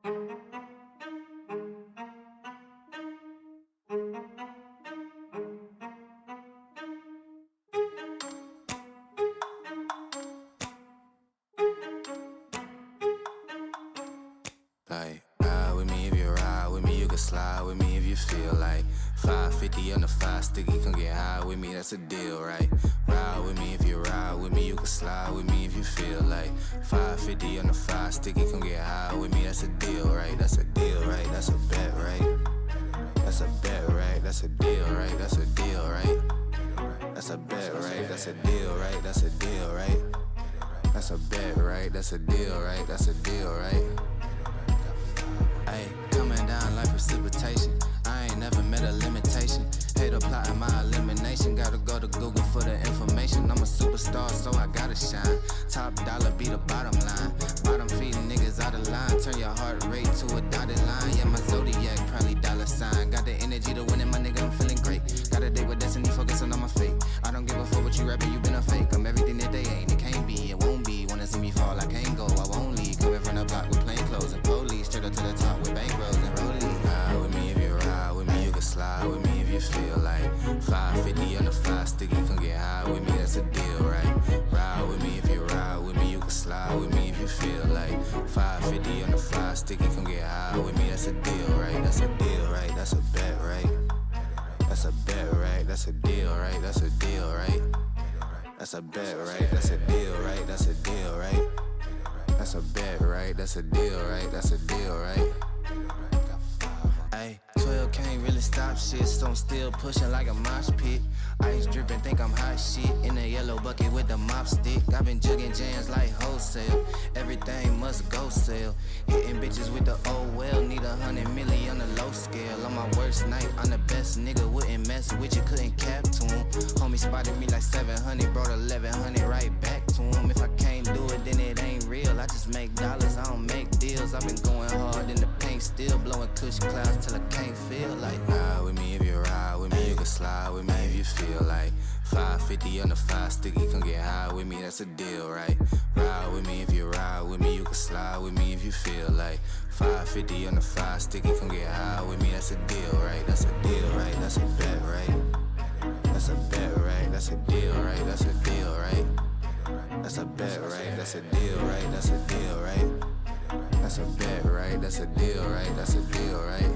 Like, ride with me if you ride with me, you can slide with me if you feel like 550 on the 5 sticky, come get high with me, that's a deal, right? Ride with me if you ride with me, you can slide with me if you feel like 550 on the 5 sticky, come get high with me, that's a deal, right? That's a deal, right? That's a bet, right? That's a bet, right? That's a deal, right? That's a deal, right? That's a bet, right? That's a deal, right? That's a deal, right? That's a bet, right? That's a deal, right? That's a deal, right? Ayy, coming down like precipitation. I ain't never met a limitation. Hate plotting my elimination. Gotta go to Google for the information. I'm a superstar, so I gotta shine. Top dollar be the bottom line. Bottom feeding niggas out of line. Turn your heart rate to a dotted line. Yeah, my zodiac probably dollar sign. Got the energy to win it, my nigga, I'm feeling great. Got a day with destiny, focusing on my fate. I don't give a fuck what you rapping, you been a fake. I'm everything that they ain't, it can't be, it won't be. Wanna see me fall, I can't go, I won't leave. Coming from the block with plain clothes and police. Straight up to the top with bankrolls and rollies. Ride with me if you ride with me, you can slide with me if you feel like 550 on the 5 sticky, come get high with me, that's a deal, right? Ride with me if you ride with me, you can slide with me if you feel like 550 on the 5 sticky, come get high with me, that's a deal, right? That's a deal, right? That's a bet, right? That's a bet, right? That's a deal, right? That's a deal, right? That's a bet, right? That's a deal, right? That's a deal, right? That's a bet, right? That's a deal, right? That's a deal, right? Ayy, 12 can't really stop shit, so I'm still pushing like a mosh pit. Ice dripping, think I'm hot shit. In the yellow bucket with the mop stick. I've been jugging jams like wholesale. Everything must go sell. Hitting bitches with the old well. Need 100 million on the low scale. On my worst night, I'm the best nigga. Wouldn't mess with you, couldn't cap to him. Homie spotted me like 700, brought 1100 right back to him. If I can't do it, then it ain't real. I just make dollars, I don't make deals. I've been going hard in the paint, still blowing kush clouds till I can't feel like. Ride with me if you ride with me, you can slide with me if you feel like 550 on the 5 sticky, come get high with me, that's a deal, right? Ride with me if you ride with me, you can slide with me if you feel like 550 on the 5 sticky, come get high with me, that's a deal, right? That's a deal, right? That's a bet, right? That's a bet, right? That's a deal, right? That's a deal, right? That's a bet, right? That's a deal, right? That's a deal, right? That's a bet, right? That's a deal, right? That's a deal, right?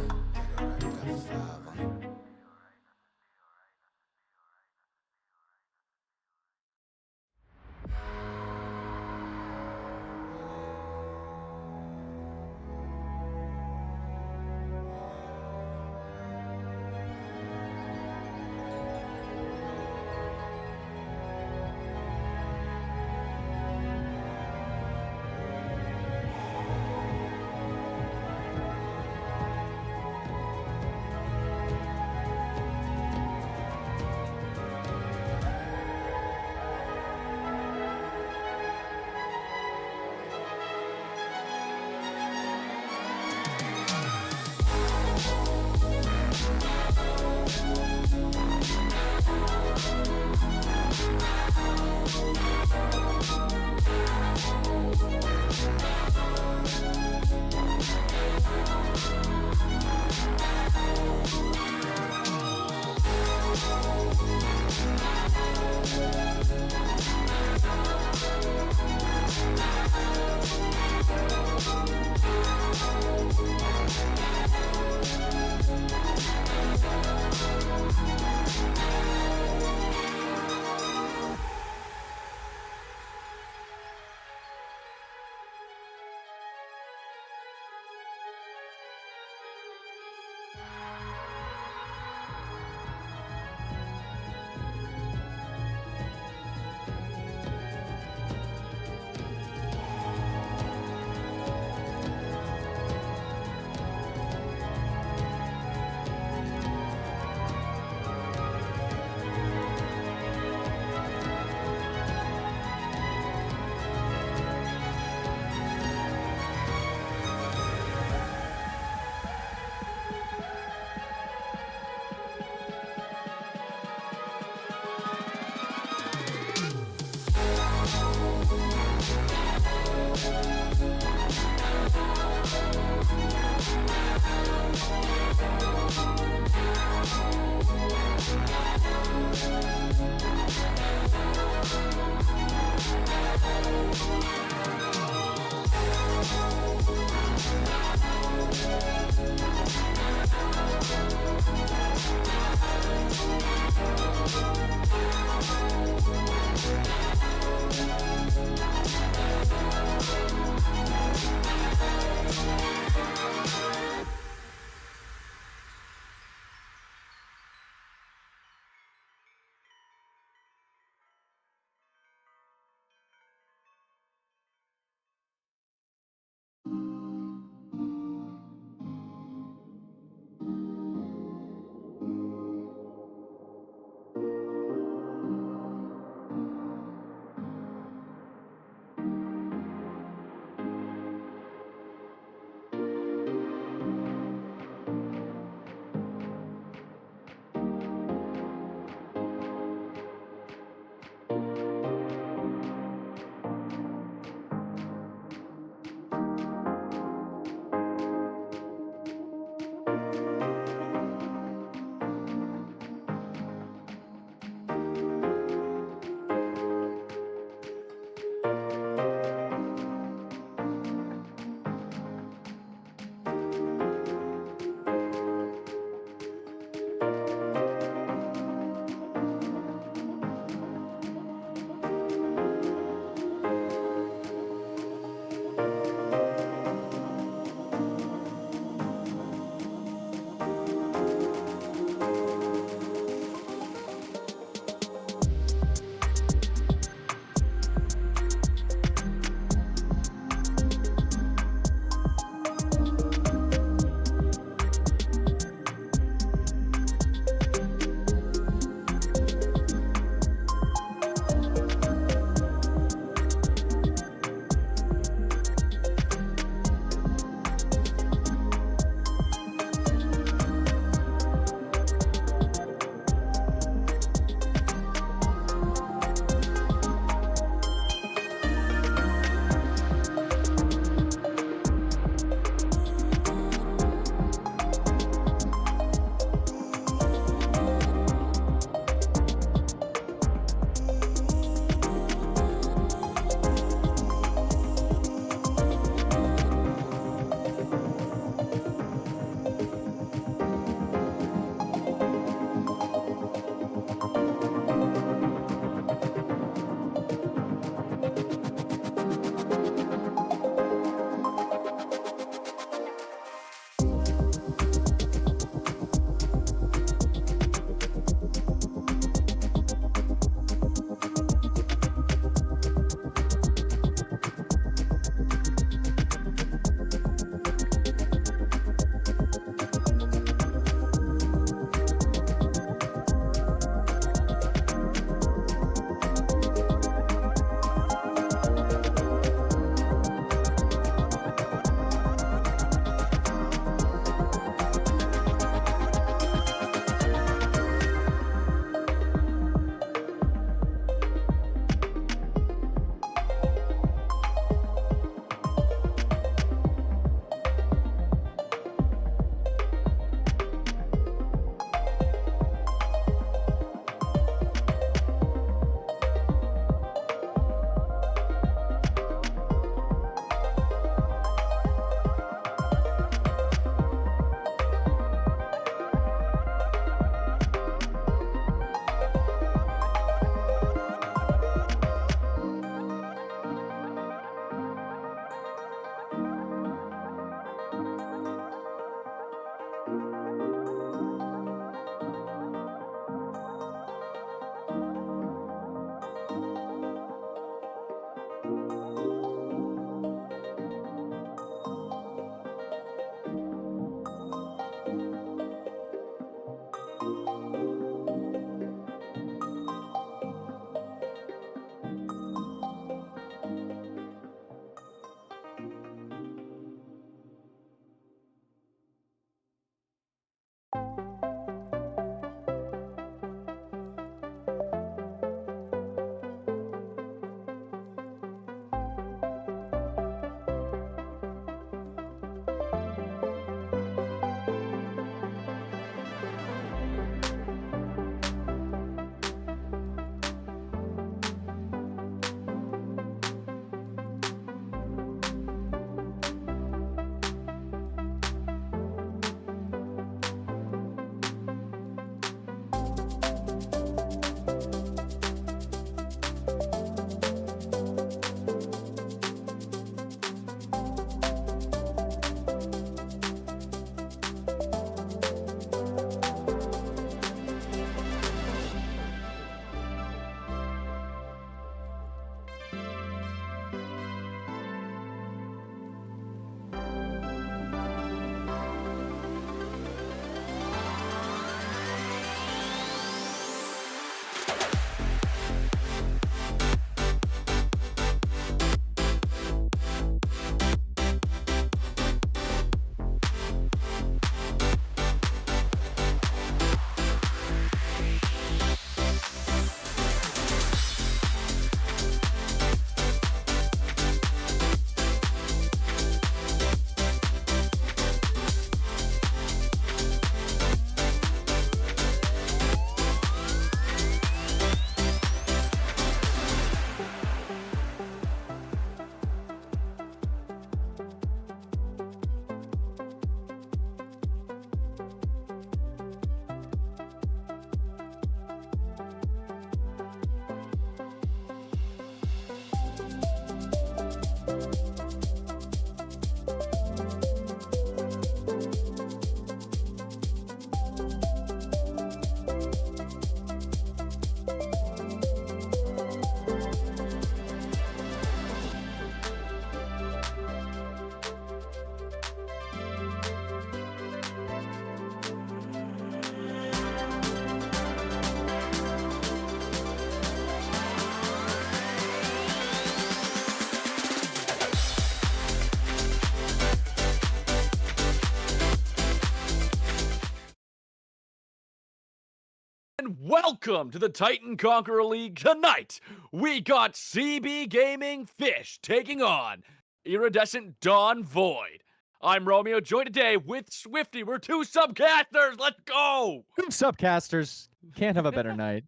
And welcome to the Titan Conqueror League. Tonight, we got CB Gaming Phish taking on Iridescent Dawn Void. I'm Romeo, joined today with Swifty. We're two subcasters. Let's go! Two subcasters. Can't have a better night.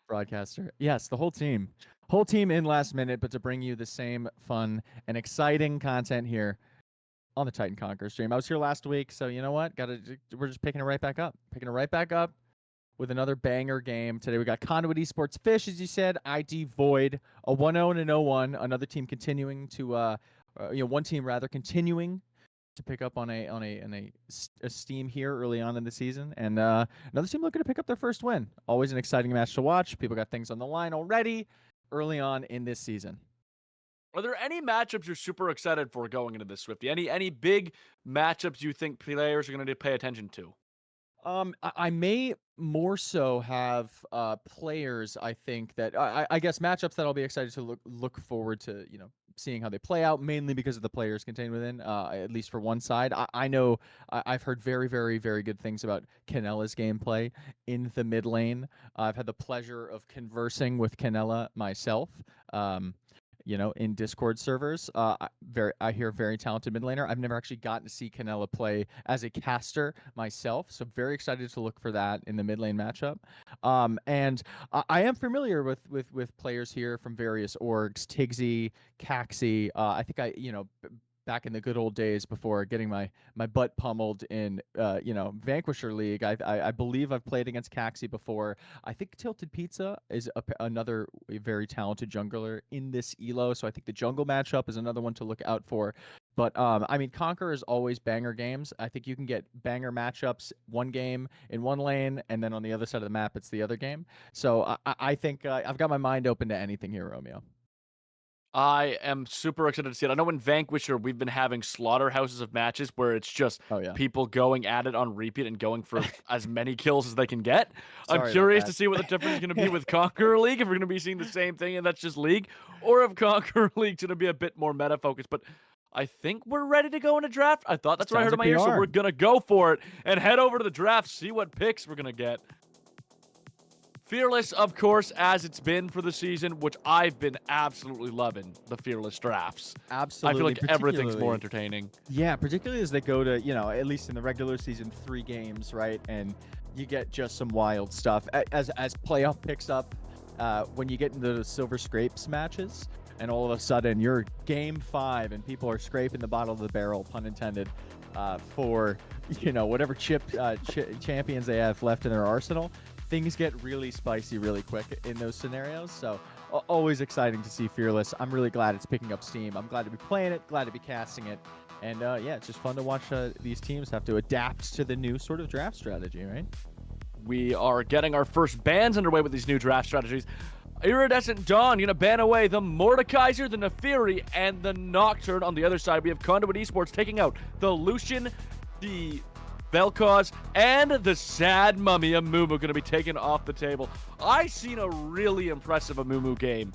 Broadcaster. Yes, the whole team. Whole team in last minute, but to bring you the same fun and exciting content here on the Titan Conqueror stream. I was here last week, so you know what? We're just picking it right back up. Picking it right back up with another banger game. Today we got Conduit Esports Phish, as you said, ID Void, a 1-0 and an 0-1. Another team continuing to, one team rather continuing to pick up on a steam here early on in the season, and another team looking to pick up their first win. Always an exciting match to watch. People got things on the line already early on in this season. Are there any matchups you're super excited for going into this, Swifty? Any big matchups you think players are going to pay attention to? I may more so have players. I think that I guess matchups that I'll be excited to look forward to. Seeing how they play out, mainly because of the players contained within. At least for one side, I know I've heard very, very, very good things about Canella's gameplay in the mid lane. I've had the pleasure of conversing with Canella myself. In Discord servers. I hear very talented mid laner. I've never actually gotten to see Canella play as a caster myself, so very excited to look for that in the mid lane matchup. And I am familiar with players here from various orgs, Tigsy, Caxi. I think back in the good old days before getting my butt pummeled in Vanquisher League, I believe I've played against Caxi before. I think Tilted Pizza is another very talented jungler in this elo, so I think the jungle matchup is another one to look out for. But Conqueror is always banger games. I think you can get banger matchups one game in one lane, and then on the other side of the map it's the other game. So I think I've got my mind open to anything here, Romeo. I am super excited to see it. I know in Vanquisher, we've been having slaughterhouses of matches where it's just people going at it on repeat and going for as many kills as they can get. I'm curious to see what the difference is going to be with Conqueror League, if we're going to be seeing the same thing and that's just League, or if Conqueror League's going to be a bit more meta-focused. But I think we're ready to go in a draft. I thought that's what I heard in my ear, so we're going to go for it and head over to the draft, see what picks we're going to get. Fearless, of course, as it's been for the season, which I've been absolutely loving the Fearless drafts. Absolutely. I feel like everything's more entertaining. Yeah, particularly as they go to, at least in the regular season, 3 games, right? And you get just some wild stuff. As playoff picks up, when you get into the Silver Scrapes matches, and all of a sudden you're game 5 and people are scraping the bottom of the barrel, pun intended, for, whatever champions they have left in their arsenal. Things get really spicy really quick in those scenarios, so always exciting to see Fearless. I'm really glad it's picking up steam. I'm glad to be playing it, glad to be casting it, and it's just fun to watch these teams have to adapt to the new sort of draft strategy, right? We are getting our first bans underway with these new draft strategies. Iridescent Dawn, you're going to ban away the Mordekaiser, the Neferi, and the Nocturne. On the other side, we have Conduit Esports taking out the Lucian, the Vel'Koz, and the sad mummy Amumu going to be taken off the table. I seen a really impressive Amumu game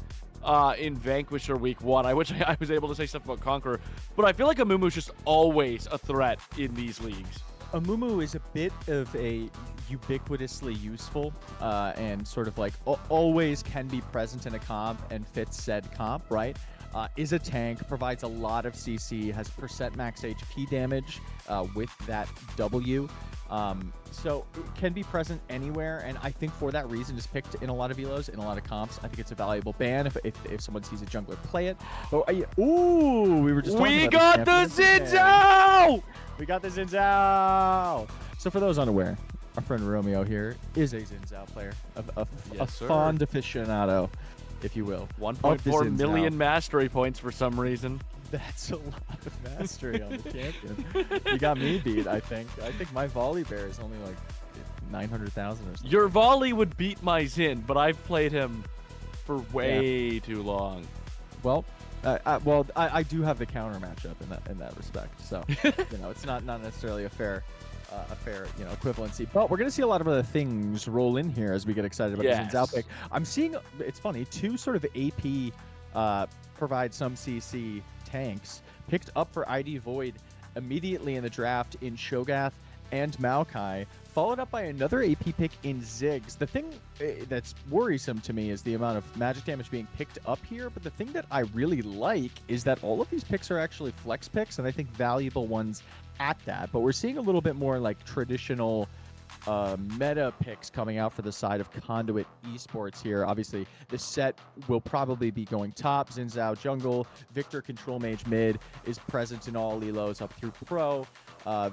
in Vanquisher Week 1. I wish I was able to say stuff about Conqueror, but I feel like Amumu's just always a threat in these leagues. Amumu is a bit of a ubiquitously useful and sort of like always can be present in a comp and fits said comp, right? Is a tank, provides a lot of CC, has % max HP damage with that W. So it can be present anywhere, and I think for that reason is picked in a lot of elos, in a lot of comps. I think it's a valuable ban if someone sees a jungler play it. Ooh, we were just talking about the Xin Zhao! We got the Xin Zhao! So for those unaware, our friend Romeo here is a Xin Zhao player, a fond aficionado. if you will. 1.4 million mastery points for some reason. That's a lot of mastery on the champion. You got me beat, I think. I think my volley bear is only like 900,000 or something. Your volley would beat my Zin, but I've played him for way too long. Well, I do have the counter matchup in that respect. So it's not necessarily a fair equivalency. But we're gonna see a lot of other things roll in here as we get excited about the Xin Zhao pick. I'm seeing, it's funny, two sort of AP provide some CC tanks picked up for ID Void immediately in the draft in Shogath and Maokai, followed up by another AP pick in Ziggs. The thing that's worrisome to me is the amount of magic damage being picked up here, but the thing that I really like is that all of these picks are actually flex picks, and I think valuable ones at that. But we're seeing a little bit more like traditional meta picks coming out for the side of Conduit Esports here. Obviously, this set will probably be going top. Xin Zhao jungle, Victor control mage mid is present in all elos up through pro.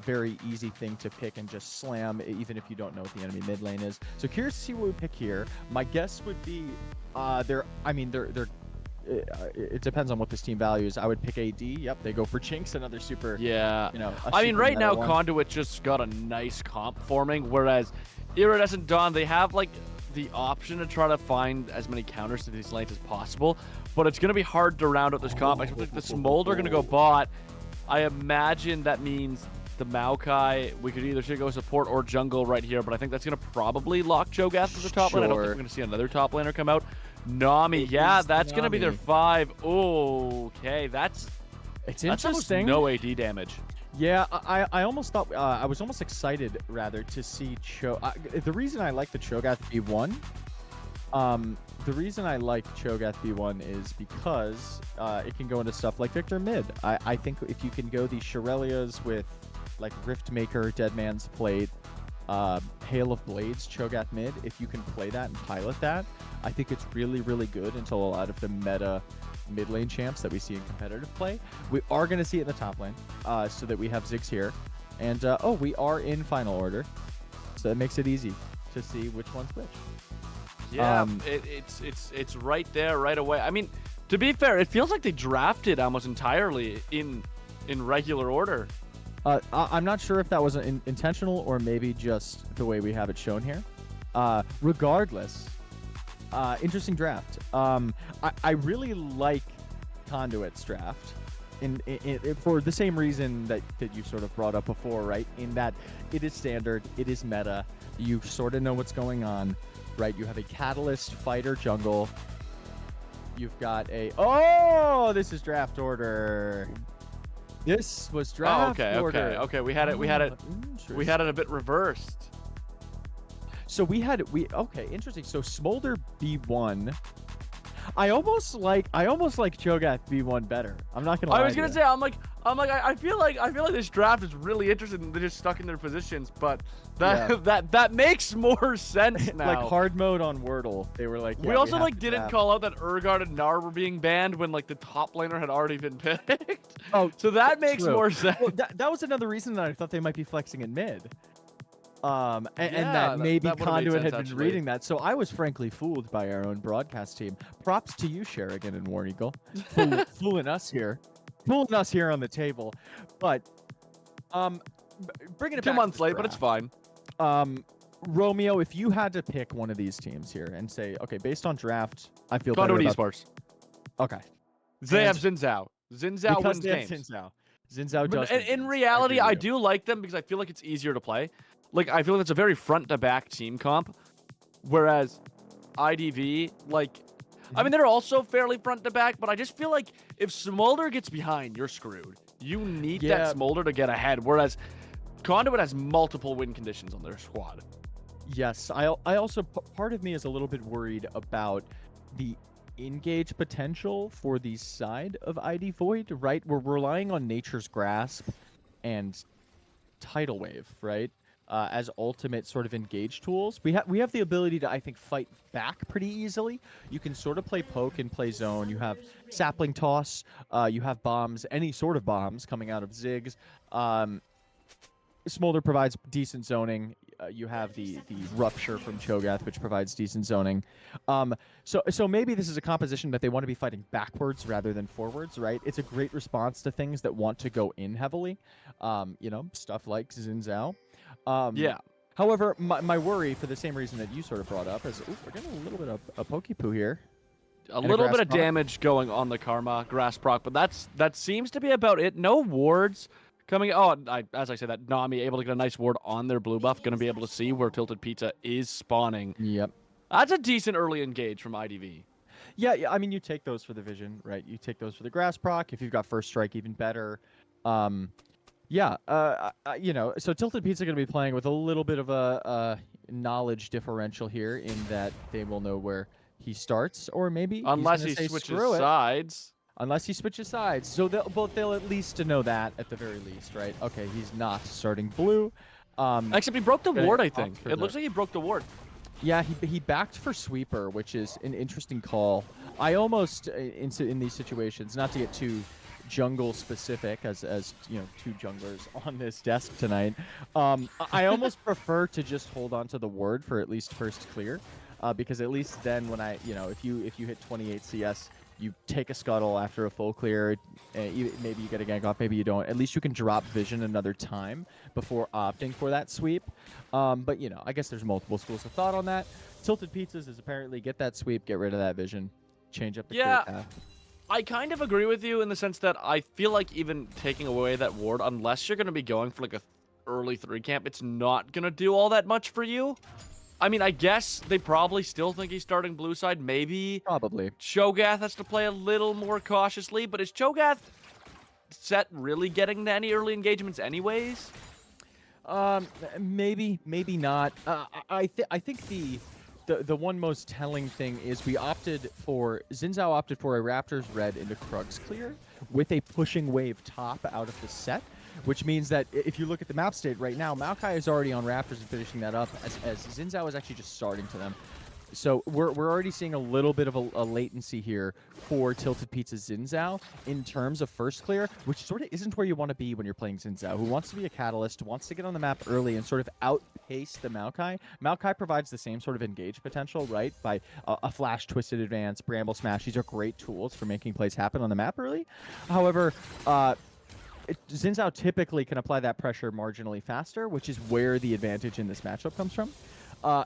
Very easy thing to pick and just slam, even if you don't know what the enemy mid lane is. So curious to see what we pick here. My guess would be it depends on what this team values. I would pick AD. Yep, they go for Jinx, another super. Yeah. I mean, right now, Conduit just got a nice comp forming, whereas Iridescent Dawn, they have like the option to try to find as many counters to these lanes as possible, but it's going to be hard to round out this comp. I expect the Smolder going to go bot. I imagine that means the Maokai, we could either go support or jungle right here, but I think that's going to probably lock Cho'Gath as the top lane. I don't think we're going to see another top laner come out. Nami, yeah, that's going to be their 5. Okay, it's interesting. No AD damage. Yeah, I almost thought, I was almost excited, rather, to see the reason I like the Cho'Gath B1, the reason I like Cho'Gath B1 is because it can go into stuff like Victor mid. I think if you can go these Shirelias with like Riftmaker, Dead Man's Plate, Hail of Blades, Cho'Gath mid, if you can play that and pilot that, I think it's really, really good until a lot of the meta mid lane champs that we see in competitive play. We are going to see it in the top lane, so that we have Ziggs here. And, we are in final order, so that makes it easy to see which one's which. Yeah, it's right there, right away. I mean, to be fair, it feels like they drafted almost entirely in regular order. I'm not sure if that was intentional or maybe just the way we have it shown here. Regardless, interesting draft. I really like Conduit's draft for the same reason that you sort of brought up before, right? In that it is standard, it is meta, you sort of know what's going on, right? You have a Catalyst fighter jungle. You've got this is draft order. This was draft order. Okay. We had it a bit reversed. So interesting. So Smolder B1. I almost like Cho'Gath B1 better. I'm not gonna lie. I was gonna say I feel like this draft is really interesting. They're just stuck in their positions, but that makes more sense now. Like hard mode on Wordle, they were like. We also didn't call out that Urgot and Gnar were being banned when the top laner had already been picked. Oh, so that makes more sense. Well, that was another reason that I thought they might be flexing in mid. And that maybe Conduit had been reading that. So I was frankly fooled by our own broadcast team. Props to you, Sherrigan and War Eagle, fooling us here on the table. But bringing it 2 back months late, but it's fine. Romeo, if you had to pick one of these teams here and say, okay, based on draft, I feel Conduit better Esports. Okay. They have Xin Zhao. Xin Zhao wins games. Xin Zhao does. In reality, I do like them because I feel like it's easier to play. I feel like it's a very front-to-back team comp, whereas IDV, I mean, they're also fairly front-to-back, but I just feel like if Smolder gets behind, you're screwed. You need that Smolder to get ahead, whereas Conduit has multiple win conditions on their squad. Yes, I also, part of me is a little bit worried about the engage potential for the side of ID Void, right? We're relying on Nature's Grasp and Tidal Wave, right? As ultimate sort of engage tools. We have the ability to, I think, fight back pretty easily. You can sort of play poke and play zone. You have sapling toss. You have bombs, any sort of bombs coming out of Ziggs. Smolder provides decent zoning. you have the rupture from Cho'Gath, which provides decent zoning. So maybe this is a composition that they want to be fighting backwards rather than forwards, right? It's a great response to things that want to go in heavily, stuff like Xin Zhao. Yeah. However, my worry, for the same reason that you sort of brought up, is we're getting a little bit of a pokey-poo here. A little bit of damage going on the Karma grass proc, but that seems to be about it. No wards coming. Oh, as I said, that Nami able to get a nice ward on their blue buff, going to be able to see where Tilted Pizza is spawning. Yep. That's a decent early engage from IDV. Yeah, I mean, you take those for the vision, right? You take those for the grass proc. If you've got first strike, even better. So Tilted Pizza going to be playing with a little bit of a knowledge differential here, in that they will know where he starts, or maybe unless he switches sides. Unless he switches sides, so they'll at least know that at the very least, right? Okay, he's not starting blue. Except he broke the ward, I think. It looks like he broke the ward. Yeah, he backed for sweeper, which is an interesting call. I almost in these situations, not to get too jungle specific, as two junglers on this desk tonight. I almost prefer to just hold on to the ward for at least first clear, because at least then when if you hit 28 CS, you take a scuttle after a full clear. Maybe you get a gank off, maybe you don't. At least you can drop vision another time before opting for that sweep. But I guess there's multiple schools of thought on that. Tilted Pizzas is apparently get that sweep, get rid of that vision, change up the clear path. I kind of agree with you in the sense that I feel like even taking away that ward, unless you're going to be going for like a early 3 camp, it's not going to do all that much for you. I mean, I guess they probably still think he's starting blue side. Maybe Probably. Cho'Gath has to play a little more cautiously, but is Cho'Gath set really getting to any early engagements anyways? Maybe not. I think the one most telling thing is Xin Zhao opted for a Raptors red into Krug's clear with a pushing wave top out of the set, which means that if you look at the map state right now, Maokai is already on Raptors and finishing that up, as Xin Zhao is actually just starting to them. So we're already seeing a little bit of a latency here for Tilted Pizza Xin Zhao in terms of first clear, which sort of isn't where you want to be when you're playing Xin Zhao, who wants to be a catalyst, wants to get on the map early and sort of outpace the Maokai. Maokai provides the same sort of engage potential, right? By a flash twisted advance, bramble smash. These are great tools for making plays happen on the map early. However, Xin Zhao typically can apply that pressure marginally faster, which is where the advantage in this matchup comes from.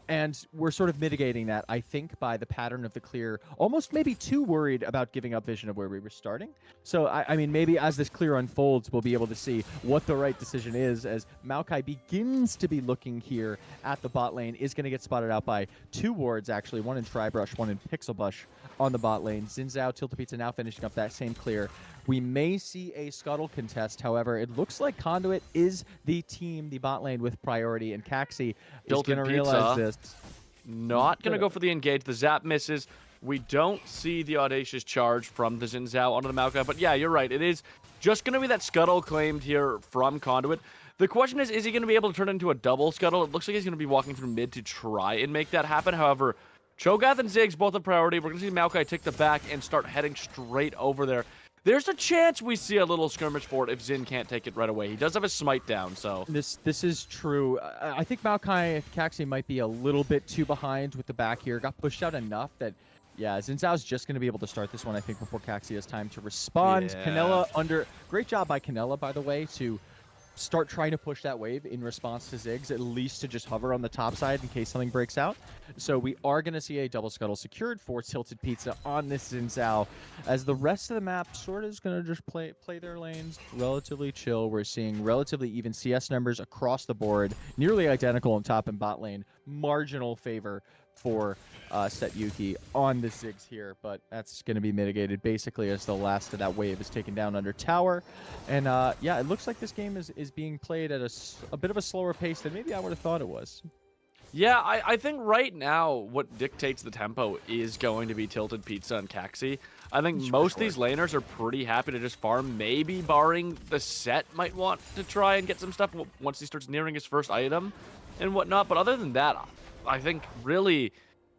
And we're sort of mitigating that, I think, by the pattern of the clear, almost maybe too worried about giving up vision of where we were starting. So, I mean, maybe as this clear unfolds, we'll be able to see what the right decision is, as Maokai begins to be looking here at the bot lane, is going to get spotted out by 2 wards, actually, one in Tribrush, one in Pixel Bush on the bot lane. Xin Zhao, Tilted Pizza now finishing up that same clear. We may see a scuttle contest. However, it looks like Conduit is the team, the bot lane with priority, and Caxi is going to realize this. Not going to go for the engage. The zap misses. We don't see the audacious charge from the Xin Zhao onto the Maokai. But yeah, you're right. It is just going to be that scuttle claimed here from Conduit. The question is he going to be able to turn it into a double scuttle? It looks like he's going to be walking through mid to try and make that happen. However, Cho'Gath and Ziggs both have priority. We're going to see Maokai take the back and start heading straight over there. There's a chance we see a little skirmish for it if Xin can't take it right away. He does have a smite down, so... This is true. I think Maokai Caxi might be a little bit too behind with the back here. Got pushed out enough that, yeah, Xin Zhao's just going to be able to start this one, I think, before Caxi has time to respond. Yeah. Canella Great job by Canella, by the way, to start trying to push that wave in response to Ziggs, at least to just hover on the top side in case something breaks out. So we are going to see a double scuttle secured for Tilted Pizza on this Xin Zhao, as the rest of the map sort of is going to just play their lanes relatively chill. We're seeing relatively even CS numbers across the board, nearly identical in top and bot lane. Marginal favor for Set Yuki on the Ziggs here, but that's going to be mitigated basically as the last of that wave is taken down under tower. And yeah, it looks like this game is being played at a bit of a slower pace than maybe I would have thought it was. Yeah, I think right now what dictates the tempo is going to be Tilted Pizza and Caxi. I think most of these laners are pretty happy to just farm, maybe barring the Set might want to try and get some stuff once he starts nearing his first item and whatnot. But other than that, I think really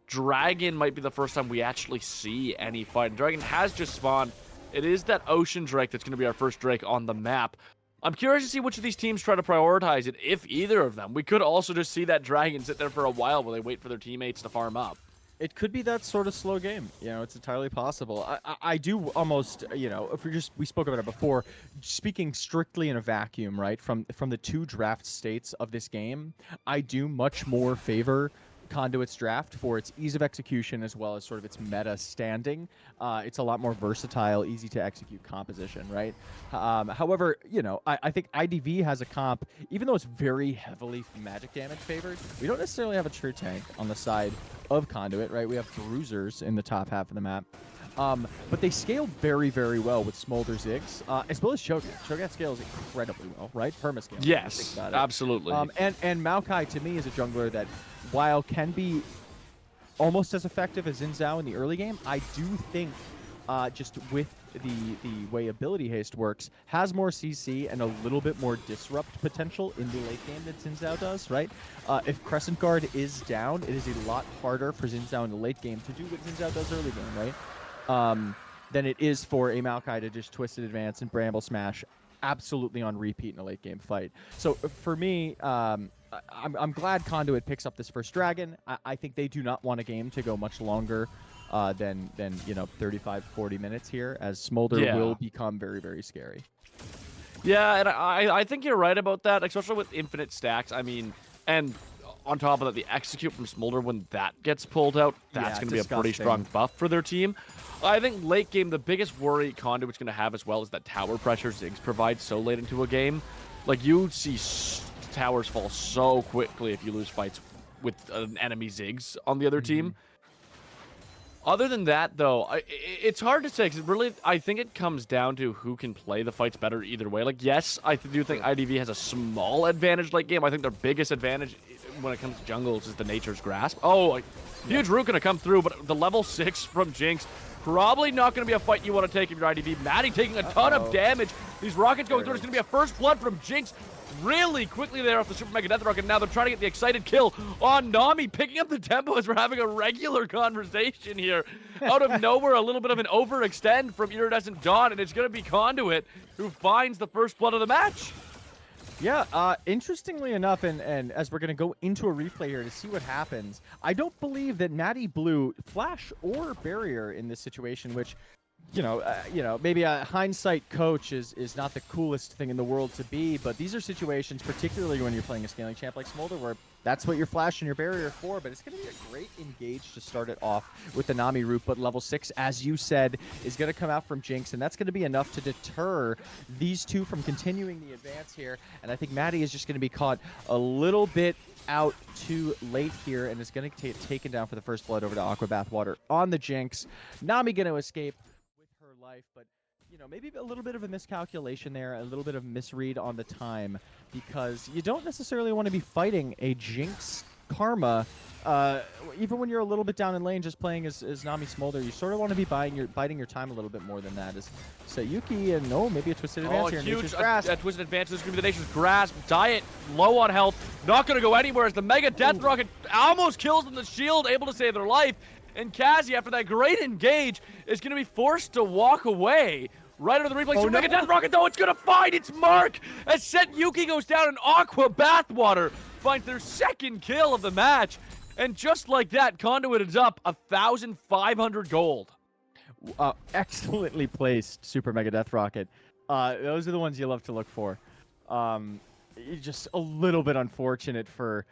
Dragon might be the first time we actually see any fight. Dragon has just spawned. It is that Ocean Drake that's going to be our first Drake on the map. I'm curious to see which of these teams try to prioritize it, if either of them. We could also just see that Dragon sit there for a while while they wait for their teammates to farm up. It could be that sort of slow game. It's entirely possible. I do almost, if we spoke about it before, speaking strictly in a vacuum, right? From the two draft states of this game, I do much more favor Conduit's draft for its ease of execution as well as sort of its meta standing. It's a lot more versatile, easy to execute composition, right? However, I think IDV has a comp, even though it's very heavily magic damage favored, we don't necessarily have a true tank on the side of Conduit, right? We have bruisers in the top half of the map. But they scale very, very well with Smolder Ziggs, as well as Cho'Gath. Cho'Gath scales incredibly well, right? Permascale. Yes, absolutely. And Maokai, to me, is a jungler that, while can be almost as effective as Xin Zhao in the early game, I do think just with the way ability haste works, has more CC and a little bit more disrupt potential in the late game than Xin Zhao does, right? If Crescent Guard is down, it is a lot harder for Xin Zhao in the late game to do what Xin Zhao does early game, right? Than it is for a Maokai to just Twisted Advance and Bramble Smash absolutely on repeat in a late game fight. So for me, I'm glad Conduit picks up this first Dragon. I think they do not want a game to go much longer than 35, 40 minutes here, as Smolder will become very, very scary. Yeah, and I think you're right about that, especially with infinite stacks. I mean, and on top of that, the execute from Smolder, when that gets pulled out, that's going to be a pretty strong buff for their team. I think late game, the biggest worry Conduit's going to have as well is that tower pressure Ziggs provides so late into a game. Like, you see towers fall so quickly if you lose fights with an enemy Ziggs on the other team. Other than that, though, it's hard to say, because really, I think it comes down to who can play the fights better either way. Like, yes, I do think IDV has a small advantage late game. I think their biggest advantage when it comes to jungles is the Nature's Grasp. Oh, huge root going to come through, but the level 6 from Jinx, probably not going to be a fight you want to take if you're IDV. Maddie taking a ton of damage. These rockets going through. It's going to be a first blood from Jinx really quickly there off the Super Mega Death Rocket. Now they're trying to get the excited kill on Nami, picking up the tempo as we're having a regular conversation here. Out of nowhere, a little bit of an overextend from Iridescent Dawn, and it's going to be Conduit who finds the first blood of the match. Yeah, interestingly enough, and as we're going to go into a replay here to see what happens, I don't believe that Natty blew Flash or Barrier in this situation, which, maybe a hindsight coach is not the coolest thing in the world to be, but these are situations, particularly when you're playing a scaling champ like Smolder, where that's what your Flash and your Barrier are for. But it's going to be a great engage to start it off with the Nami root, but level 6, as you said, is going to come out from Jinx, and that's going to be enough to deter these two from continuing the advance here. And I think Maddie is just going to be caught a little bit out too late here, and is going to get taken down for the first blood over to Aqua Bathwater on the Jinx. Nami going to escape with her life, but maybe a little bit of a miscalculation there, a little bit of misread on the time, because you don't necessarily want to be fighting a Jinx Karma, even when you're a little bit down in lane, just playing as Nami Smolder. You sort of want to be biding your time a little bit more than that. As Sayuki and maybe a Twisted Advance here. Huge Twisted Advance. This is going to be the Nature's Grasp. Diet low on health, not going to go anywhere as the Mega Death Rocket almost kills them. The shield able to save their life, and Kazi, after that great engage, is going to be forced to walk away. Right under the replay, Super Mega Death Rocket, though, it's going to find its mark as Set Yuki goes down, and Aqua Bathwater finds their second kill of the match. And just like that, Conduit is up 1,500 gold. Excellently placed Super Mega Death Rocket. Those are the ones you love to look for. Just a little bit unfortunate for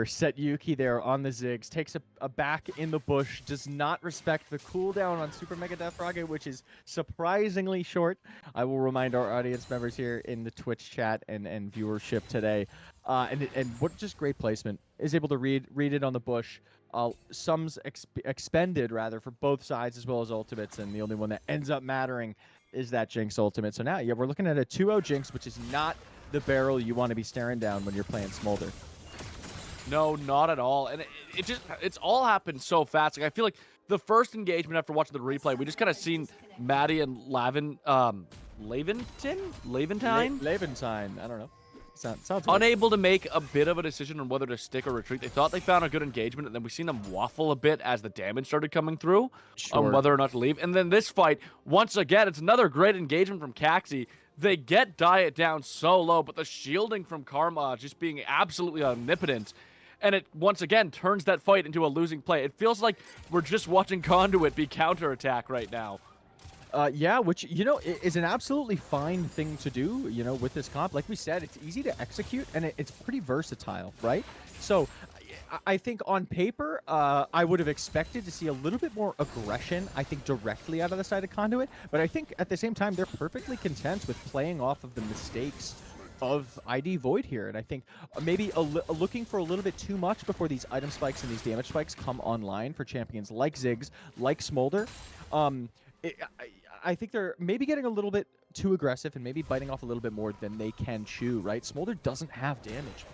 Set Yuki there on the Ziggs. Takes a back in the bush. Does not respect the cooldown on Super Mega Death Rocket, which is surprisingly short. I will remind our audience members here in the Twitch chat and viewership today. And what just great placement. Is able to read it on the bush. Sums expended, rather, for both sides as well as ultimates. And the only one that ends up mattering is that Jinx ultimate. So now, we're looking at a 2-0 Jinx, which is not the barrel you want to be staring down when you're playing Smolder. No, not at all. And it's all happened so fast. Like, I feel like the first engagement after watching the replay, we just kind of seen Maddie and Leventine? I don't know. Sounds unable to make a bit of a decision on whether to stick or retreat. They thought they found a good engagement, and then we've seen them waffle a bit as the damage started coming through on whether or not to leave. And then this fight, once again, it's another great engagement from Caxi. They get Diet down so low, but the shielding from Karma just being absolutely omnipotent. And it, once again, turns that fight into a losing play. It feels like we're just watching Conduit be counterattack right now. Yeah, which, is an absolutely fine thing to do, with this comp. Like we said, it's easy to execute, and it's pretty versatile, right? So I think on paper, I would have expected to see a little bit more aggression, I think, directly out of the side of Conduit. But I think at the same time, they're perfectly content with playing off of the mistakes of ID Void here. And I think maybe looking for a little bit too much before these item spikes and these damage spikes come online for champions like Ziggs, like Smolder. I think they're maybe getting a little bit too aggressive and maybe biting off a little bit more than they can chew, right? Smolder doesn't have damage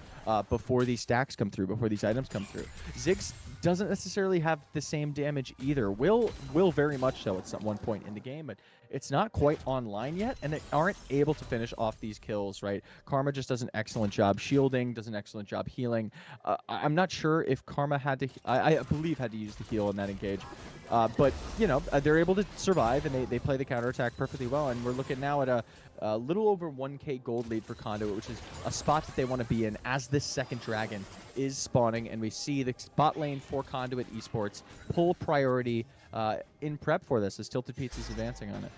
before these stacks come through, before these items come through. Ziggs doesn't necessarily have the same damage either. Will very much so at some one point in the game, but it's not quite online yet, and they aren't able to finish off these kills, right? Karma just does an excellent job shielding, does an excellent job healing. I'm not sure if Karma had to, I believe had to use the heal in that engage. But, they're able to survive, and they play the counterattack perfectly well, and we're looking now at a little over 1k gold lead for Conduit, which is a spot that they want to be in as this second dragon is spawning, and we see the spot lane for Conduit Esports pull priority in prep for this as Tilted Pizza's advancing on it.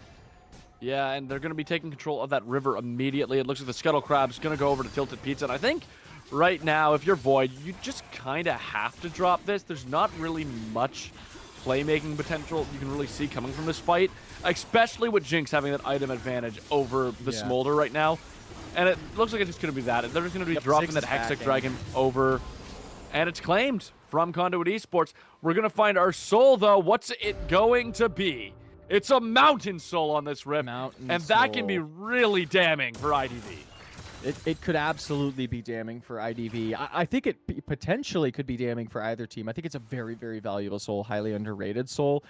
Yeah, and they're going to be taking control of that river immediately. It looks like the Scuttle Crab's going to go over to Tilted Pizza, and I think right now, if you're Void, you just kind of have to drop this. There's not really much playmaking potential you can really see coming from this fight, especially with Jinx having that item advantage over the Smolder right now. And it looks like it's just going to be that. They're just going to be dropping that Hextech Dragon over, and it's claimed from Conduit Esports. We're going to find our soul, though. What's it going to be? It's a Mountain Soul on this rift, and that can be really damning for IDV. It could absolutely be damning for IDV. I think it potentially could be damning for either team. I think it's a very, very valuable soul, highly underrated soul.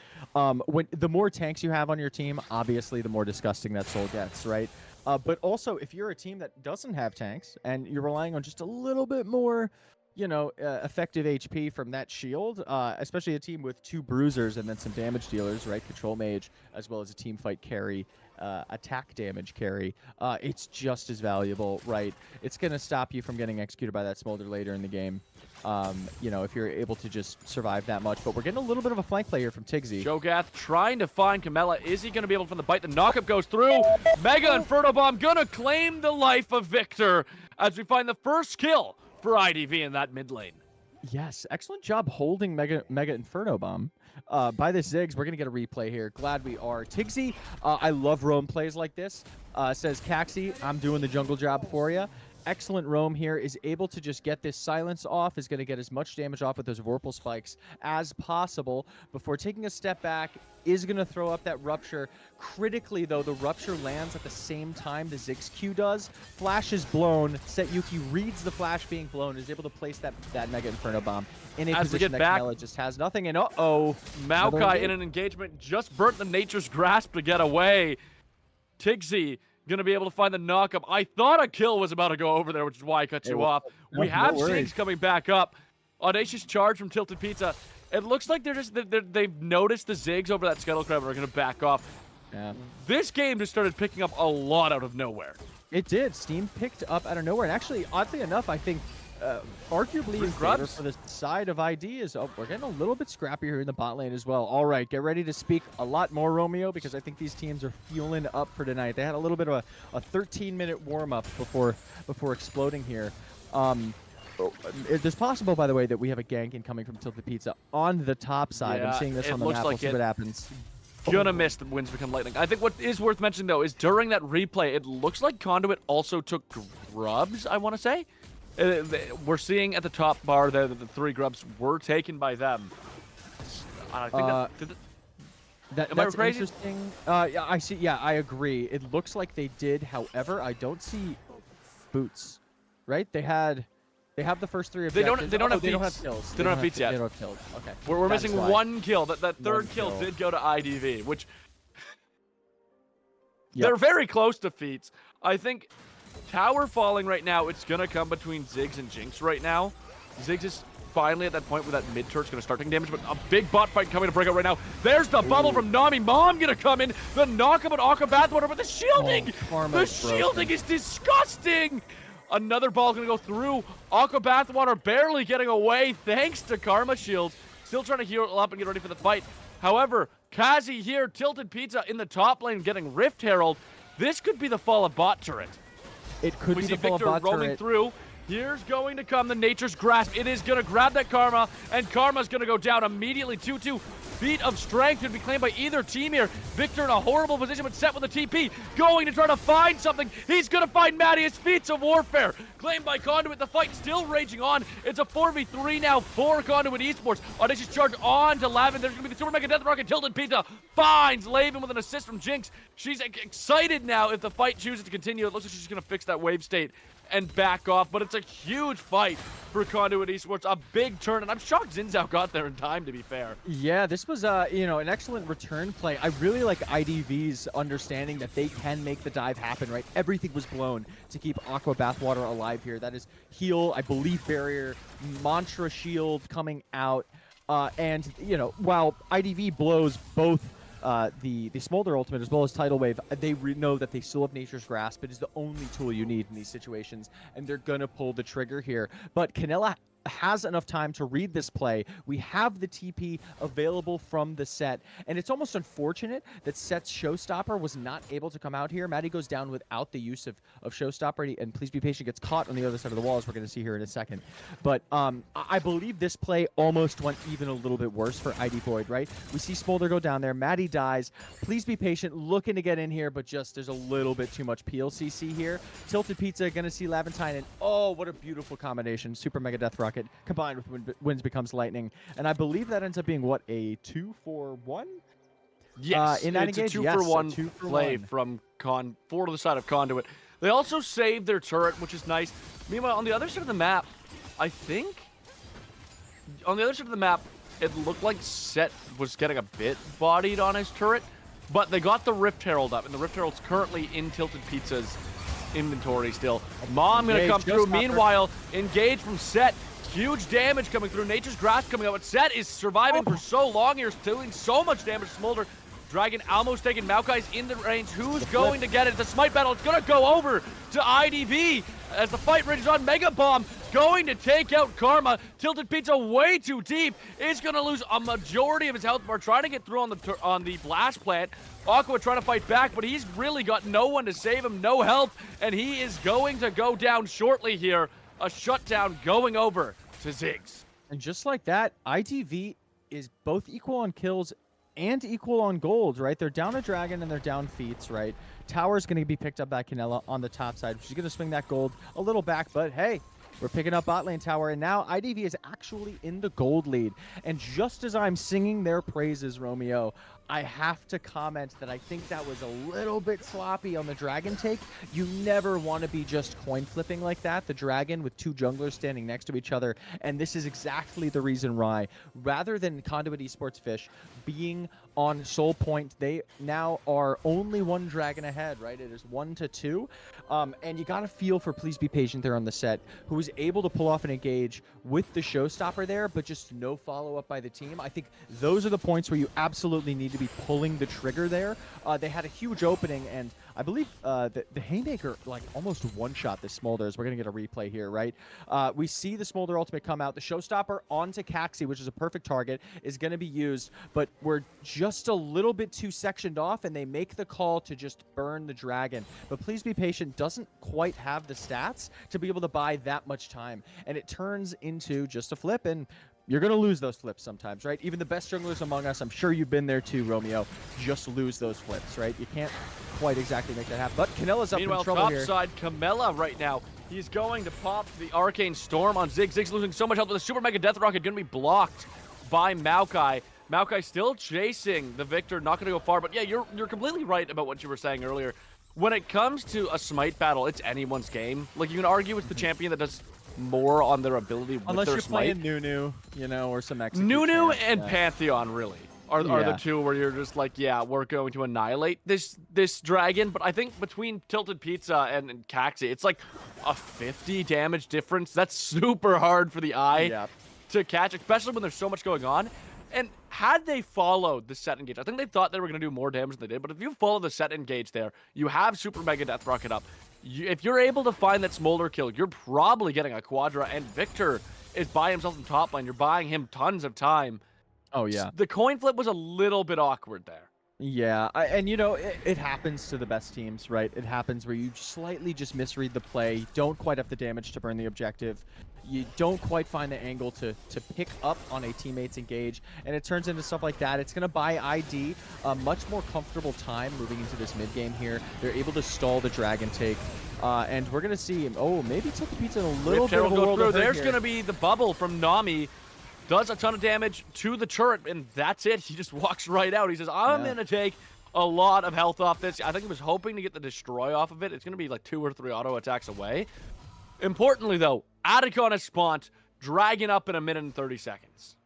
When the more tanks you have on your team, obviously the more disgusting that soul gets, right? But also, if you're a team that doesn't have tanks and you're relying on just a little bit more, effective HP from that shield, especially a team with 2 bruisers and then some damage dealers, right? Control mage, as well as a team fight carry. Attack damage carry, it's just as valuable, right? It's going to stop you from getting executed by that Smolder later in the game, if you're able to just survive that much. But we're getting a little bit of a flank play here from Tiggsy. Jogath trying to find Camilla. Is he going to be able to find the bite? The knockup goes through. Mega Inferno Bomb going to claim the life of Victor as we find the first kill for IDV in that mid lane. Yes, excellent job holding Mega Inferno Bomb. By this Ziggs, we're going to get a replay here. Glad we are. Tiggsy, I love roam plays like this. Says, Caxi, I'm doing the jungle job for you. Excellent roam here. Is able to just get this silence off. Is going to get as much damage off with those Vorpal spikes as possible before taking a step back. Is going to throw up that Rupture. Critically, though, the Rupture lands at the same time the Ziggs Q does. Flash is blown. Setyuki reads the flash being blown. Is able to place that Mega Inferno Bomb in a position that Camilla just has nothing. And Maokai in an engagement just burnt the Nature's Grasp to get away. Tiggsy going to be able to find the knockup. I thought a kill was about to go over there, which is why I cut you off. We have Ziggs coming back up. Audacious charge from Tilted Pizza. It looks like they've noticed the Ziggs over that Scuttle Crab and are going to back off. Yeah. This game just started picking up a lot out of nowhere. It did. Steam picked up out of nowhere. And actually, oddly enough, I think arguably in favor for the side of ID is we're getting a little bit scrappier here in the bot lane as well. All right, get ready to speak a lot more, Romeo, because I think these teams are fueling up for tonight. They had a little bit of a 13-minute warm-up before exploding here. It's possible, by the way, that we have a gank incoming from Tilted Pizza on the top side. Yeah, I'm seeing this on the map. We'll see what happens. Gonna miss the Winds Become Lightning. I think what is worth mentioning, though, is during that replay, it looks like Conduit also took grubs, I want to say. We're seeing at the top bar there that the 3 grubs were taken by them. I think that's interesting. Yeah, I see. Yeah, I agree. It looks like they did. However, I don't see boots. Right? They have the first 3 objectives. They don't have kills. They don't have feats yet. They don't have kills. Okay. We're missing 1 kill. That third kill did go to IDV, which they're very close to feats. I think tower falling right now, it's going to come between Ziggs and Jinx right now. Ziggs is finally at that point where that mid turret's going to start taking damage, but a big bot fight coming to break out right now. There's the bubble from Nami. Mom going to come in. The knockup on Aqua Bathwater, but the shielding! The shielding is disgusting! Another ball going to go through. Aqua Bathwater barely getting away thanks to Karma Shields. Still trying to heal up and get ready for the fight. However, Kazi here, Tilted Pizza in the top lane getting Rift Herald. This could be the fall of bot turret. It could be the fall of Victor bot roaming turret. through. Here's going to come the Nature's Grasp. It is going to grab that Karma, and Karma's going to go down immediately. 2-2. Feat of Strength could be claimed by either team here. Victor in a horrible position, but set with a TP. Going to try to find something. He's going to find Maddie. His Feats of Warfare. Claimed by Conduit. The fight still raging on. It's a 4v3 now for Conduit Esports. Audacious charge on to Lavin. There's going to be the Super Mega Death Rocket. Tilted Pizza finds Lavin with an assist from Jinx. She's excited now if the fight chooses to continue. It looks like she's going to fix that wave state and back off, but it's a huge fight for Conduit Esports, a big turn, and I'm shocked Zinzao got there in time, to be fair. Yeah, this was an excellent return play. I really like IDV's understanding that they can make the dive happen, right? Everything was blown to keep Aqua Bathwater alive here. That is heal, I believe, barrier, mantra shield coming out, and while IDV blows both the Smolder ultimate as well as Tidal Wave, they know that they still have Nature's Grasp. It is the only tool you need in these situations, and they're going to pull the trigger here. But Canella has enough time to read this play. We have the TP available from the set, and it's almost unfortunate that Set's Showstopper was not able to come out here. Maddie goes down without the use of Showstopper, and Please Be Patient gets caught on the other side of the wall, as we're going to see here in a second. But I believe this play almost went even a little bit worse for ID Void, right? We see Smolder go down there. Maddie dies. Please Be Patient looking to get in here, but just there's a little bit too much PLCC here. Tilted Pizza going to see Laventine, and oh, what a beautiful combination. Super Mega Death Rocket combined with Winds Becomes Lightning, and I believe that ends up being what, a 2-for-1? Yes, in that it's engage? a Yes, 2-for-1 play from four to the side of Conduit. They also saved their turret, which is nice. Meanwhile, on the other side of the map, I think on the other side of the map, it looked like Set was getting a bit bodied on his turret, but they got the Rift Herald up, and the Rift Herald's currently in Tilted Pizza's inventory still. Mom gonna come through. Meanwhile, engage from Set. Huge damage coming through. Nature's Grasp coming out. But Set is surviving for so long here, doing so much damage to Smolder. Dragon almost taken. Maokai's in the range. Who's going to get it? It's a smite battle. It's going to go over to IDV as the fight rages on. Mega Bomb going to take out Karma. Tilted Pizza way too deep. Is going to lose a majority of his health bar. Trying to get through on the blast plant. Aqua trying to fight back, but he's really got no one to save him. No help. And he is going to go down shortly here. A shutdown going over to Ziggs. And just like that, ITV is both equal on kills and equal on gold, right? They're down a dragon and they're down feats, right? Tower's going to be picked up by Canella on the top side. She's going to swing that gold a little back, but hey, we're picking up bot lane tower, and now IDV is actually in the gold lead. And just as I'm singing their praises, Romeo, I have to comment that I think that was a little bit sloppy on the dragon take. You never want to be just coin flipping like that. The dragon with two junglers standing next to each other, and this is exactly the reason why. Rather than Conduit Esports Phish being on Soul Point, they now are only one dragon ahead, right? It is 1-2. And you got to feel for Please Be Patient there on the set, who was able to pull off an engage with the Showstopper there, but just no follow-up by the team. I think those are the points where you absolutely need to be pulling the trigger there. They had a huge opening, and I believe the Haymaker like almost one-shot this Smolder, as we're going to get a replay here, right? We see the Smolder ultimate come out. The Showstopper onto Caxi, which is a perfect target, is going to be used, but we're just a little bit too sectioned off, and they make the call to just burn the dragon. But Please Be Patient doesn't quite have the stats to be able to buy that much time, and it turns into just a flip, and you're going to lose those flips sometimes, right? Even the best junglers among us, I'm sure you've been there too, Romeo, just lose those flips, right? You can't quite exactly make that happen. But Canella's up in trouble here. Meanwhile, topside, Camella right now. He's going to pop the Arcane Storm on Ziggs. Ziggs losing so much health, but the Super Mega Death Rocket going to be blocked by Maokai. Maokai still chasing the Victor, not going to go far. But yeah, you're completely right about what you were saying earlier. When it comes to a smite battle, it's anyone's game. Like, you can argue it's the champion that does more on their ability with Unless their you're smite. playing Nunu, or some execution. Nunu and Pantheon, really, are the two where you're just like, yeah, we're going to annihilate this dragon. But I think between Tilted Pizza and Caxi, it's like a 50 damage difference. That's super hard for the eye to catch, especially when there's so much going on. And had they followed the set engage, I think they thought they were going to do more damage than they did, but if you follow the set engage there, you have Super Mega Death Rocket up. If you're able to find that Smolder kill, you're probably getting a Quadra, and Victor is by himself in top lane. You're buying him tons of time. Oh, yeah. The coin flip was a little bit awkward there. Yeah, and you know, it happens to the best teams, right? It happens where you slightly just misread the play, you don't quite have the damage to burn the objective, you don't quite find the angle to pick up on a teammate's engage, and it turns into stuff like that. It's going to buy ID a much more comfortable time moving into this mid game here. They're able to stall the dragon take, and we're going to see him. Oh, maybe Tilted Pizza in a little bit of a world of hurt There's here. going to be the bubble from Nami. Does a ton of damage to the turret, and that's it. He just walks right out. He says, I'm going to take a lot of health off this. I think he was hoping to get the destroy off of it. It's going to be like 2 or 3 auto attacks away. Importantly, though, Atacon has spawned, Dragon up in 1 minute and 30 seconds.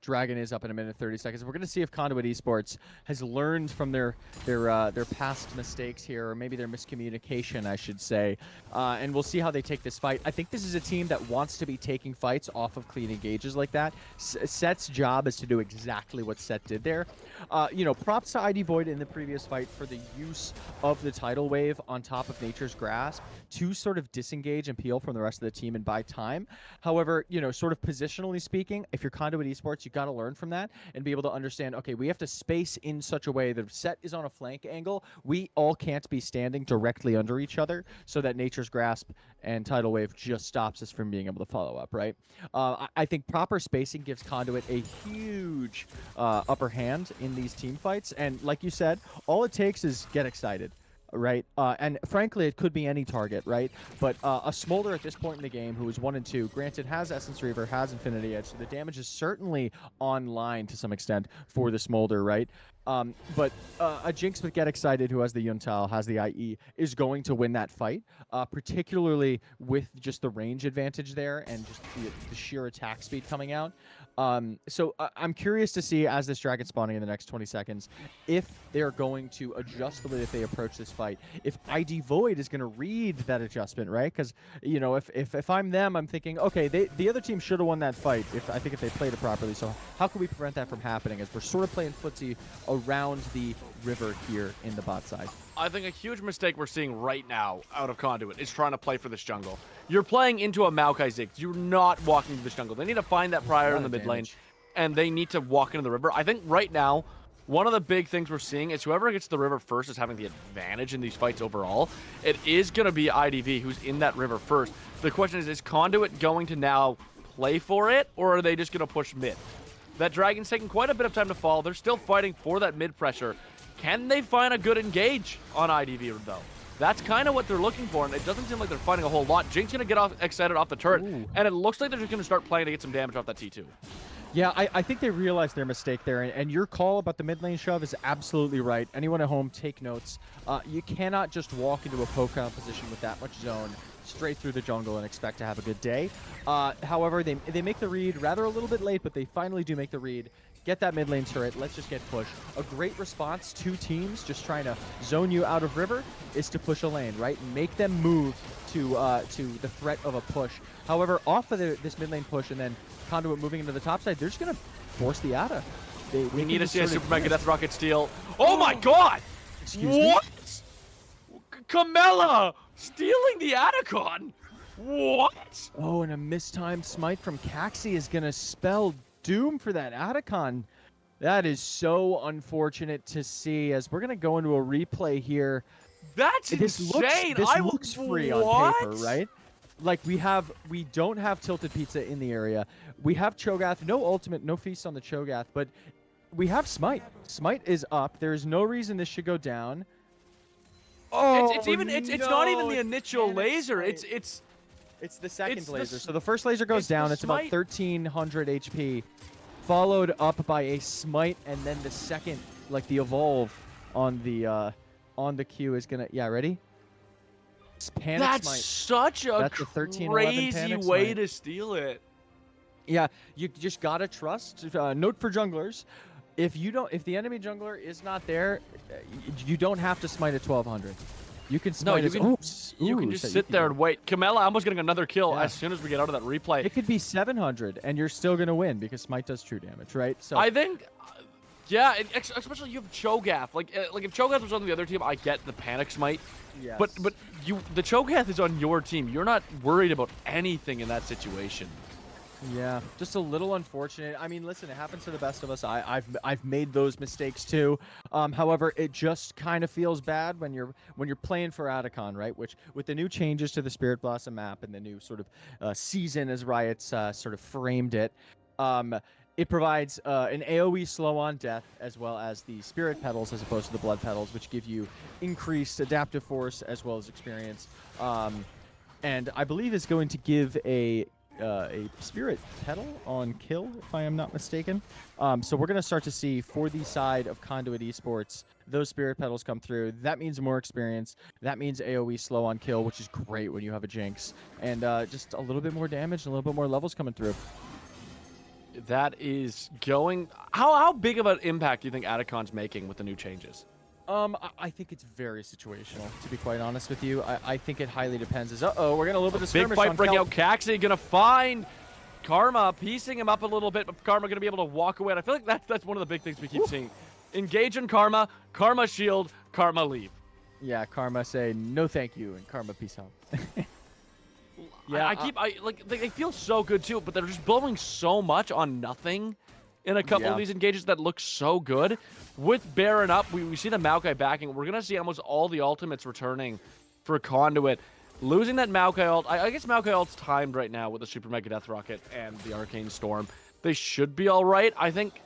Dragon is up in 1 minute 30 seconds. We're going to see if Conduit Esports has learned from their past mistakes here, or maybe their miscommunication, I should say. And we'll see how they take this fight. I think this is a team that wants to be taking fights off of clean engages like that. Set's job is to do exactly what Set did there. You know, props to ID Void in the previous fight for the use of the tidal wave on top of Nature's Grasp to sort of disengage and peel from the rest of the team and buy time. However, you know, sort of positionally speaking, if you're Conduit Esports, you got to learn from that and be able to understand, okay, we have to space in such a way that if Set is on a flank angle, we all can't be standing directly under each other so that Nature's Grasp and Tidal Wave just stops us from being able to follow up, right? I think proper spacing gives Conduit a huge upper hand in these team fights, and like you said, all it takes is get excited. Right, and frankly, it could be any target, right? But a Smolder at this point in the game, who is 1 and 2, granted has Essence Reaver, has Infinity Edge, so the damage is certainly online to some extent for the Smolder, right? But a Jinx with Get Excited, who has the Yuntal, has the IE, is going to win that fight, particularly with just the range advantage there and just the sheer attack speed coming out. So I'm curious to see, as this dragon spawning in the next 20 seconds, if they're going to adjust the way that they approach this fight. If ID Void is going to read that adjustment, right? Because, you know, if I'm them, I'm thinking, okay, the other team should have won that fight if they played it properly. So how can we prevent that from happening as we're sort of playing footsie around the river here in the bot side? I think a huge mistake we're seeing right now out of Conduit is trying to play for this jungle. You're playing into a Maokai Ziggs. You're not walking to this jungle. They need to find that prior in the mid lane, and they need to walk into the river. I think right now, one of the big things we're seeing is whoever gets to the river first is having the advantage in these fights overall. It is going to be IDV who's in that river first. The question is Conduit going to now play for it, or are they just going to push mid? That dragon's taking quite a bit of time to fall. They're still fighting for that mid pressure. Can they find a good engage on IDV, though? That's kind of what they're looking for, and it doesn't seem like they're finding a whole lot. Jinx going to get excited off the turret, and it looks like they're just going to start playing to get some damage off that T2. Yeah, I think they realized their mistake there, and your call about the mid lane shove is absolutely right. Anyone at home, take notes. You cannot just walk into a poke out position with that much zone straight through the jungle and expect to have a good day. However, they make the read rather a little bit late, but they finally do make the read. Get that mid lane turret. Let's just get pushed. A great response to teams just trying to zone you out of river is to push a lane, right? Make them move to the threat of a push. However, off of this mid lane push and then Conduit moving into the top side, they're just going to force the ATA. We need to see a Super Mega Death Rocket steal. Oh my god! Excuse me? What? Camilla stealing the Atacon? What? Oh, and a mistimed smite from Caxi is going to spell doom for that Atacon. That is so unfortunate to see, as we're going to go into a replay here. That's insane. This looks free on paper, right? Like, we don't have Tilted Pizza in the area. We have Cho'Gath, no ultimate, no feast on the Cho'Gath, but we have Smite. Smite is up. There's no reason this should go down. Oh, it's not even the initial laser. It's the second laser. So the first laser goes down. It's about 1300 HP, followed up by a smite, and then the second, like the evolve on the Q is gonna. Yeah, ready? Panic That's smite. such a crazy way to steal it. Yeah, you just gotta trust. Note for junglers: if the enemy jungler is not there, you don't have to smite at 1200. You can No, smite you as can, you can just sit there and wait. Kamela almost getting another kill Yeah. as soon as we get out of that replay. It could be 700, and you're still gonna win because smite does true damage, right? So I think, yeah, especially you have Cho'Gath. Like if Cho'Gath was on the other team, I get the panic smite. yes. But the Cho'Gath is on your team. You're not worried about anything in that situation. Yeah, just a little unfortunate. I mean, listen, it happens to the best of us. I've made those mistakes too. However, it just kind of feels bad when you're playing for Atacon, right? Which with the new changes to the Spirit Blossom map and the new sort of season, as Riot's sort of framed it, it provides an AoE slow on death as well as the Spirit Petals as opposed to the Blood Petals, which give you increased adaptive force as well as experience. And I believe is going to give a Spirit Petal on kill, if I am not mistaken. So we're going to start to see, for the side of Conduit Esports, those Spirit Petals come through. That means more experience. That means AoE slow on kill, which is great when you have a Jinx. And just a little bit more damage and a little bit more levels coming through. That is going... How big of an impact do you think Atacon's making with the new changes? I think it's very situational, to be quite honest with you. I think it highly depends. Uh-oh, we're getting a little bit of skirmish Big fight on breaking Kel. out. Caxi gonna find Karma, piecing him up a little bit, but Karma gonna be able to walk away. And I feel like that's one of the big things we keep seeing. Engage in Karma, Karma shield, Karma leave. Yeah, Karma say no thank you, and Karma peace out. Yeah, they feel so good too, but they're just blowing so much on nothing in a couple of these engages that look so good. With Baron up, we see the Maokai backing. We're going to see almost all the ultimates returning for Conduit. Losing that Maokai ult, I guess Maokai ult's timed right now with the Super Mega Death Rocket and the Arcane Storm. They should be all right. I think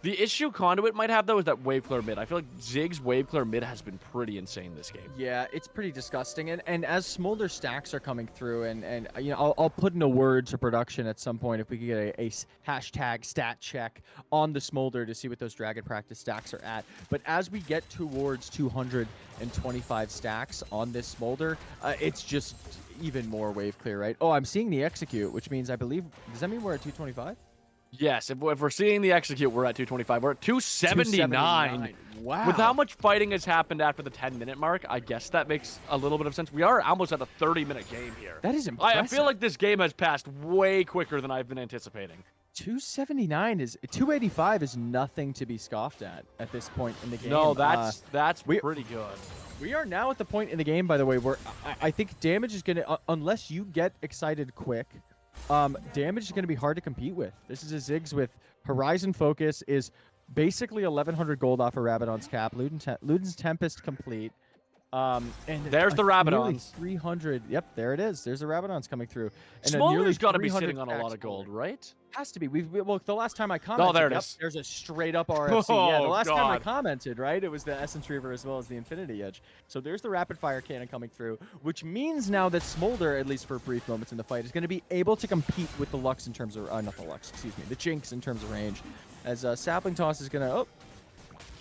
the issue Conduit might have, though, is that wave clear mid. I feel like Zig's wave clear mid has been pretty insane this game. Yeah, it's pretty disgusting. And as Smolder stacks are coming through, and you know, I'll put in a word to production at some point if we could get a hashtag stat check on the Smolder to see what those Dragon Practice stacks are at. But as we get towards 225 stacks on this Smolder, it's just even more wave clear, right? Oh, I'm seeing the execute, which means I believe, does that mean we're at 225? Yes, if we're seeing the execute, we're at 225. We're at 279. Wow. With how much fighting has happened after the 10-minute mark, I guess that makes a little bit of sense. We are almost at a 30-minute game here. That is impressive. I feel like this game has passed way quicker than I've been anticipating. 285 is nothing to be scoffed at this point in the game. No, that's pretty good. We are now at the point in the game, by the way, where I think damage is going to, unless you get excited quick, damage is going to be hard to compete with. This is a Ziggs with Horizon Focus, is basically 1,100 gold off of Rabadon's cap. Luden's Tempest complete. And there's the Rabadons. 300. Yep, there it is. There's the Rabadons coming through. And Smolder's got to be sitting on a lot of gold, right? Has to be. Well, the last time I commented, there it is. There's a straight up RFC. Oh, yeah, the last time I God. commented, right, it was the Essence Reaver as well as the Infinity Edge. So there's the rapid fire cannon coming through, which means now that Smolder, at least for brief moments in the fight, is going to be able to compete with the Lux in terms of, not the Lux, excuse me, the Jinx in terms of range. As Sapling Toss is going to,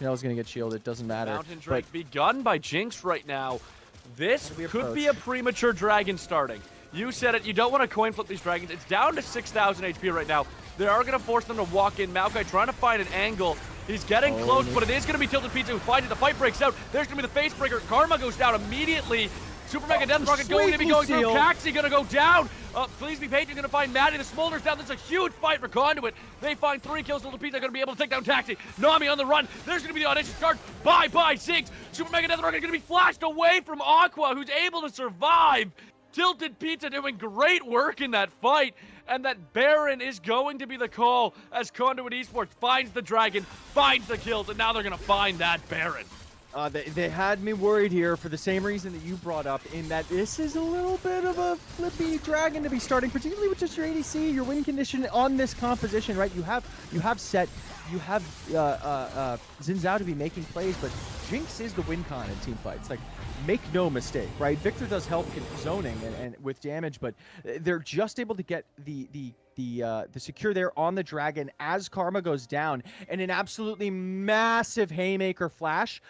is going to get shielded. Doesn't matter. Mountain Drake begun by Jinx right now. This could be a premature dragon starting. You said it. You don't want to coin flip these dragons. It's down to 6,000 HP right now. They are going to force them to walk in. Maokai trying to find an angle. He's getting close, but it is going to be Tilted Pizza who finds it. The fight breaks out. There's going to be the face breaker. Karma goes down immediately. Super Mega Death Rocket going to be going through. Caxi going to go down. Please be patient. Going to find Maddie. The Smolder's down. There's a huge fight for Conduit. They find 3 kills. Tilted Pizza going to be able to take down Taxi. Nami on the run. There's going to be the audacious charge. Bye, Ziggs. Super Mega Death Rocket going to be flashed away from Aqua, who's able to survive. Tilted Pizza doing great work in that fight. And that Baron is going to be the call as Conduit Esports finds the dragon, finds the kills, and now they're going to find that Baron. They had me worried here for the same reason that you brought up, in that this is a little bit of a flippy dragon to be starting, particularly with just your ADC, your win condition on this composition, right? You have Xin Zhao to be making plays, but Jinx is the win con in team fights. Like, make no mistake, right? Victor does help zoning and with damage, but they're just able to get the secure there on the dragon as Karma goes down, and an absolutely massive haymaker flash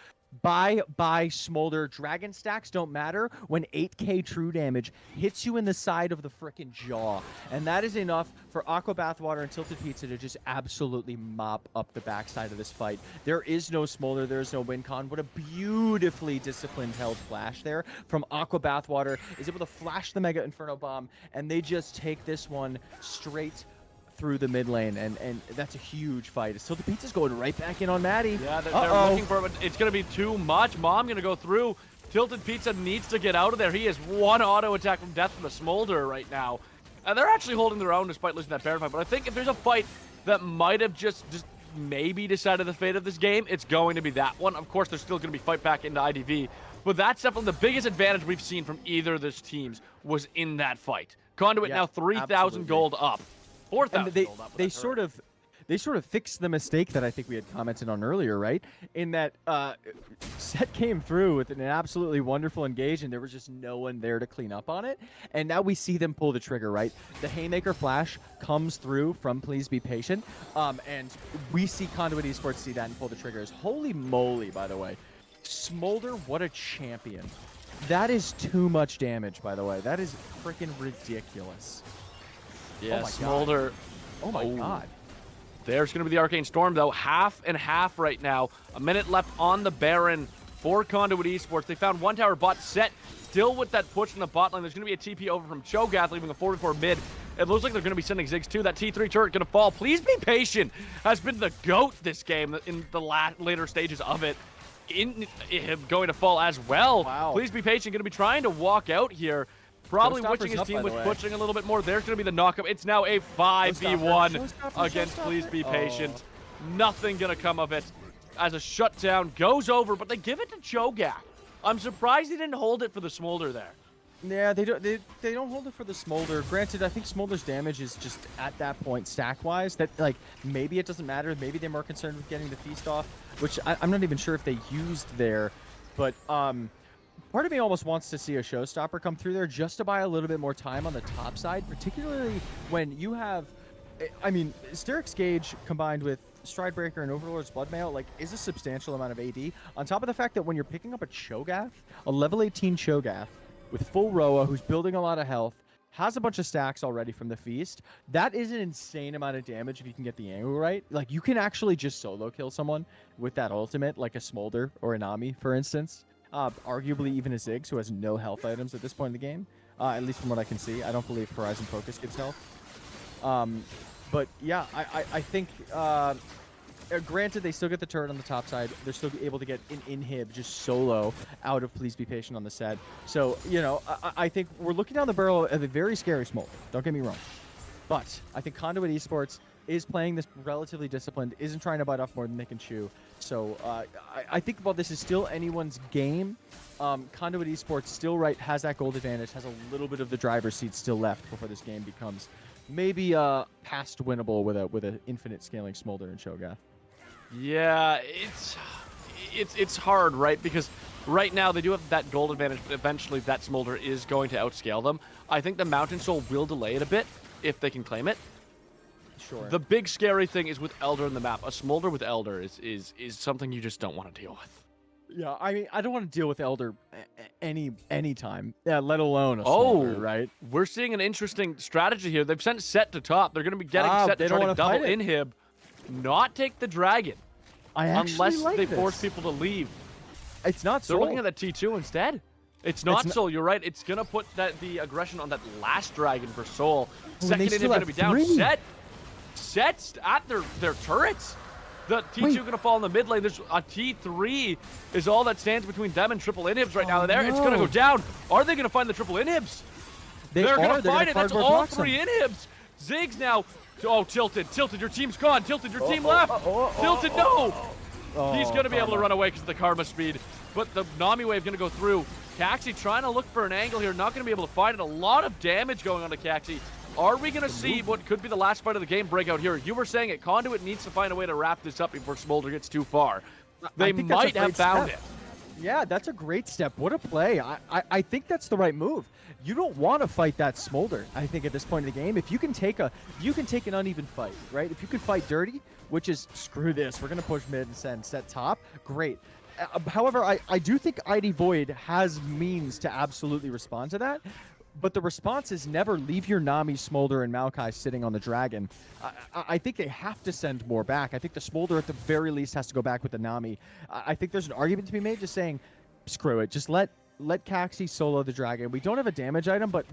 Bye, Smolder. Dragon stacks don't matter when 8k true damage hits you in the side of the frickin' jaw. And that is enough for Aqua Bathwater and Tilted Pizza to just absolutely mop up the backside of this fight. There is no Smolder, there is no win con. What a beautifully disciplined held flash there from Aqua Bathwater. Is able to flash the Mega Inferno Bomb, and they just take this one straight through the mid lane, and that's a huge fight. So the Pizza's going right back in on Maddie. Yeah, they're looking for it, but it's going to be too much. Mom going to go through. Tilted Pizza needs to get out of there. He is one auto attack from death from the Smolder right now. And they're actually holding their own despite losing that Baron fight. But I think if there's a fight that might have just maybe decided the fate of this game, it's going to be that one. Of course, there's still going to be fight back into IDV. But that's definitely the biggest advantage we've seen from either of those teams was in that fight. Conduit now 3,000 gold up. 4,000 gold up. They sort of fixed the mistake that I think we had commented on earlier, right? In that Set came through with an absolutely wonderful engage, and there was just no one there to clean up on it. And now we see them pull the trigger, right? The Haymaker Flash comes through from Please Be Patient, and we see Conduit Esports see that and pull the triggers. Holy moly, by the way. Smolder, what a champion. That is too much damage, by the way. That is freaking ridiculous. Yeah, oh my Smolder. God. Oh my God. There's going to be the Arcane Storm, though. Half and half right now. A minute left on the Baron for Conduit Esports. They found one tower bot set. Still with that push in the bot lane. There's going to be a TP over from Cho'Gath, leaving a 4v4 mid. It looks like they're going to be sending Ziggs too. That T3 turret going to fall. Please Be Patient has been the GOAT this game in the later stages of it. Going to fall as well. Wow. Please Be Patient going to be trying to walk out here. Probably witching his team with pushing a little bit more. There's going to be the knockup. It's now a 5v1 against Please Be Patient. Nothing going to come of it as a shutdown goes over, but they give it to Cho'Gath. I'm surprised he didn't hold it for the Smolder there. Yeah, they don't hold it for the Smolder. Granted, I think Smolder's damage is just at that point stack-wise that, like, maybe it doesn't matter. Maybe they're more concerned with getting the feast off, which I'm not even sure if they used there. But part of me almost wants to see a showstopper come through there just to buy a little bit more time on the top side, particularly when you have, I mean, Steric's Gauge combined with Stridebreaker and Overlord's Bloodmail, like, is a substantial amount of AD. On top of the fact that when you're picking up a Cho'Gath, a level 18 Cho'Gath with full Roa, who's building a lot of health, has a bunch of stacks already from the feast, that is an insane amount of damage if you can get the angle right. Like, you can actually just solo kill someone with that ultimate, like a Smolder or a Nami, for instance. Arguably even a Ziggs, who has no health items at this point in the game, at least from what I can see. I don't believe Horizon Focus gives health. But yeah, I think, granted, they still get the turret on the top side. They're still able to get an inhib just solo out of Please Be Patient on the set. So, you know, I think we're looking down the barrel of a very scary Smolder. Don't get me wrong. But I think Conduit Esports is playing this relatively disciplined, isn't trying to bite off more than they can chew. So I think while this is still anyone's game, Conduit Esports still has that gold advantage, has a little bit of the driver's seat still left before this game becomes maybe past winnable with an infinite scaling Smolder and Cho'Gath. Yeah, it's hard, right? Because right now they do have that gold advantage, but eventually that Smolder is going to outscale them. I think the Mountain Soul will delay it a bit if they can claim it. Sure. The big scary thing is with Elder in the map. A Smolder with Elder is something you just don't want to deal with. Yeah, I mean, I don't want to deal with Elder any time, let alone a Smolder, right? We're seeing an interesting strategy here. They've sent Set to top. They're going to be getting Set to try to double inhib, not take the dragon. Unless they force people to leave. It's not Soul. They're looking at that T2 instead. It's not Soul, you're right. It's going to put the aggression on that last dragon for Soul. Second inhib going to be down. Set's at their turrets. The T2 going to fall in the mid lane. There's a T3 is all that stands between them and triple inhibs right now. There, it's going to go down. Are they going to find the triple inhibs? They're going to find it. That's all three inhibs. Ziggs now. Oh, Tilted, your team's gone. Tilted, your team left. Tilted, no. He's going to be able to run away because of the Karma speed. But the Nami wave going to go through. Caxi trying to look for an angle here. Not going to be able to find it. A lot of damage going on to Caxi. Are we going to see what could be the last fight of the game break out here? You were saying it. Conduit needs to find a way to wrap this up before Smolder gets too far. They might have found it. Yeah, that's a great step. What a play. I think that's the right move. You don't want to fight that Smolder, I think, at this point in the game. If you can take an uneven fight, right? If you can fight dirty, which is, screw this, we're going to push mid and send Set top, great. However, I do think ID Void has means to absolutely respond to that. But the response is never leave your Nami, Smolder, and Maokai sitting on the Dragon. I think they have to send more back. I think the Smolder at the very least has to go back with the Nami. I think there's an argument to be made just saying, screw it, just let Caxi solo the Dragon. We don't have a damage item, but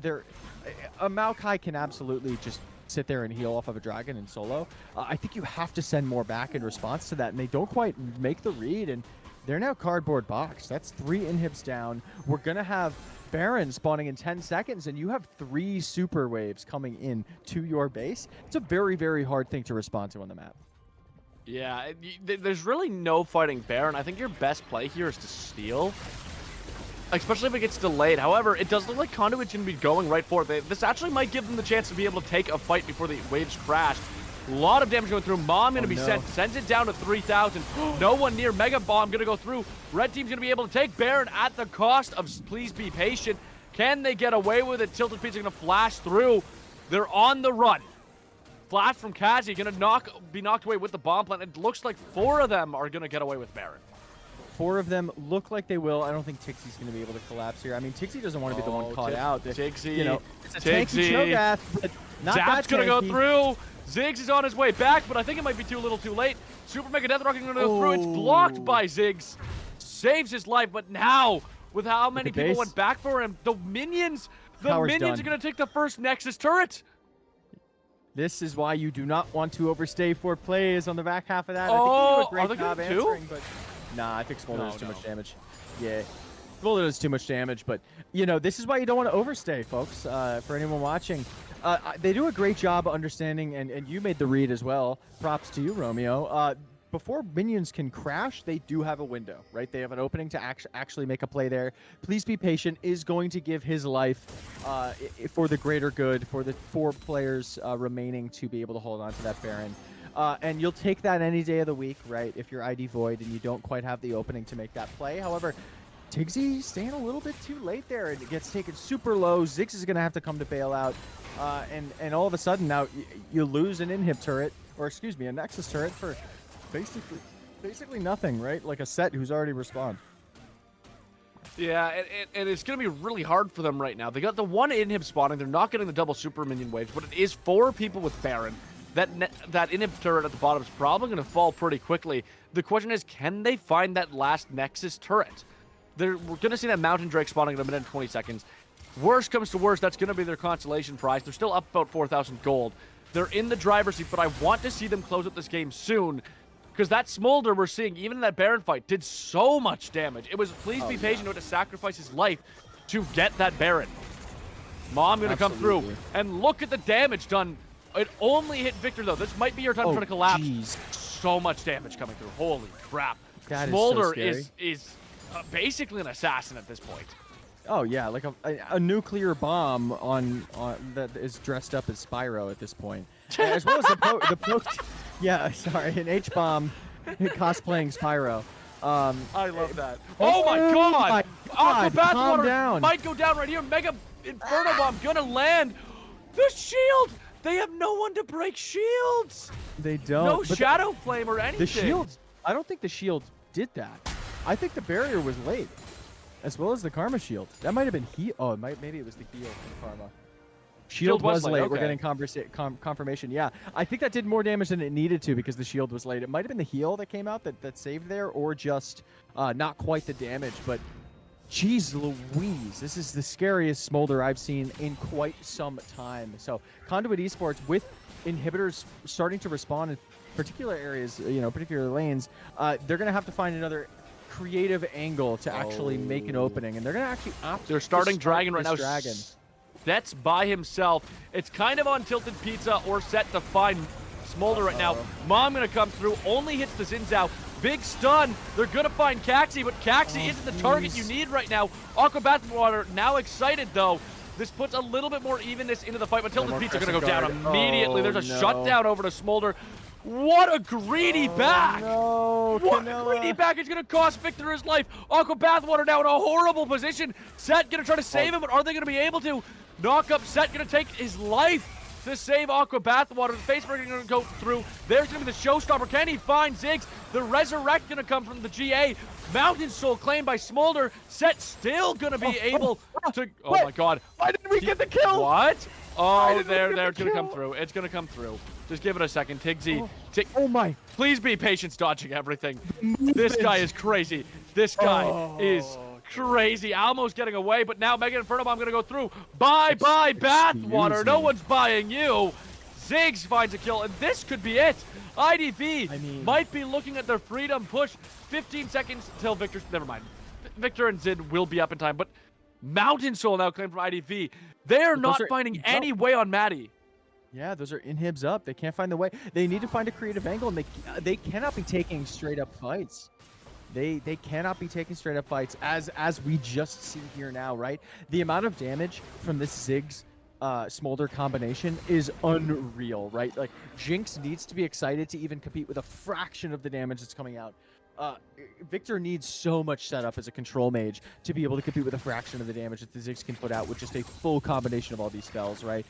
a Maokai can absolutely just sit there and heal off of a Dragon and solo. I think you have to send more back in response to that, and they don't quite make the read, and they're now cardboard box. That's 3 inhibs down. We're going to have Baron spawning in 10 seconds, and you have 3 super waves coming in to your base. It's a very, very hard thing to respond to on the map. Yeah, there's really no fighting Baron. I think your best play here is to steal, especially if it gets delayed. However, it does look like Conduit's going to be going right for it. This actually might give them the chance to be able to take a fight before the waves crash. A lot of damage going through. Mom going to be sent. Sends it down to 3,000. No one near. Mega Bomb going to go through. Red Team's going to be able to take Baron at the cost of please be patient. Can they get away with it? Tilted Pizza going to flash through. They're on the run. Flash from Kazi going to be knocked away with the bomb plant. It looks like 4 of them are going to get away with Baron. 4 of them look like they will. I don't think Tixie's going to be able to collapse here. I mean, Tixie doesn't want to be the one caught out. Tixie, you know, it's a tanky Cho'Gath, but not Zap's that going to go tanky. through. Ziggs is on his way back, but I think it might be too little too late. Super Mega Death Rocket going to go through. It's blocked by Ziggs. Saves his life, but now, with how many people base. went back for him, the minions Power's are done. going to take the first Nexus turret. This is why you do not want to overstay 4 plays on the back half of that. Oh, I think they do a great job are they gonna do? answering, but nah, I think Smolder does too No. much damage. Yeah, Smolder does too much damage, but you know, this is why you don't want to overstay, folks. For anyone watching, they do a great job understanding, and you made the read as well. Props to you, Romeo. Before minions can crash, they do have a window, right? They have an opening to actually make a play there. Please be patient is going to give his life for the greater good, for the 4 players remaining to be able to hold on to that Baron. And you'll take that any day of the week, right? If you're ID Void and you don't quite have the opening to make that play. However, Tigsy staying a little bit too late there, and it gets taken super low. Ziggs is going to have to come to bail out. And all of a sudden now you lose an inhib turret, or excuse me, a Nexus turret for basically nothing, right? Like a Set who's already respawned. Yeah, and it's going to be really hard for them right now. They got the 1 inhib spawning. They're not getting the double super minion waves, but it is 4 people with Baron. That inhib turret at the bottom is probably going to fall pretty quickly. The question is, can they find that last Nexus turret? We're going to see that Mountain Drake spawning in a minute and 20 seconds. Worst comes to worst, that's going to be their consolation prize. They're still up about 4,000 gold. They're in the driver's seat, but I want to see them close up this game soon, because that Smolder we're seeing, even in that Baron fight, did so much damage. It was, please be patient, he had to sacrifice his life to get that Baron. Mom going to come through, and look at the damage done. It only hit Victor, though. This might be your time to try to collapse. Geez. So much damage coming through. Holy crap. That Smolder is so scary. is basically an assassin at this point. Oh yeah, like a nuclear bomb on that is dressed up as Spyro at this point, as well as the poked. Yeah, sorry, an H bomb cosplaying Spyro. I love that. Oh my god! Aqua Bathwater might go down right here. Mega Inferno Bomb gonna land. The shield. They have no one to break shields. They don't. No Shadow Flame or anything. The shields. I don't think the shield did that. I think the barrier was late, as well as the Karma shield. That might have been heal. Oh, maybe it was the heal from Karma. Shield was late. Okay. We're getting confirmation. Yeah, I think that did more damage than it needed to because the shield was late. It might have been the heal that came out that saved there, or just not quite the damage. But jeez Louise, this is the scariest Smolder I've seen in quite some time. So Conduit Esports, with inhibitors starting to respawn in particular areas, particular lanes, they're going to have to find another creative angle to actually make an opening, and they're going to actually opt. They're starting Dragon right now. Dragon. That's by himself. It's kind of on Tilted Pizza or Set to find Smolder right now. Mom going to come through, only hits the Zinzao. Big stun. They're going to find Caxi, but Caxi isn't the target you need right now. Aqua Bathwater now excited, though. This puts a little bit more evenness into the fight, but Tilted Pizza going to go down immediately. There's a shutdown over to Smolder. What a greedy back! No, what a greedy back! It's going to cost Victor his life. Aqua Bathwater now in a horrible position. Set going to try to save him, but are they going to be able to? Knock up Set, going to take his life. to save Aqua Bathwater. The Facebreaker going to go through. There's going to be the showstopper. Can he find Ziggs? The Resurrect going to come from the GA. Mountain Soul claimed by Smolder. Set still going to be able to... Oh my god. Why didn't we get the kill? What? Oh, they're going to come through. It's going to come through. Just give it a second. Tigsy. Oh my. Please be patient dodging everything. This guy is crazy. This guy is crazy. Almo's getting away, but now Mega Inferno Bomb going to go through. Bye, Bathwater. No one's buying you. Ziggs finds a kill, and this could be it. IDV might be looking at their freedom push. 15 seconds until Victor's... Never mind. Victor and Zid will be up in time, but Mountain Soul now claimed from IDV. They're not finding any way on Maddie. Yeah, those are inhibs up. They can't find the way. They need to find a creative angle, and they cannot be taking straight up fights. They cannot be taking straight up fights as we just see here now, right? The amount of damage from this Ziggs Smolder combination is unreal, right? Like, Jinx needs to be excited to even compete with a fraction of the damage that's coming out. Victor needs so much setup as a control mage to be able to compete with a fraction of the damage that the Ziggs can put out with just a full combination of all these spells, right?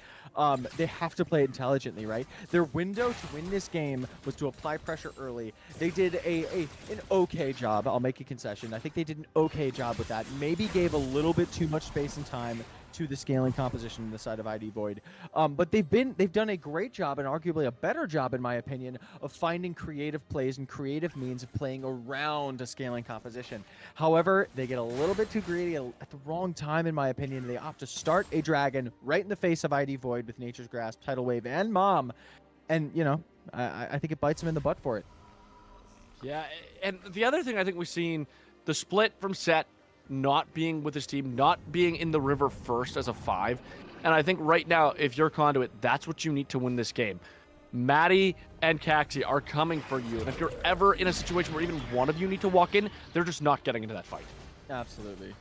They have to play it intelligently, right? Their window to win this game was to apply pressure early. They did an okay job. I'll make a concession. I think they did an okay job with that. Maybe gave a little bit too much space and time to the scaling composition on the side of ID Void. But they've done a great job, and arguably a better job, in my opinion, of finding creative plays and creative means of playing around a scaling composition. However, they get a little bit too greedy at the wrong time, in my opinion. They opt to start a dragon right in the face of ID Void with Nature's Grasp, Tidal Wave, and Mom. And, you know, I think it bites them in the butt for it. Yeah, and the other thing I think we've seen, the split from Set not being with his team, not being in the river first as a 5. And I think right now, if you're Conduit, that's what you need to win this game. Maddie and Caxi are coming for you. And if you're ever in a situation where even one of you need to walk in, they're just not getting into that fight. Absolutely.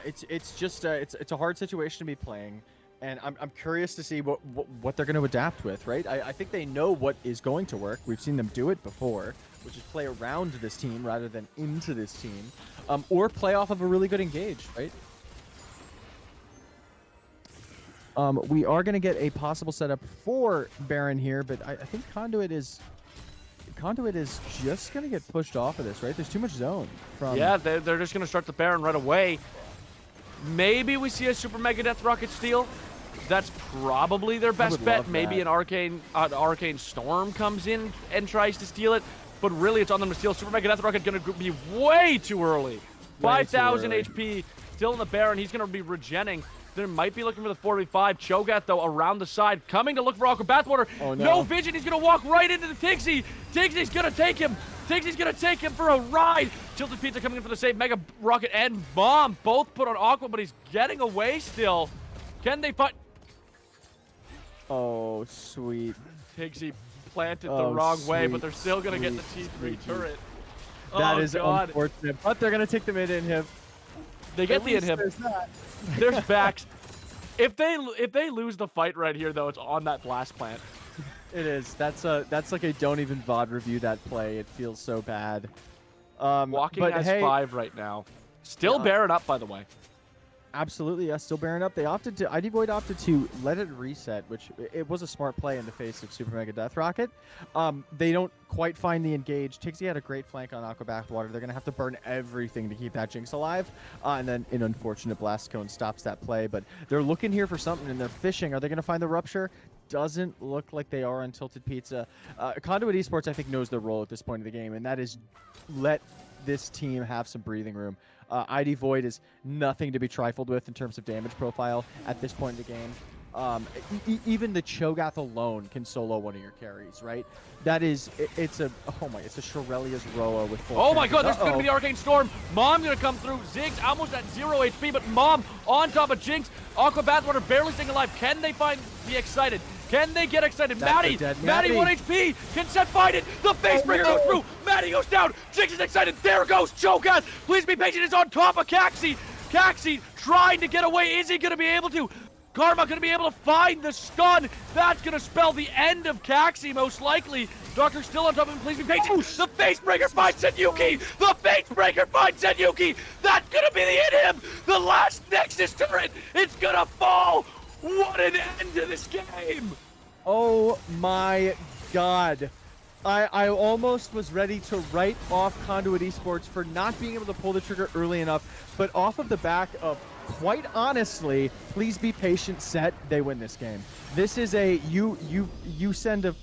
It's just it's a hard situation to be playing. And I'm curious to see what they're going to adapt with, right? I think they know what is going to work. We've seen them do it before, which is play around this team rather than into this team, or play off of a really good engage, right? We are going to get a possible setup for Baron here, but I think Conduit is just going to get pushed off of this, right? There's too much zone. Yeah, they're just going to start the Baron right away. Maybe we see a Super Mega Death Rocket steal. That's probably their best bet. Maybe an Arcane Storm comes in and tries to steal it. But really, it's on them to steal. Super Mega Death Rocket going to be way too early. 5,000 HP, still in the Baron. He's going to be regenning. They might be looking for the 4v5. Cho'Gath, though, around the side, coming to look for Aqua Bathwater. Oh, no vision. He's going to walk right into the Tigsy. Tigsy's going to take him. Tigsy's going to take him for a ride. Tilted Pizza coming in for the save. Mega Rocket and Bomb both put on Aqua, but he's getting away still. Can they fight? Oh, sweet. Tigsy planted the wrong way, but they're still going to get the T3 turret. That is unfortunate, but they're going to take the mid inhib. They get the inhib. There's backs. If they lose the fight right here, though, it's on that blast plant. It is. That's like a don't even VOD review that play. It feels so bad. Walking has 5 right now. Still Baron up, by the way. Absolutely, yeah, still bearing up. They opted to, ID Void opted to let it reset, which it was a smart play in the face of Super Mega Death Rocket. They don't quite find the engage. Tigsy had a great flank on Aqua Bathwater. They're going to have to burn everything to keep that Jinx alive. And then an unfortunate Blast Cone stops that play. But they're looking here for something, and they're fishing. Are they going to find the Rupture? Doesn't look like they are on Tilted Pizza. Conduit Esports, I think, knows their role at this point of the game, and that is let this team have some breathing room. ID Void is nothing to be trifled with in terms of damage profile at this point in the game. Even the Cho'Gath alone can solo one of your carries, right? That is, it's a Shirelia's Roa with full. Oh my god, there's going to be the Arcane Storm. Mom going to come through. Ziggs almost at 0 HP, but Mom on top of Jinx. Aqua Bathwater barely staying alive. Can they be excited? Can they get excited? Maddie 1 HP. Can Set find it? The Facebreaker goes through. Maddie goes down. Jinx is excited. There goes Cho'Gath. Please be patient. It's on top of Caxi. Caxi trying to get away. Is he going to be able to? Karma going to be able to find the stun. That's going to spell the end of Caxi, most likely. Doctor still on top of him. Please be patient. The Facebreaker finds Senyuki. The Facebreaker finds Senyuki. That's going to be the end of him. The last Nexus turret. It's going to fall. What an end to this game! Oh my god. I almost was ready to write off Conduit Esports for not being able to pull the trigger early enough, but off of the back of, quite honestly, please be patient set, they win this game. This is a you send a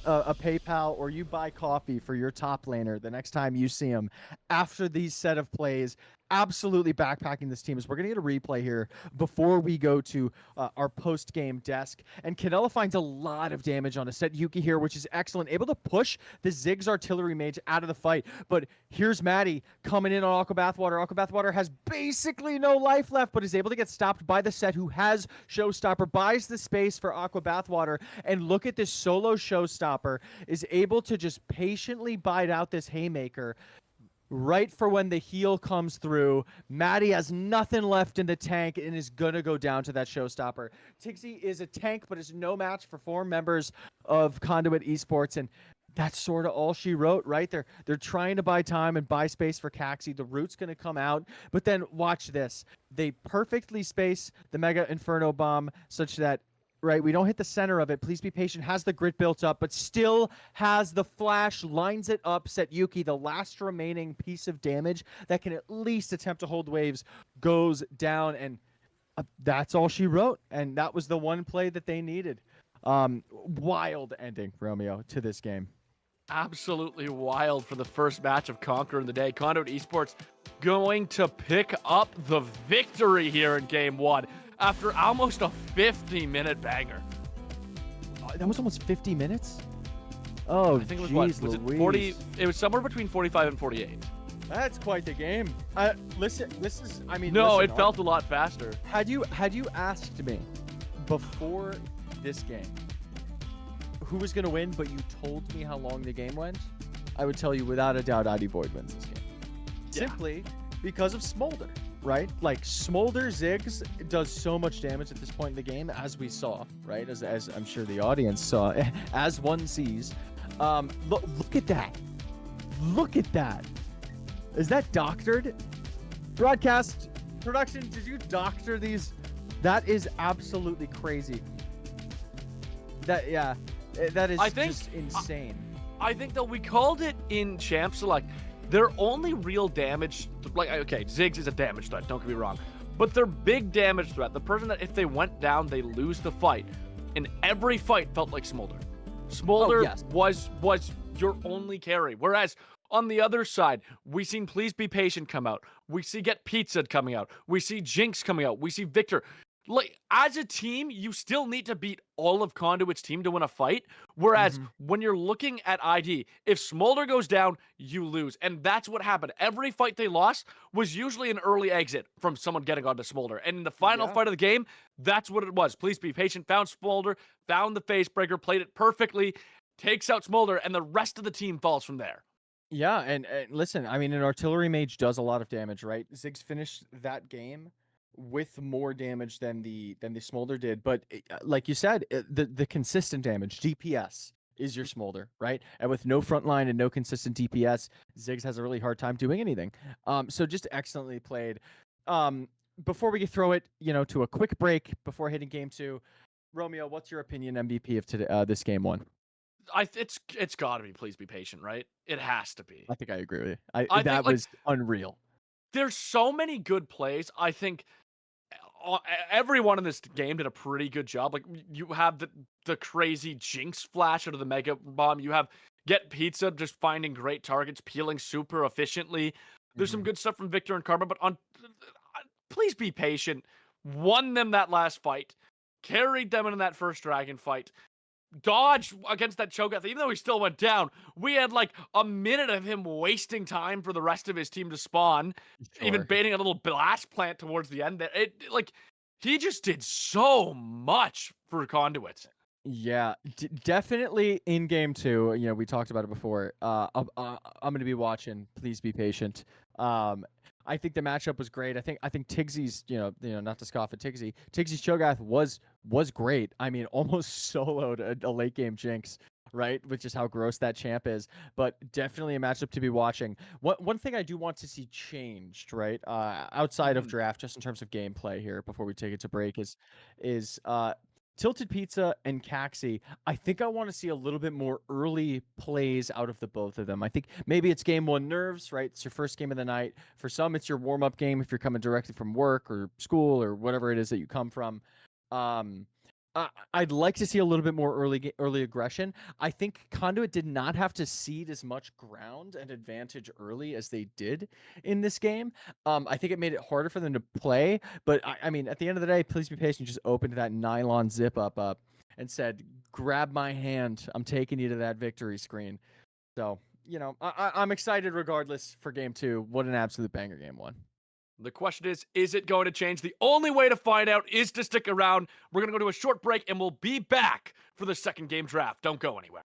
PayPal or you buy coffee for your top laner the next time you see him after these set of plays. Absolutely backpacking this team. As we're gonna get a replay here before we go to our post-game desk, and Canella finds a lot of damage on a set Yuki here, which is excellent, able to push the Ziggs artillery mage out of the fight. But here's Maddie coming in on Aqua Bathwater. Aqua Bathwater has basically no life left, but is able to get stopped by the set who has Showstopper, buys the space for Aqua Bathwater, and look at this solo Showstopper is able to just patiently bite out this Haymaker right for when the heal comes through. Maddie has nothing left in the tank and is gonna go down to that Showstopper. Tixie is a tank, but is no match for 4 members of Conduit Esports, and that's sort of all she wrote, right? They're trying to buy time and buy space for Caxi. The root's gonna come out, but then watch this. They perfectly space the Mega Inferno Bomb such that, right, we don't hit the center of it. Please be patient. Has the grit built up, but still has the flash, lines it up, set Yuki, the last remaining piece of damage that can at least attempt to hold waves, goes down, and that's all she wrote. And that was the one play that they needed. Wild ending, Romeo, to this game. Absolutely wild for the first match of Conqueror in the day. Conduit Esports going to pick up the victory here in game 1 after almost a 50-minute banger. That was almost 50 minutes? Oh, I think it was what? Was it 40? It was somewhere between 45 and 48. That's quite the game. Listen, this is, I mean, no, listen, it felt a lot faster. Had you asked me before this game who was going to win, but you told me how long the game went, I would tell you without a doubt Adi Void wins this game. Yeah. Simply because of Smolder, right? Like, Smolder Ziggs does so much damage at this point in the game, as we saw, right? As I'm sure the audience saw, as one sees. Look at that. Look at that. Is that doctored? Broadcast production, did you doctor these? That is absolutely crazy. That is just insane. I think, though, we called it in Champ Select. Their only real damage, like, okay, Ziggs is a damage threat, don't get me wrong, but their big damage threat, the person that if they went down, they lose the fight, in every fight felt like Smolder. Smolder was your only carry, whereas on the other side, we seen Please Be Patient come out, we see Get Pizza coming out, we see Jinx coming out, we see Victor. Like, as a team, you still need to beat all of Conduit's team to win a fight. Whereas when you're looking at ID, if Smolder goes down, you lose. And that's what happened. Every fight they lost was usually an early exit from someone getting onto Smolder. And in the final fight of the game, that's what it was. Please Be Patient, found Smolder, found the face breaker, played it perfectly, takes out Smolder, and the rest of the team falls from there. Yeah, and listen, I mean, an artillery mage does a lot of damage, right? Ziggs finished that game with more damage than the Smolder did, but like you said, the consistent damage, DPS, is your Smolder, right? And with no front line and no consistent DPS, Ziggs has a really hard time doing anything. So just excellently played. Before we throw it, to a quick break before hitting game 2, Romeo, what's your opinion MVP of today, this game 1? It's got to be Please Be Patient, right? It has to be. I think I agree with you. That was unreal. There's so many good plays. I think everyone in this game did a pretty good job. Like, you have the crazy Jinx flash out of the Mega Bomb. You have Get Pizza just finding great targets, peeling super efficiently. There's some good stuff from Victor and Karma, but Please Be Patient. Won them that last fight. Carried them in that first dragon fight. Dodge against that Cho'Gath, even though he still went down, we had like a minute of him wasting time for the rest of his team to spawn, even baiting a little blast plant towards the end there. He just did so much for Conduit. Yeah, definitely in game 2. We talked about it before. I'm going to be watching. Please be patient. I think the matchup was great. I think Tigsy's, not to scoff at Tigsy's Cho'Gath was great. I mean, almost soloed a late game Jinx, right? Which is how gross that champ is. But definitely a matchup to be watching. One thing I do want to see changed, right? Outside of draft, just in terms of gameplay here, before we take it to break, is Tilted Pizza and Caxi, I think I want to see a little bit more early plays out of the both of them. I think maybe it's game one nerves, right? It's your first game of the night. For some, it's your warm up game if you're coming directly from work or school or whatever it is that you come from. Um, I'd like to see a little bit more early aggression. I think Conduit did not have to cede as much ground and advantage early as they did in this game. I think it made it harder for them to play. But I mean, at the end of the day, please be patient. Just opened that nylon zip up and said, "Grab my hand. I'm taking you to that victory screen." So I'm excited regardless for game 2. What an absolute banger game 1. The question is it going to change? The only way to find out is to stick around. We're going to go to a short break, and we'll be back for the second game draft. Don't go anywhere.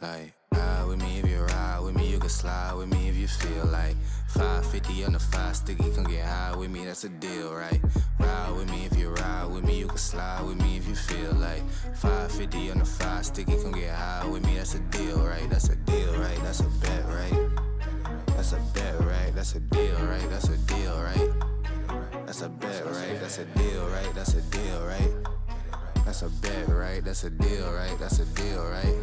Like, ride with me if you ride with me, you can slide with me if you feel like 550 on the 5 sticky, come get high with me, that's a deal, right? Ride with me if you ride with me, you can slide with me if you feel like 550 on the 5 sticky, come get high with me, that's a deal, right? That's a deal, right? That's a bet, right? That's a bet, right? That's a deal, right? That's a deal, right? That's a bet, right? That's a deal, right? That's a deal, right? That's a bet, right? That's a deal, right? That's a deal, right?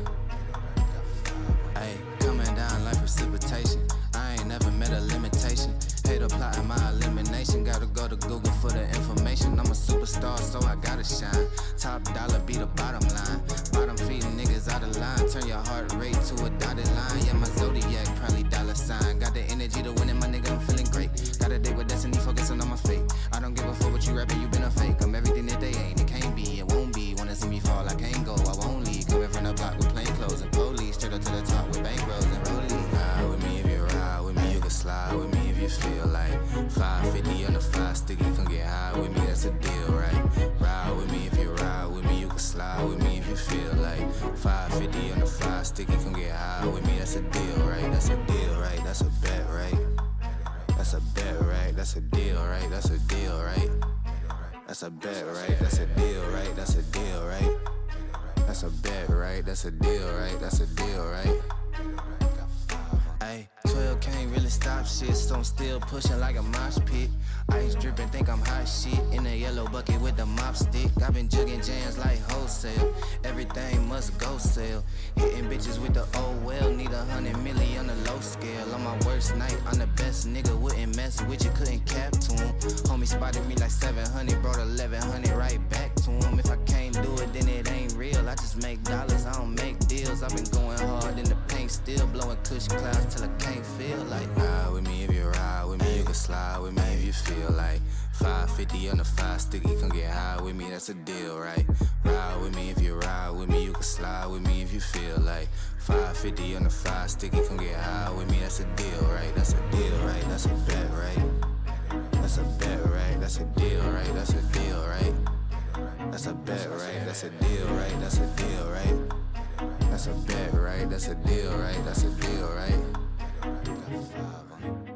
Ay, coming down like precipitation. I ain't never met a limitation. Hate applying my elimination. Gotta go to Google for the information. I'm a superstar, so I gotta shine. Top dollar be the bottom line. Bottom feeding niggas out of line. Turn your heart rate to a dotted line. Yeah, my zodiac probably dollar sign. Got the energy to win it, my nigga, I'm feeling great. Got a date with destiny, focusing on my fate. I don't give a fuck what you rapping, you been a fake. I'm everything that they ain't, it can't be, it won't be. Wanna see me fall, I can't go, I won't leave. Coming from the block with plain clothes and police. Straight up to the top with bankrolls and rollies. Ride with me if you ride with me, you can slide with me if you feel like 550 on the 5 sticky, come get high with me, that's a deal, right? Ride with me if you ride with me, you can slide with me if you feel like 550 on the 5 sticky, come get high with me, that's a deal, right? That's a deal, right? That's a bet, right? That's a bet, right? That's a deal, right? That's a deal, right? That's a bet, right? That's a deal, right? That's a deal, right? That's a bet, right? That's a deal, right? That's a deal, right? Ay, 12 can't really stop shit, so I'm still pushing like a mosh pit. Ice dripping, think I'm hot shit. In a yellow bucket with the mop stick. I've been jugging jams like wholesale. Everything must go sell. Hitting bitches with the old well. Need 100 million on the low scale. On my worst night, I'm the best nigga. Wouldn't mess with you, couldn't cap to him. Homie spotted me like 700, brought 1100 right back to him. If I can't do it, then it ain't real. I just make dollars, I don't make deals. I've been going hard in the paint, still blowing cushion clouds till I can't feel like. Ride with me if you ride with me, you can slide with me if you feel like 550 on the 5 sticky, come get high with me, that's a deal, right? Ride with me if you ride with me, you can slide with me if you feel like 550 on the 5 sticky, come get high with me, that's a deal, right? That's a deal, right? That's a bet, right? That's a bet, right? That's a deal, right? That's a deal, right? bet, right? That's a deal, right? That's a deal, right? That's a bet, right? That's a deal, right? That's a deal, right? Got 5 on it.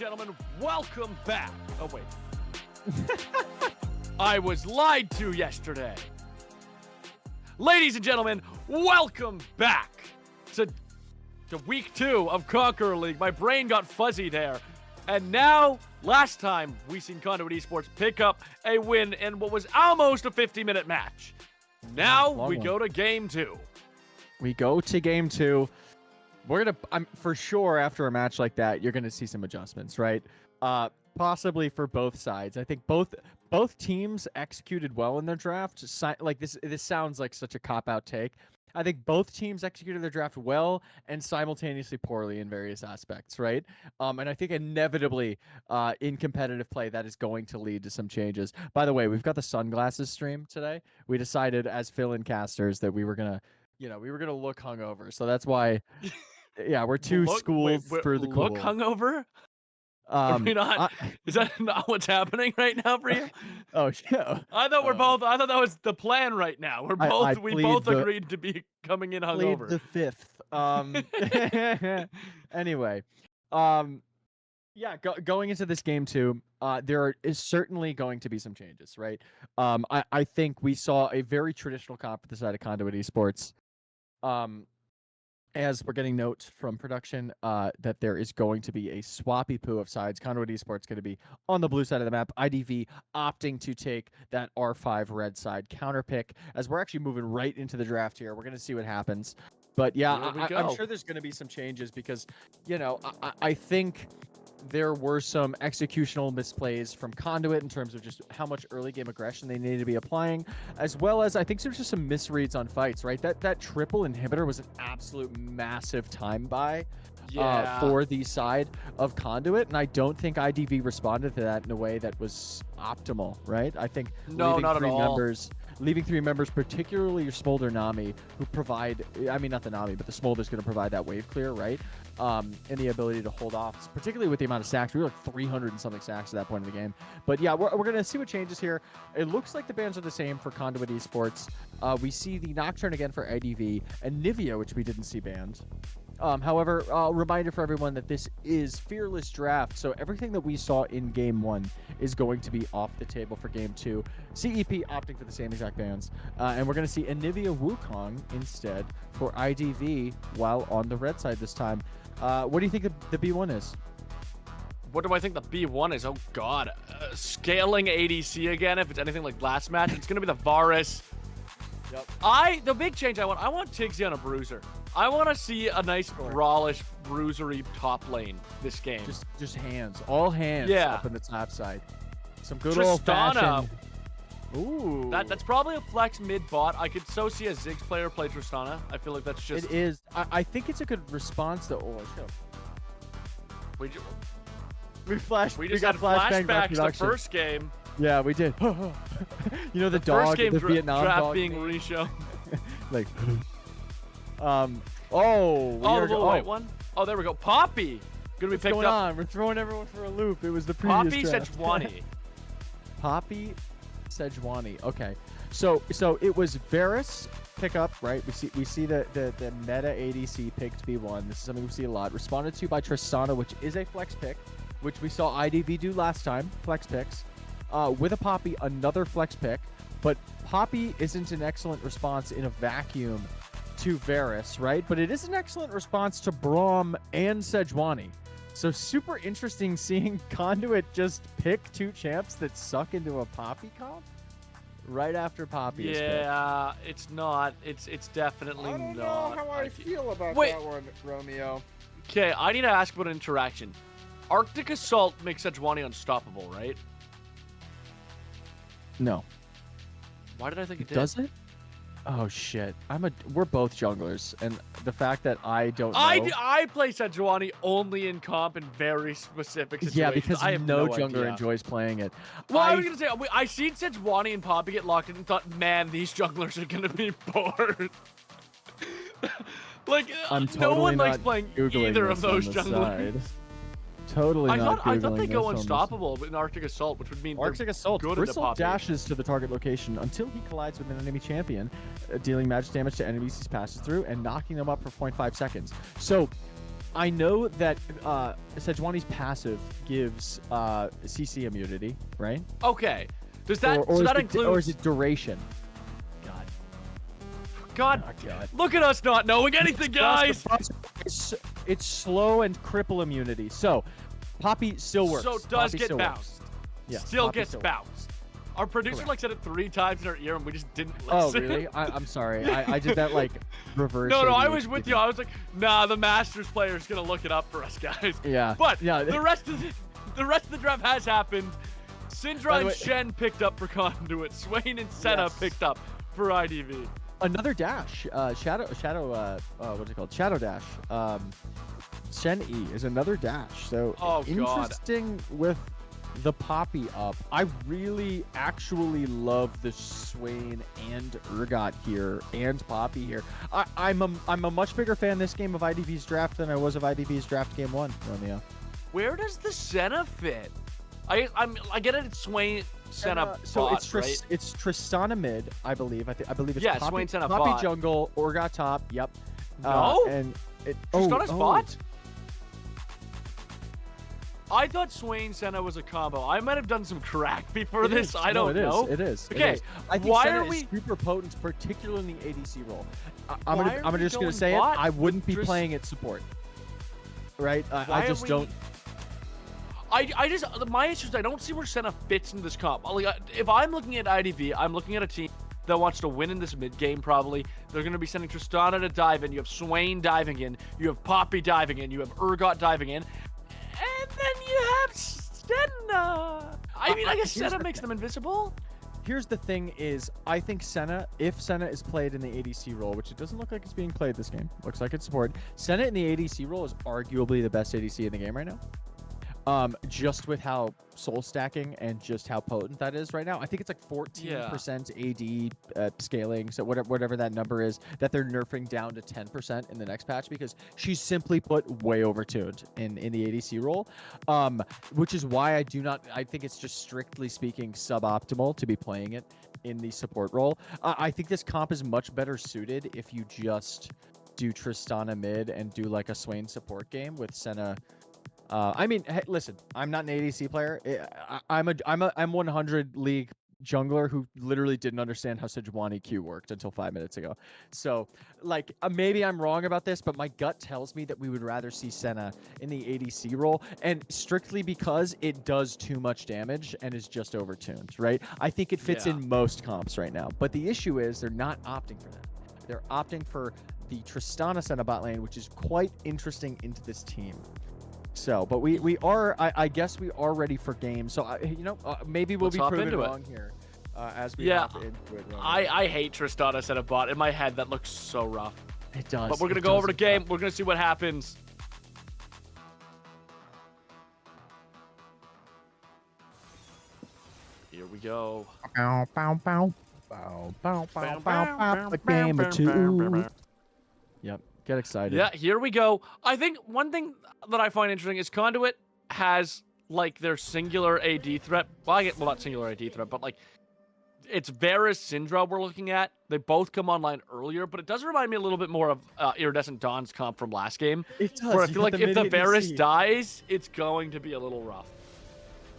gentlemen, welcome back. Oh, wait. I was lied to yesterday. Ladies and gentlemen, welcome back to week 2 of Conqueror League. My brain got fuzzy there. And now, last time, we seen Conduit Esports pick up a win in what was almost a 50-minute match. Now, we go to game 2. We go to game 2. I'm for sure after a match like that, you're gonna see some adjustments, right? Possibly for both sides. I think both teams executed well in their draft. Like this sounds like such a cop-out take. I think both teams executed their draft well and simultaneously poorly in various aspects, right? And I think inevitably in competitive play that is going to lead to some changes. By the way, we've got the sunglasses stream today. We decided as fill-in casters that we were gonna look hungover. So that's why, yeah, we're too schooled for the cool. Look hungover? Are we not? Is that not what's happening right now for you? Oh yeah. I thought we're both. I thought that was the plan right now. We both agreed to be coming in hungover. The 5th. Anyway, yeah. Going into this game 2, there is certainly going to be some changes, right? I think we saw a very traditional comp at the side of Conduit Esports. As we're getting notes from production that there is going to be a swappy poo of sides. Conduit Esports going to be on the blue side of the map. IDV opting to take that R5 red side counter pick. As we're actually moving right into the draft here, we're going to see what happens. But yeah, I'm sure there's going to be some changes because, I think there were some executional misplays from Conduit in terms of just how much early game aggression they needed to be applying, as well as I think there's just some misreads on fights, right? That triple inhibitor was an absolute massive time buy for the side of Conduit, and I don't think IDV responded to that in a way that was optimal, right? I think leaving 3 members, particularly your Smolder Nami, who provide, not the Nami, but the Smolder's going to provide that wave clear, right? And the ability to hold off, particularly with the amount of sacks. We were like 300 and something sacks at that point in the game. But yeah, we're going to see what changes here. It looks like the bans are the same for Conduit Esports. We see the Nocturne again for IDV and Nivea, which we didn't see banned. However, reminder for everyone that this is Fearless Draft, so everything that we saw in Game 1 is going to be off the table for Game 2. CEP opting for the same exact bans, and we're going to see a Nivea Wukong instead for IDV while on the red side this time. What do you think the B1 is? What do I think the B1 is? Oh, God. Scaling ADC again, if it's anything like last match. It's going to be the Varus. Yep. The big change I want Tigsy on a bruiser. I want to see a nice brawlish, bruisery top lane this game. Just hands. All hands up in the top side. Some good Tristana. old-fashioned... Ooh. That's probably a flex mid-bot. I could so see a Ziggs player play Tristana. I feel like that's just... It is. I think it's a good response to... Oh, shit. We just got flashbacks to the first game. Yeah, we did. The dog, first game the Vietnam draft dog being reshown. Like... the white one? Oh, there we go. Poppy! Gonna be picked up. We're throwing everyone for a loop. It was the previous draft. Sejuani. Poppy Sejuani. Okay. So it was Varus pick up, right? We see the meta ADC picked B1. This is something we see a lot. Responded to by Tristana, which is a flex pick, which we saw IDV do last time. Flex picks. With a Poppy, another flex pick. But Poppy isn't an excellent response in a vacuum to Varus, right? But it is an excellent response to Braum and Sejuani. So super interesting seeing Conduit just pick 2 champs that suck into a Poppy comp right after Poppy is picked. Yeah, it's not. It's definitely not. I don't know how I feel about that one, Romeo. Okay, I need to ask about interaction. Arctic Assault makes Sejuani unstoppable, right? No. Why did I think it did? Does it? Oh shit! We're both junglers, and the fact that I don't know. I play Sejuani only in comp in very specific situations. Yeah, because I have no idea. jungler enjoys playing it. Well, I was gonna say I seen Sejuani and Poppy get locked in and thought, man, these junglers are gonna be bored. Like, no one likes playing either of those junglers. Totally not. I thought they go unstoppable in Arctic Assault, which would mean Arctic Assault. Bristle dashes to the target location until he collides with an enemy champion, dealing magic damage to enemies he passes through and knocking them up for 0.5 seconds. So I know that Sejuani's passive gives CC immunity, right? Okay. Does that or so that is includes? or is it duration? God, God. look at us not knowing anything, guys. It's slow and cripple immunity. So, Poppy still works. So it does Poppy get still bounced. works. Yeah, Still Poppy gets still bounced. Our producer Correct. like said it 3 times in our ear, and we just didn't listen. Oh, really? I'm sorry. I did that like reverse. No, I was ADHD with thing. you. I was like, nah, the Masters player's gonna look it up for us, guys. Yeah. But yeah. the rest of the draft has happened. By Syndra the and way- Shen picked up for Conduit. Swain and Senna Yes. picked up for IDV. Another dash. Shadow. What's it called? Shadow dash. Shen E is another dash. So Oh, God. interesting with the Poppy up. I really actually love the Swain and Urgot here and Poppy here. I'm a much bigger fan this game of IDV's draft than I was of IDV's draft game 1, Romeo. Where does the Senna fit? I get it. It's Swain, Senna, So bot, right? it's Tristana mid, I believe. I believe it's Yeah, Poppy, Swain, Senna, Poppy bot. jungle, Urgot top. Yep. No? And it. Tristana's bot? I thought Swain Senna was a combo. I might have done some crack before It this. is. I No, don't it is. know. It is. It Okay, is. I think why Senna are is we- super potent, particularly in the ADC role. I'm Why are gonna we just gonna going say bot it. I wouldn't be with playing it support. Right? Why I are just we- don't. I just my issue is I don't see where Senna fits into this comp. Like if I'm looking at IDV, I'm looking at a team that wants to win in this mid game. Probably they're going to be sending Tristana to dive in. You have Swain diving in. You have Poppy diving in. You have Urgot diving in, and then you have Senna. I mean, I guess here's Senna the makes them invisible. Here's the thing: is I think Senna, if Senna is played in the ADC role, which it doesn't look like it's being played this game, looks like it's support. Senna in the ADC role is arguably the best ADC in the game right now. Just with how soul stacking and just how potent that is right now. I think it's like 14% AD scaling, so whatever that number is, that they're nerfing down to 10% in the next patch because she's simply put way overtuned in the ADC role, which is why I think it's just strictly speaking suboptimal to be playing it in the support role. I think this comp is much better suited if you just do Tristana mid and do like a Swain support game with Senna. I mean, hey, listen, I'm not an ADC player. I'm 100 league jungler who literally didn't understand how Sejuani Q worked until 5 minutes ago. So, like, maybe I'm wrong about this, but my gut tells me that we would rather see Senna in the ADC role, and strictly because it does too much damage and is just overtuned, right? I think it fits in most comps right now. But the issue is they're not opting for that. They're opting for the Tristana Senna bot lane, which is quite interesting into this team. So, but we are, I guess we are ready for games. So, maybe we'll Let's be hop proven into it. wrong here as we Yeah, hop into it. I hate Tristana Senna bot. In my head, that looks so rough. It does. But we're gonna go over the game. We're gonna see what happens. Here we go. Bow, bow, bow. Bow, bow, bow, bow, bow. A game or two. Yep. Get excited. Yeah, here we go. I think one thing that I find interesting is Conduit has like their singular AD threat. Well, not singular AD threat, but like it's Varus Syndra we're looking at. They both come online earlier, but it does remind me a little bit more of Iridescent Dawn's comp from last game. It does. Where I You feel got like the if the mid Varus ADC. dies, it's going to be a little rough.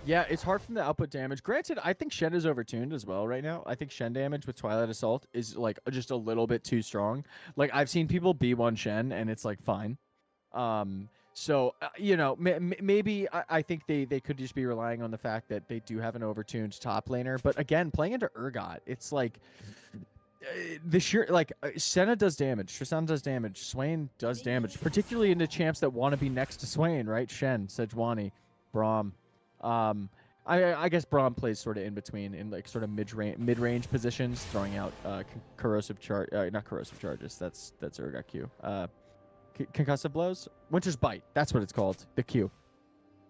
Yeah, it's hard from the output damage. Granted, I think Shen is overtuned as well right now. I think Shen damage with Twilight Assault is like just a little bit too strong. Like I've seen people B1 Shen and it's like fine. So maybe I think they could just be relying on the fact that they do have an overtuned top laner. But again, playing into Urgot, it's like the sheer Senna does damage, Tristana does damage, Swain does damage, particularly into champs that want to be next to Swain, right? Shen, Sejuani, Braum. I guess Braum plays sort of in between in like sort of mid-range positions, throwing out not corrosive charges. That's Urgot Q. Concussive blows, Winter's Bite. That's what it's called. The Q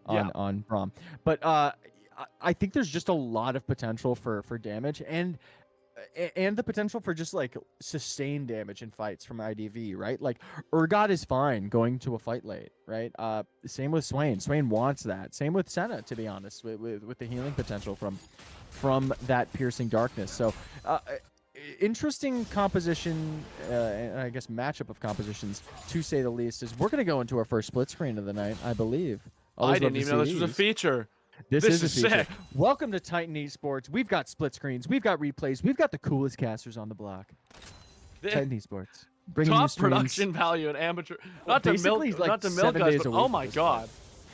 on Braum. But I think there's just a lot of potential for damage and the potential for just like sustained damage in fights from IDV, right? Like Urgot is fine going to a fight late, right? Same with Swain. Swain wants that. Same with Senna, to be honest, with the healing potential from that piercing darkness. So interesting composition, and I guess matchup of compositions, to say the least, is we're going to go into our first split screen of the night, I believe. I didn't even know this was a feature. This is a feature. Sick. Welcome to Titan Esports. We've got split screens. We've got replays. We've got the coolest casters on the block. Titan Esports. Bringing you Top streams. production value in amateur. Not to Basically, milk, like not to milk 7 us, days but a week oh at my this god. point.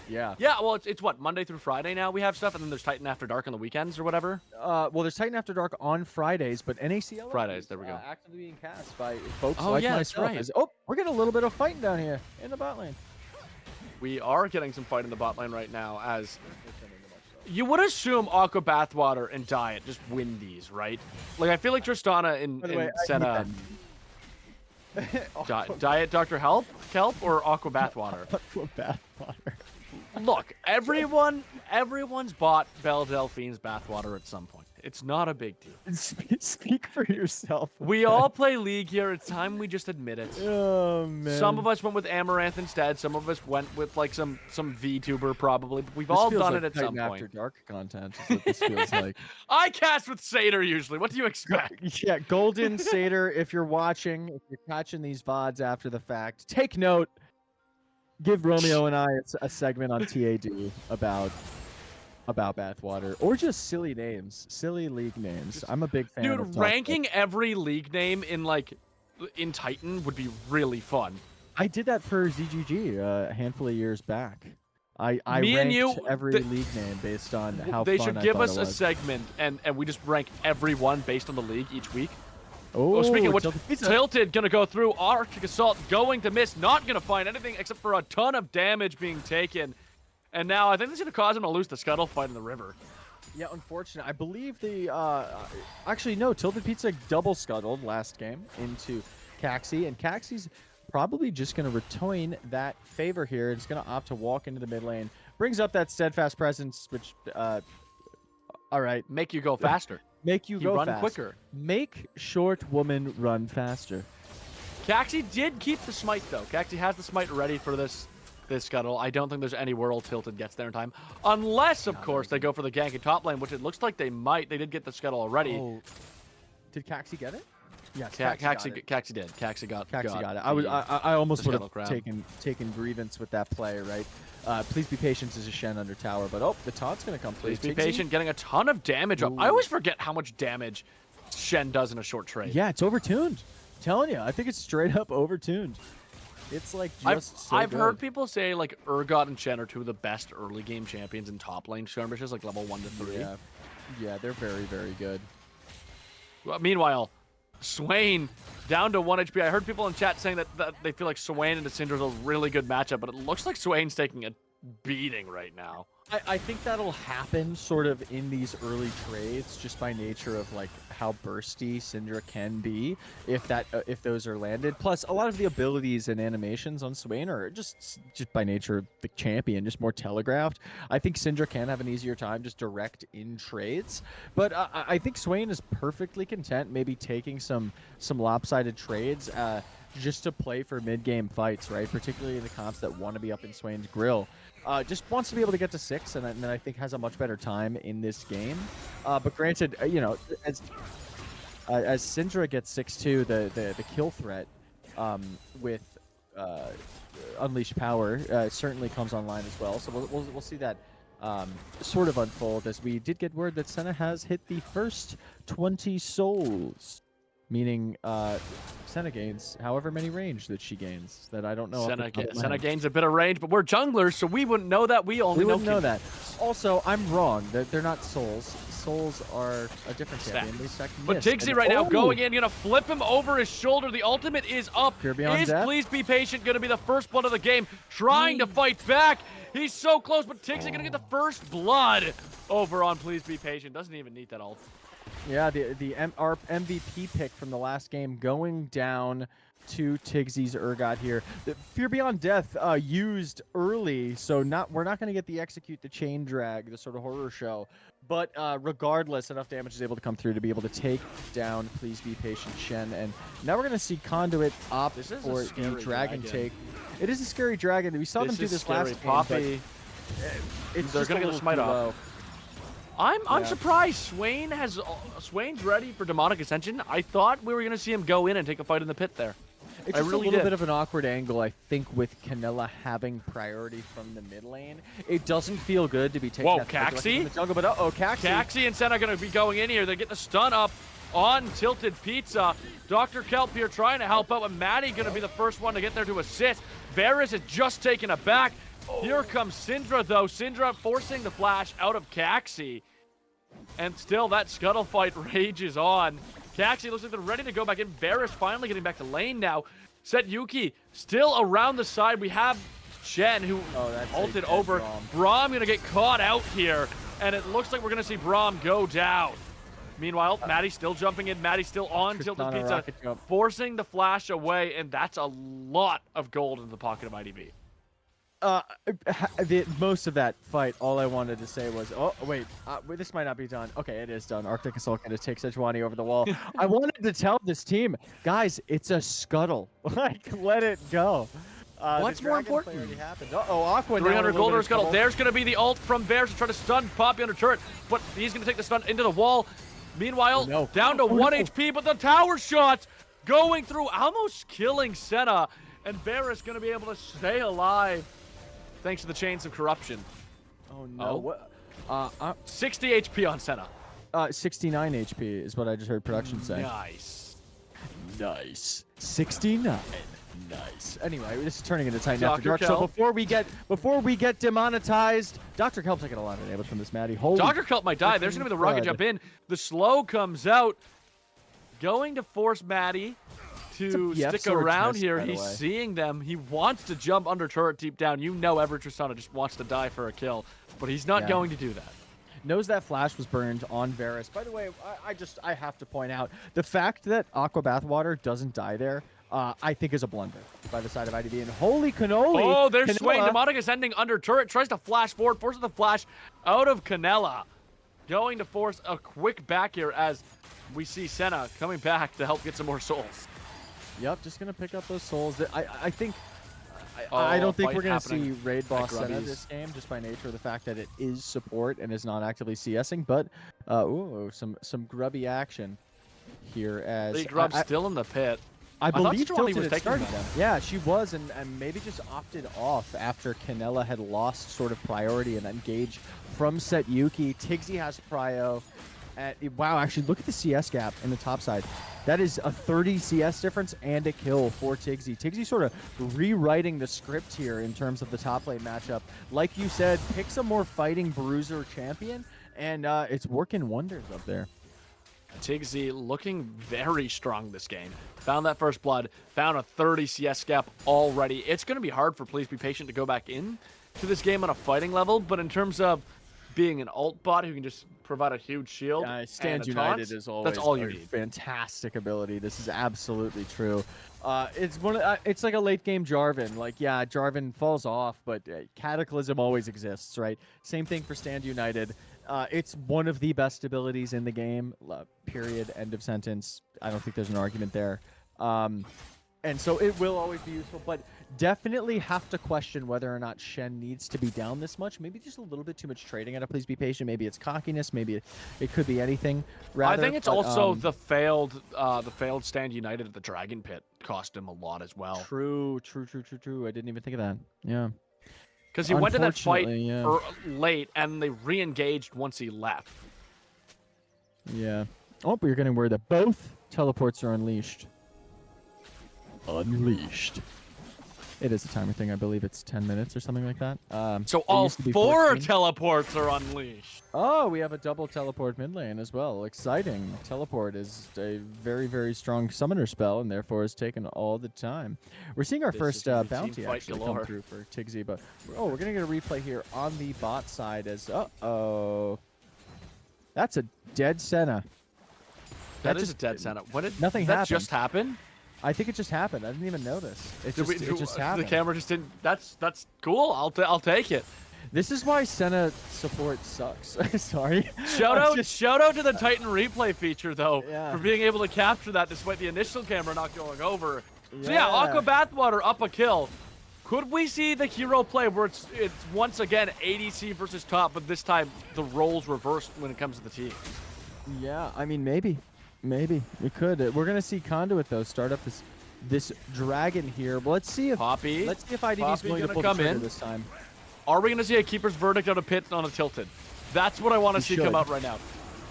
Yeah. Yeah, well, it's what, Monday through Friday now we have stuff, and then there's Titan After Dark on the weekends or whatever? Well, there's Titan After Dark on Fridays, but NACL Fridays, there we go. actively being cast by folks Oh, like yeah, that's myself. right. Oh, we're getting a little bit of fighting down here in the bot lane. We are getting some fight in the bot lane right now, as you would assume Aqua Bathwater and Diet just win these, right? Like, I feel like Tristana and Senna... Diet Dr. Kelp or Aqua Bathwater? Aqua Bathwater. Look, everyone's bought Belle Delphine's bathwater at some point. It's not a big deal. Speak for yourself. We all play League here. It's time we just admit it. Oh, man. Some of us went with Amaranth instead. Some of us went with like some VTuber probably. But we've This all feels done like it at some Titan After point. Dark content is what this feels like. I cast with Satyr usually. What do you expect? Yeah, Golden Satyr, if you're watching, if you're catching these VODs after the fact, take note. Give Romeo and I a segment on TAD about Bathwater, or just silly names, silly league names. I'm a big fan. Dude, of ranking every league name in Titan would be really fun. I did that for ZGG a handful of years back. I Me and ranked you, every league name based on how they fun should I give thought us it a was. segment, and we just rank everyone based on the league each week. Oh, Speaking of which, Tilted Pizza. Tilted gonna go through Arctic Assault, going to miss, not gonna find anything except for a ton of damage being taken. And now I think this is gonna cause him to lose the scuttle fight in the river. Yeah, unfortunate. I believe the actually no, Tilted Pizza double scuttled last game into Caxi, and Caxi's probably just gonna retain that favor here. It's gonna opt to walk into the mid lane. Brings up that steadfast presence, which all right. Make you go faster. Make you go run faster. quicker. Make short woman run faster. Caxi did keep the smite though. Caxi has the smite ready for this scuttle. I don't think there's any world Tilted gets there in time. Unless, of course, they go for the gank in top lane, which it looks like they might. They did get the scuttle already. Oh. Did Caxi get it? Yes, Caxi did. Caxi got it. I almost would have crown. taken grievance with that play, right? Please be patient as a Shen under tower, but oh, the taunt's gonna come through. Please be patient, getting a ton of damage up. I always forget how much damage Shen does in a short trade. Yeah, it's overtuned. I'm telling you, I think it's straight up overtuned. It's like just I've heard people say like Urgot and Shen are two of the best early game champions in top lane skirmishes, like level 1 to 3. Yeah, they're very, very good. Well, meanwhile, Swain down to 1 HP. I heard people in chat saying that they feel like Swain and Syndra is a really good matchup, but it looks like Swain's taking a beating right now. I think that'll happen sort of in these early trades, just by nature of like how bursty Syndra can be if those are landed. Plus, a lot of the abilities and animations on Swain are just by nature of the champion, just more telegraphed. I think Syndra can have an easier time just direct in trades, but I think Swain is perfectly content maybe taking some lopsided trades just to play for mid-game fights, right? Particularly in the comps that want to be up in Swain's grill. Just wants to be able to get to 6, and then I think has a much better time in this game. But granted, you know, as Syndra gets 6-2, the kill threat with Unleashed Power certainly comes online as well. So we'll see that sort of unfold, as we did get word that Senna has hit the first 20 souls. Meaning, Senna gains however many range that she gains. That I don't know. Senna gains a bit of range, but we're junglers, so we wouldn't know that. We wouldn't know that. Also, I'm wrong. They're not souls. Souls are a different champion. But Tiggsy right now going in, gonna flip him over his shoulder. The ultimate is up. Please be patient. Gonna be the first blood of the game. Trying to fight back. He's so close, but Tiggsy gonna get the first blood over on Please Be Patient. Doesn't even need that ult. Yeah, our MVP pick from the last game going down to Tiggsy's Urgot here. The Fear Beyond Death used early, so we're not going to get the Execute the Chain Drag, the sort of horror show. But regardless, enough damage is able to come through to be able to take down Please Be Patient Shen. And now we're going to see Conduit opt for the dragon take. It is a scary dragon. We saw them do this last game, but it's they're just going to get a smite off. I'm surprised. Swain's ready for Demonic Ascension. I thought we were gonna see him go in and take a fight in the pit there. It's just a little bit of an awkward angle, I think, with Canella having priority from the mid lane. It doesn't feel good to be taking that Caxi? from the jungle, but Caxi. Caxi and Senna going to be going in here. They're getting a stun up on Tilted Pizza. Dr. Kelp here trying to help out, but Maddie going to be the first one to get there to assist. Varus is just taken aback. Here comes Syndra, though. Syndra forcing the flash out of Caxi. And still, that scuttle fight rages on. Caxi looks like they're ready to go back in. Varus finally getting back to lane now. Set Yuki still around the side. We have Shen who ulted over. Braum gonna get caught out here, and it looks like we're gonna see Braum go down. Meanwhile, Maddie's still jumping in. Maddie's still on Tilted Pizza, forcing the flash away, and that's a lot of gold in the pocket of IDB. Most of that fight, all I wanted to say was, this might not be done. Okay, it is done. Arctic Assault going to take Sejuani over the wall. I wanted to tell this team, guys, it's a scuttle. Like, let it go. What's more important? Aqua 300 gold or a scuttle. There's going to be the ult from Varus to try to stun Poppy under turret, but he's going to take the stun into the wall. Meanwhile, down to 1 HP, but the tower shots going through, almost killing Senna, and Varus going to be able to stay alive. Thanks to the chains of corruption. Oh no! 60 HP on Senna. 69 HP is what I just heard production say. Nice. 69. Nice. Anyway, this is turning into Titan After Dark. So before we get demonetized, Dr. Kelp's taking a lot of damage from this Maddie. Holy Dr. Kelp might die. There's gonna be the rocket jump in. The slow comes out, going to force Maddie to stick around here. He's seeing them. He wants to jump under turret deep down. You know Everett Tristana just wants to die for a kill, but he's not going to do that. Knows that flash was burned on Varus. By the way, I have to point out, the fact that Aqua Bathwater doesn't die there, I think is a blunder by the side of IDB. And holy cannoli! Oh, there's Swain. Demonic Ascending under turret. Tries to flash forward. Forces the flash out of Canella. Going to force a quick back here as we see Senna coming back to help get some more souls. Yep, just gonna pick up those souls. I think I don't think we're gonna see raid boss Senna this game, just by nature of the fact that it is support and is not actively CSing. But some grubby action here as Grub's still in the pit. I believe Tilted was taking them. Yeah, she was, and maybe just opted off after Canella had lost sort of priority and engage from Set Yuki. Tigsy has prio. Wow, actually, look at the CS gap in the top side. That is a 30 CS difference and a kill for Tigsy. Tigsy sort of rewriting the script here in terms of the top lane matchup. Like you said, picks a more fighting bruiser champion, and it's working wonders up there. Tigsy looking very strong this game. Found that first blood, found a 30 CS gap already. It's going to be hard for Please Be Patient to go back in to this game on a fighting level, but in terms of being an ult bot who can just provide a huge shield, Stand United is always that's all you need. Fantastic ability. This is absolutely true. It's like a late game Jarvan. Like, yeah, Jarvan falls off, but Cataclysm always exists, right? Same thing for Stand United. It's one of the best abilities in the game. Period. End of sentence. I don't think there's an argument there. And so it will always be useful, but definitely have to question whether or not Shen needs to be down this much. Maybe just a little bit too much trading at a Please Be Patient. Maybe it's cockiness. Maybe it could be anything. Rather, I think it's also the failed Stand United at the Dragon Pit cost him a lot as well. True. I didn't even think of that. Yeah. Because he went to that fight late, and they re-engaged once he left. Yeah. Oh, but you're getting word that both teleports are unleashed. It is a timer thing. I believe it's 10 minutes or something like that. So all 4 teleports are unleashed. Oh, we have a double teleport mid lane as well. Exciting. Teleport is a very, very strong summoner spell, and therefore is taken all the time. We're seeing our first bounty actually come through for Tigsy, but we're going to get a replay here on the bot side as, that's a dead Senna. That is a dead Senna. Nothing happened. That just happened? I think it just happened. I didn't even notice. It just happened. The camera just didn't. That's cool. I'll take it. This is why Senna support sucks. Sorry. Shout out to the Titan replay feature though for being able to capture that despite the initial camera not going over. So yeah, Aqua Bathwater up a kill. Could we see the hero play where it's once again ADC versus top, but this time the roles reversed when it comes to the team? Yeah, I mean, maybe it could. We're gonna see Conduit though start up this dragon here. But let's see if Poppy. IDV's going to pull the trigger this time. Are we gonna see a keeper's verdict out of pit on a tilted? That's what I want to see come out right now.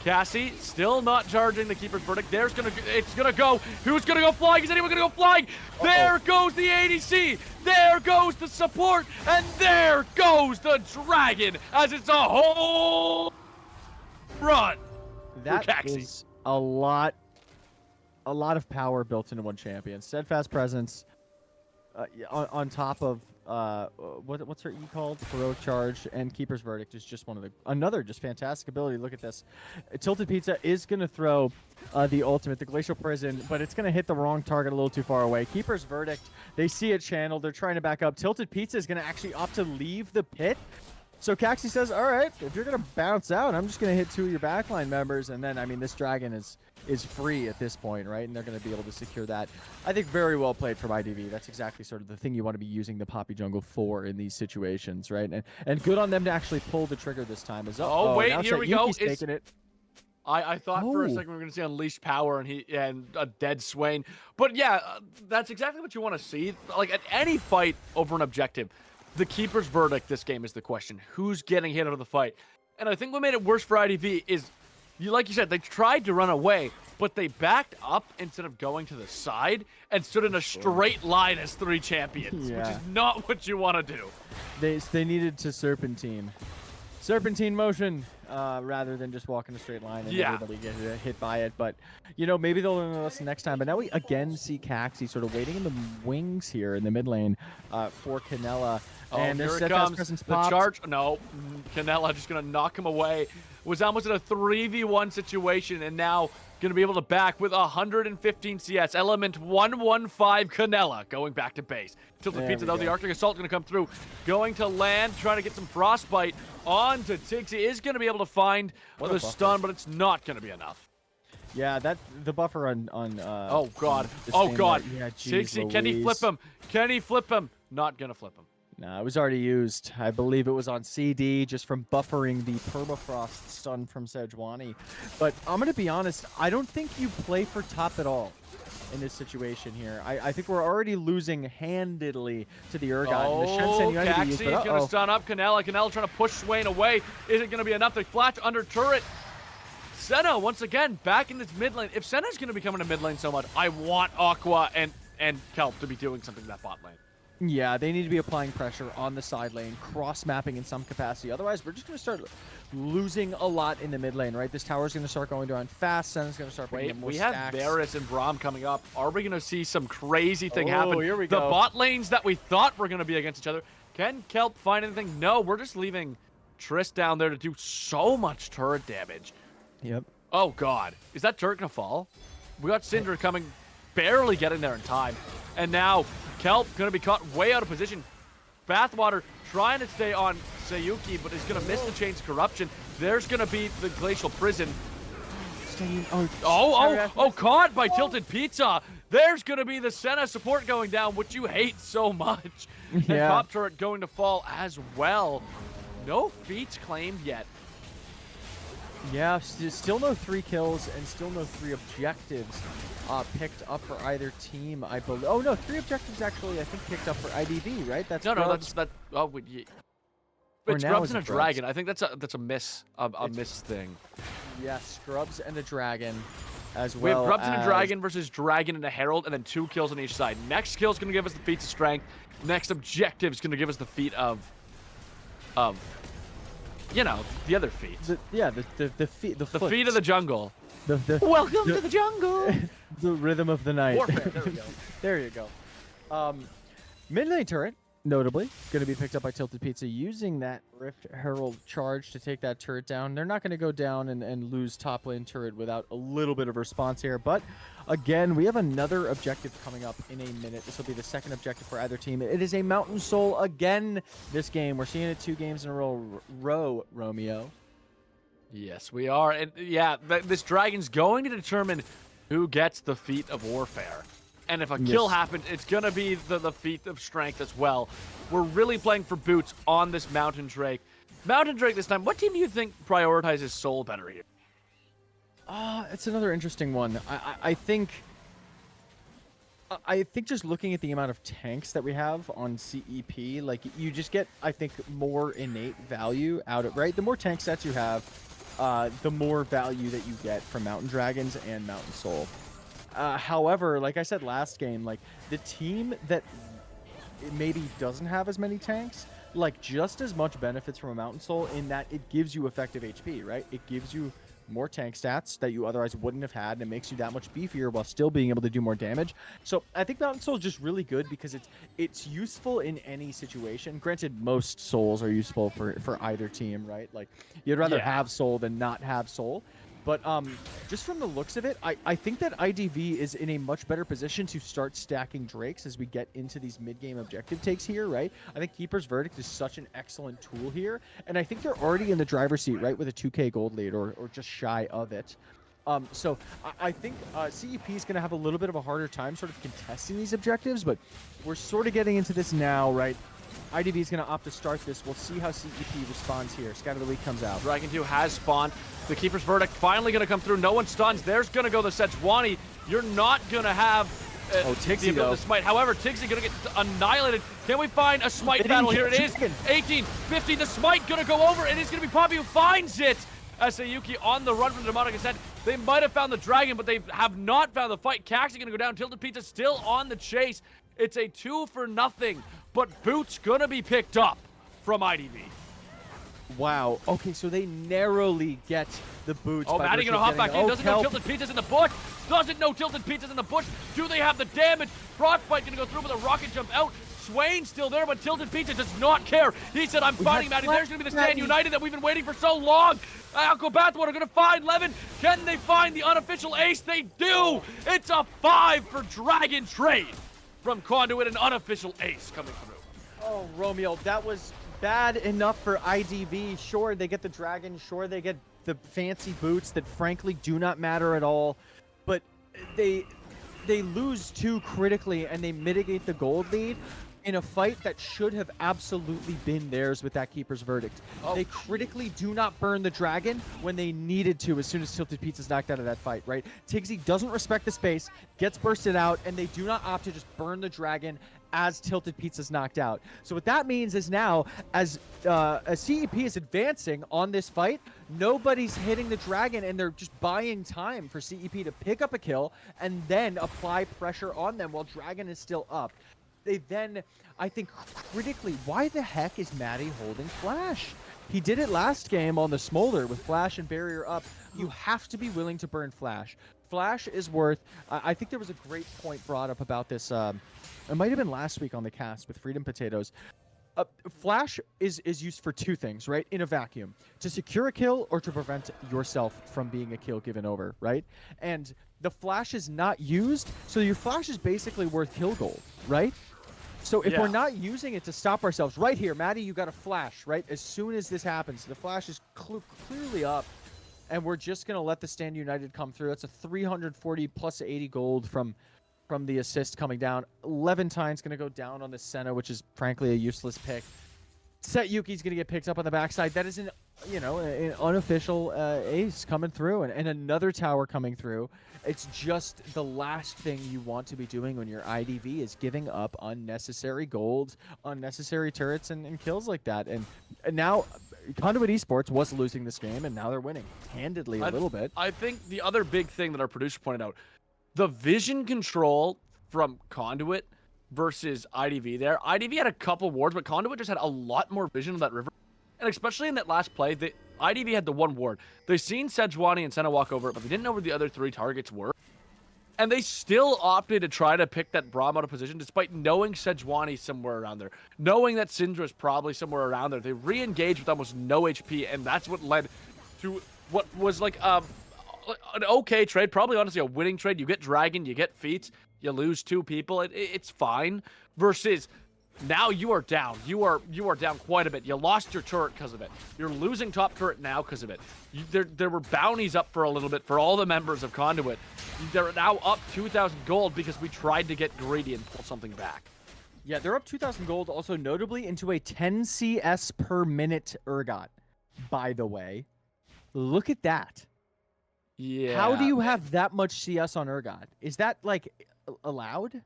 Cassie still not charging the keeper's verdict. It's gonna go. Who's gonna go flying? Is anyone gonna go flying? There goes the ADC. There goes the support, and there goes the dragon as it's a whole run. That is a lot of power built into one champion. Steadfast presence on top of what's her E called? Heroic charge and keeper's verdict is just another just fantastic ability. Look at this. Tilted Pizza is gonna throw the ultimate, the glacial prison, but it's gonna hit the wrong target a little too far away. Keeper's verdict, they see it channeled, they're trying to back up. Tilted Pizza is gonna actually opt to leave the pit. So Caxi says, all right, if you're going to bounce out, I'm just going to hit 2 of your backline members. And then, I mean, this dragon is free at this point, right? And they're going to be able to secure that. I think very well played from IDV. That's exactly sort of the thing you want to be using the Poppy Jungle for in these situations, right? And good on them to actually pull the trigger this time. Wait, here we go. Taking it. I thought for a second we were going to see Unleashed Power and a dead Swain. But yeah, that's exactly what you want to see. Like, at any fight over an objective, the keeper's verdict this game is the question. Who's getting hit out of the fight? And I think what made it worse for IDV is, like you said, they tried to run away, but they backed up instead of going to the side and stood in a straight line as 3 champions, which is not what you want to do. They needed to serpentine motion rather than just walk in a straight line and everybody get hit by it. But, you know, maybe they'll learn a lesson next time. But now we again see Caxi sort of waiting in the wings here in the mid lane for Canella. And here it comes. The charge. No, Canella just going to knock him away. Was almost in a 3v1 situation, and now going to be able to back with 115 CS. Element 115 Canella going back to base. Tilted Pizza, though, the Arctic Assault going to come through. Going to land, trying to get some Frostbite onto Tiggsy. Is going to be able to find the stun, but it's not going to be enough. Yeah, the buffer on oh god. Yeah, Tiggsy, can he flip him? Can he flip him? Not going to flip him. No, it was already used. I believe it was on CD just from buffering the permafrost stun from Sejuani. But I'm going to be honest, I don't think you play for top at all in this situation here. I think we're already losing handedly to the Urgot. Caxi is going to stun up Canella. Canella trying to push Swain away. Is it going to be enough to flash under turret? Senna, once again, back in this mid lane. If Senna's going to be coming to mid lane so much, I want Aqua and Kelp to be doing something in that bot lane. Yeah, they need to be applying pressure on the side lane, cross-mapping in some capacity. Otherwise, we're just going to start losing a lot in the mid lane, right? This tower's going to start going down fast. Senna's going to start bringing more stacks. We have Varus and Braum coming up. Are we going to see some crazy thing happen? Here we go. The bot lanes that we thought were going to be against each other. Can Kelp find anything? No, we're just leaving Triss down there to do so much turret damage. Yep. Oh, God. Is that turret going to fall? We got Syndra coming, barely getting there in time. And now Kelp going to be caught way out of position. Bathwater trying to stay on Sayuki, but is going to miss the Chain's Corruption. There's going to be the Glacial Prison. Caught by Tilted Pizza. There's going to be the Senna support going down, which you hate so much. And top turret going to fall as well. No feats claimed yet. Yeah, still no 3 kills and still no 3 objectives picked up for either team, I believe. Oh, no, 3 objectives actually, I think, picked up for IDV, right? That's It's Scrubs and a Dragon. I think that's a miss thing. Yeah, Scrubs and a Dragon as well. We have Scrubs and a Dragon versus Dragon and a Herald, and then 2 kills on each side. Next kill is going to give us the feats of strength. Next objective is going to give us the feat of you know, the other feet. The feet. The feet of the jungle. Welcome to the jungle. The rhythm of the night. Warfare. There we go. There you go. Mid lane turret, notably, going to be picked up by Tilted Pizza using that Rift Herald charge to take that turret down. They're not going to go down and lose top lane turret without a little bit of response here. But again, we have another objective coming up in a minute. This will be the second objective for either team. It is a Mountain Soul again this game. We're seeing it 2 games in a row, Romeo. Yes, we are. And yeah, this dragon's going to determine who gets the feat of warfare. And if a kill happens, it's going to be the feat of strength as well. We're really playing for boots on this Mountain Drake. Mountain Drake this time, what team do you think prioritizes Soul better here? It's another interesting one. I think just looking at the amount of tanks that we have on CEP, like you just get, I think, more innate value out of, right? The more tank sets you have, the more value that you get from Mountain Dragons and Mountain Soul. However, like I said last game, like the team that maybe doesn't have as many tanks, like just as much benefits from a Mountain Soul in that it gives you effective HP, right? It gives you more tank stats that you otherwise wouldn't have had, and it makes you that much beefier while still being able to do more damage. So I think Mountain Soul is just really good because it's useful in any situation. Granted, most souls are useful for either team, right? Like you'd rather have Soul than not have Soul. But just from the looks of it, I think that IDV is in a much better position to start stacking Drakes as we get into these mid-game objective takes here, right? I think Keeper's Verdict is such an excellent tool here, and I think they're already in the driver's seat, right, with a 2K gold lead or just shy of it. So I think CEP is going to have a little bit of a harder time sort of contesting these objectives, but we're sort of getting into this now, right? IDV is going to opt to start this. We'll see how CEP responds here. Scout of the Week comes out. Dragon 2 has spawned. The Keeper's Verdict finally going to come through. No one stuns. There's going to go the Sejuani. You're not going to have Tigsy, the smite. However, Tigsy going to get annihilated. Can we find a smite battle? Here it is. 18, 50. The smite going to go over, and it's going to be Poppy who finds it. Sayuki on the run from the Demonic Ascent. They might have found the dragon, but they have not found the fight. Caxi going to go down. Tilted Pizza still on the chase. It's a 2-for-0, but Boots going to be picked up from IDV. Wow. Okay, so they narrowly get the Boots. Oh, Maddie going to hop back in. Doesn't know Tilted Pizza's in the bush. Doesn't know Tilted Pizza's in the bush. Do they have the damage? Frostbite going to go through with a rocket jump out. Swain's still there, but Tilted Pizza does not care. He said, I'm fighting Maddie. There's going to be the Stand United that we've been waiting for so long. Alco Bathwater going to find Levin. Can they find the unofficial ace? They do. It's a 5 for Dragon Trade from Conduit, an unofficial ace coming through. Oh, Romeo, that was bad enough for IDV. Sure, they get the dragon. Sure, they get the fancy boots that frankly do not matter at all. But they lose too critically, and they mitigate the gold lead in a fight that should have absolutely been theirs with that Keeper's Verdict. They critically do not burn the dragon when they needed to as soon as Tilted Pizza's knocked out of that fight, right? Tigsy doesn't respect the space, gets bursted out, and they do not opt to just burn the dragon as Tilted Pizza's knocked out. So what that means is now, as CEP is advancing on this fight, nobody's hitting the dragon, and they're just buying time for CEP to pick up a kill and then apply pressure on them while dragon is still up. They then, I think, critically, why the heck is Maddie holding Flash? He did it last game on the Smolder with Flash and Barrier up. You have to be willing to burn Flash. Flash is worth, I think there was a great point brought up about this. It might have been last week on the cast with Freedom Potatoes. Flash is used for two things, right? In a vacuum. To secure a kill or to prevent yourself from being a kill given over, right? And the Flash is not used, so your Flash is basically worth kill gold, right? So if we're not using it to stop ourselves, right here, Maddie, you got a Flash, right? As soon as this happens, the Flash is clearly up, and we're just going to let the Stand United come through. That's a 340 plus 80 gold from the assist coming down. 11 times going to go down on the Senna, which is frankly a useless pick. Yuki's going to get picked up on the backside. That is an unofficial ace coming through, and another tower coming through. It's just the last thing you want to be doing when your IDV is giving up unnecessary gold, unnecessary turrets, and kills like that. And now Conduit Esports was losing this game, and now they're winning handedly a little bit. I think the other big thing that our producer pointed out, the vision control from Conduit versus IDV there. IDV had a couple wards, but Conduit just had a lot more vision of that river. And especially in that last play, the IDV had the one ward. They seen Sejuani and Senna walk over it, but they didn't know where the other three targets were. And they still opted to try to pick that Braum out of position, despite knowing Sejuani somewhere around there. Knowing that Syndra is probably somewhere around there. They re-engaged with almost no HP, and that's what led to what was like an okay trade. Probably, honestly, a winning trade. You get Dragon, you get feats, you lose two people. It's fine. Versus Now you are down. You are down quite a bit. You lost your turret because of it. You're losing top turret now because of it. There were bounties up for a little bit for all the members of Conduit. They're now up 2,000 gold because we tried to get greedy and pull something back. Yeah, they're up 2,000 gold, also notably into a 10 CS per minute Urgot, by the way. Look at that. Yeah. How do you have that much CS on Urgot? Is that, like, allowed?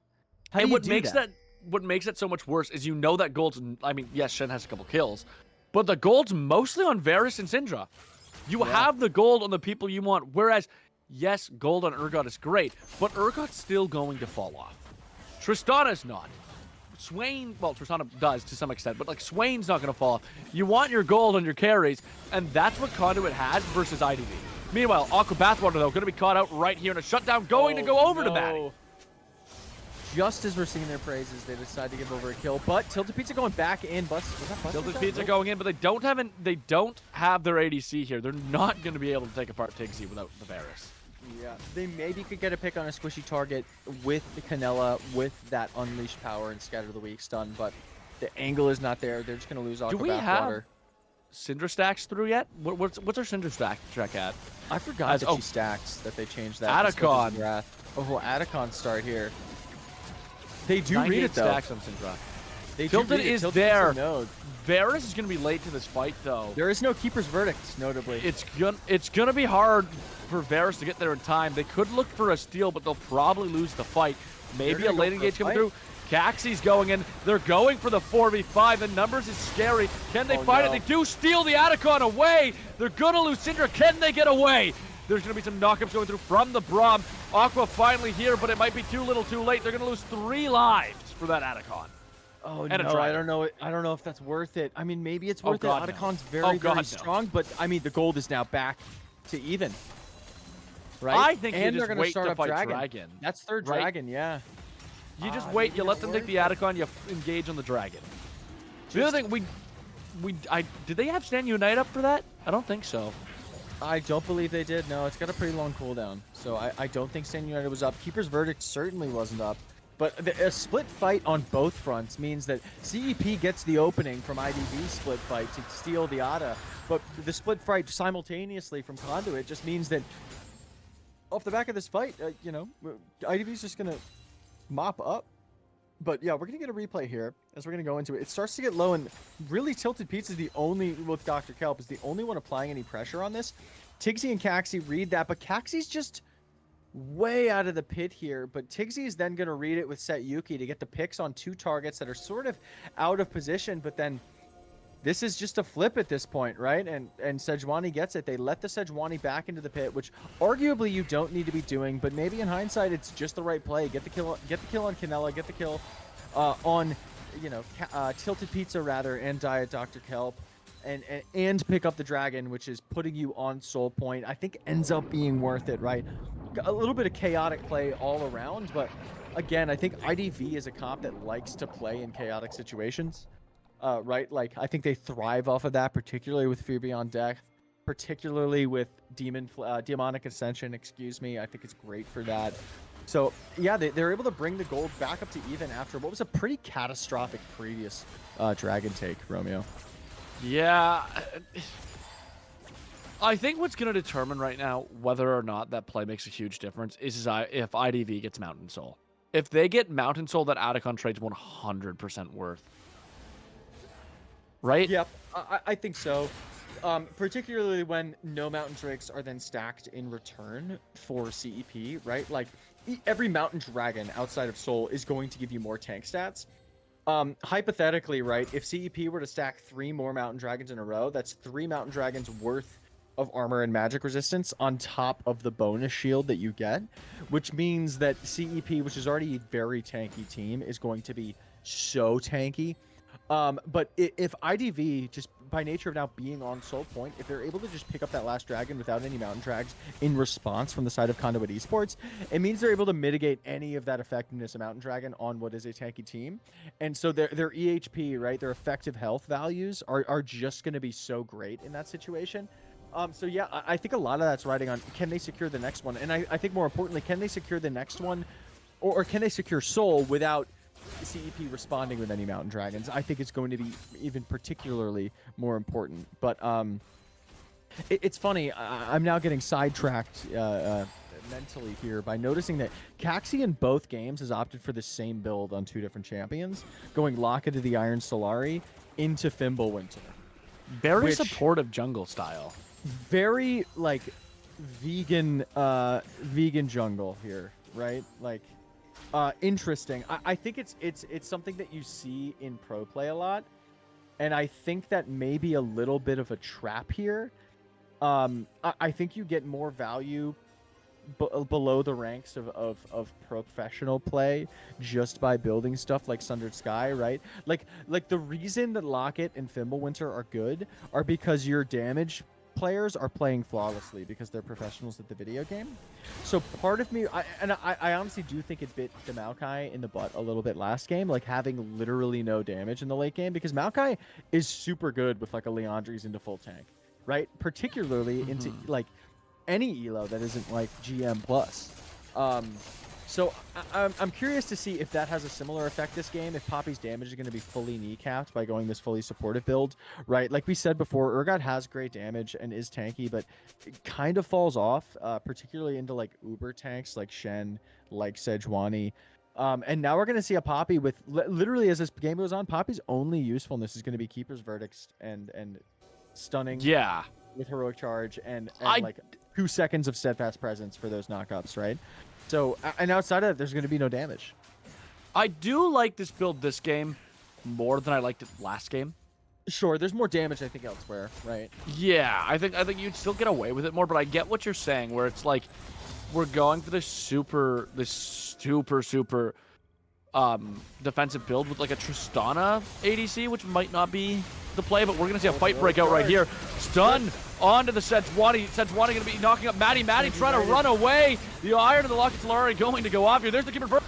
How do and you what do makes that? What makes it so much worse is you know that gold's... I mean, yes, Shen has a couple kills, but the gold's mostly on Varus and Syndra. You have the gold on the people you want, whereas, yes, gold on Urgot is great, but Urgot's still going to fall off. Tristana's not. Swain, well, Tristana does to some extent, but like Swain's not going to fall off. You want your gold on your carries, and that's what Conduit had versus IDV. Meanwhile, Aqua Bathwater, though, going to be caught out right here in a shutdown, going to go over to Maddie. Just as we're singing their praises, they decide to give over a kill, but Tilted Pizza going back in. Tilted Pizza going in, but they don't have their ADC here. They're not going to be able to take apart Tigsy without the Varus. Yeah, they maybe could get a pick on a squishy target with the Canella, with that Unleashed Power and Scatter the Weak stun, but the angle is not there. They're just going to lose Aqua Bathwater. Do we have Syndra stacks through yet? What's our Syndra stack check at? I forgot that she stacks, that they changed that. Atacon. Oh, Atacon start here. They do read it, though. Stacks on Syndra. Tilted is there. Varus is going to be late to this fight, though. There is no Keeper's Verdict, notably. It's gonna be hard for Varus to get there in time. They could look for a steal, but they'll probably lose the fight. Maybe a late engage coming through. Caxie's going in. They're going for the 4v5. The numbers is scary. Can they find it? They do steal the Atacon away. They're gonna lose Syndra. Can they get away? There's going to be some knockups going through from the Braum. Aqua finally here, but it might be too little too late. They're going to lose 3 lives for that Atacon. Oh, no, I don't know if that's worth it. I mean, maybe it's worth it. Atacon's very strong, but, I mean, the gold is now back to even. Right? I think and they're going to start up Dragon. That's their Dragon, yeah. You just wait. You let them take the Atacon. You engage on the Dragon. The other thing, did they have Stand Unite up for that? I don't think so. I don't believe they did. No, it's got a pretty long cooldown. So I don't think Stand United was up. Keeper's Verdict certainly wasn't up. But a split fight on both fronts means that CEP gets the opening from IDV's split fight to steal the ATA. But the split fight simultaneously from Conduit just means that off the back of this fight, you know, IDV's just going to mop up. But yeah, we're going to get a replay here as we're going to go into it. It starts to get low, and really Tilted Pizza is the only, with Dr. Kelp, is the only one applying any pressure on this. Tigsy and Caxie read that, but Caxie's just way out of the pit here. But Tigsy is then going to read it with Set Yuki to get the picks on 2 targets that are sort of out of position, but then this is just a flip at this point, right? And Sejuani gets it. They let the Sejuani back into the pit, which arguably you don't need to be doing, but maybe in hindsight it's just the right play. Get the kill on Canella, get the kill on, you know, Tilted Pizza rather, and Diet Dr. Kelp, and pick up the Dragon, which is putting you on Soul Point. I think ends up being worth it, right? A little bit of chaotic play all around, but again, I think IDV is a comp that likes to play in chaotic situations. Right? Like, I think they thrive off of that, particularly with Fear Beyond Death, particularly with Demonic Ascension, excuse me. I think it's great for that. So, yeah, they're able to bring the gold back up to even after what was a pretty catastrophic previous Dragon take, Romeo. Yeah. I think what's going to determine right now whether or not that play makes a huge difference is if IDV gets Mountain Soul. If they get Mountain Soul, that Atacon trade's 100% worth. Right? Yep, I think so. Particularly when no Mountain Drakes are then stacked in return for CEP, right? Like, every Mountain Dragon outside of Soul is going to give you more tank stats. Hypothetically, right, if CEP were to stack 3 more Mountain Dragons in a row, that's 3 Mountain Dragons worth of armor and magic resistance on top of the bonus shield that you get, which means that CEP, which is already a very tanky team, is going to be so tanky. But if IDV, just by nature of now being on Soul Point, if they're able to just pick up that last Dragon without any Mountain Drags in response from the side of Conduit Esports, it means they're able to mitigate any of that effectiveness of Mountain Dragon on what is a tanky team. And so their EHP, right, their effective health values are just going to be so great in that situation. So yeah, I think a lot of that's riding on, can they secure the next one? And I think more importantly, can they secure the next one? Or can they secure Soul without CEP responding with any Mountain Dragons, I think it's going to be even particularly more important. But it's funny. I'm now getting sidetracked mentally here by noticing that Caxi in both games has opted for the same build on 2 different champions, going Locket of the Iron Solari into Fimbulwinter. Very supportive jungle style. Very like vegan jungle here, right? Like interesting. I think it's something that you see in pro play a lot, and I think that may be a little bit of a trap here. I think you get more value below the ranks of professional play just by building stuff like Sundered Sky, right? Like the reason that Locket and Fimbulwinter are good are because your damage players are playing flawlessly because they're professionals at the video game. So part of me, I honestly do think it bit the Maokai in the butt a little bit last game, like having literally no damage in the late game, because Maokai is super good with like a Leandries into full tank, right? Particularly into like any elo that isn't like GM plus. So I'm curious to see if that has a similar effect this game, if Poppy's damage is going to be fully kneecapped by going this fully supportive build, right? Like we said before, Urgot has great damage and is tanky, but it kind of falls off, particularly into like uber tanks like Shen, like Sejuani. And now we're going to see a Poppy with, literally as this game goes on, Poppy's only usefulness is going to be Keeper's Verdicts and stunning. Yeah. With Heroic Charge and like 2 seconds of Steadfast Presence for those knockups, right? So, and outside of that, there's going to be no damage. I do like this build this game more than I liked it last game. Sure, there's more damage, I think, elsewhere, right? Yeah, I think you'd still get away with it more, but I get what you're saying, where it's like we're going for this super defensive build with like a Tristana ADC, which might not be the play, but we're going to see a fight break out right here. Stun onto the Sejuani. Sejuani going to be knocking up Maddie. Maddie trying to run away. The Iron of the Locket's already going to go off here. There's the Keeper.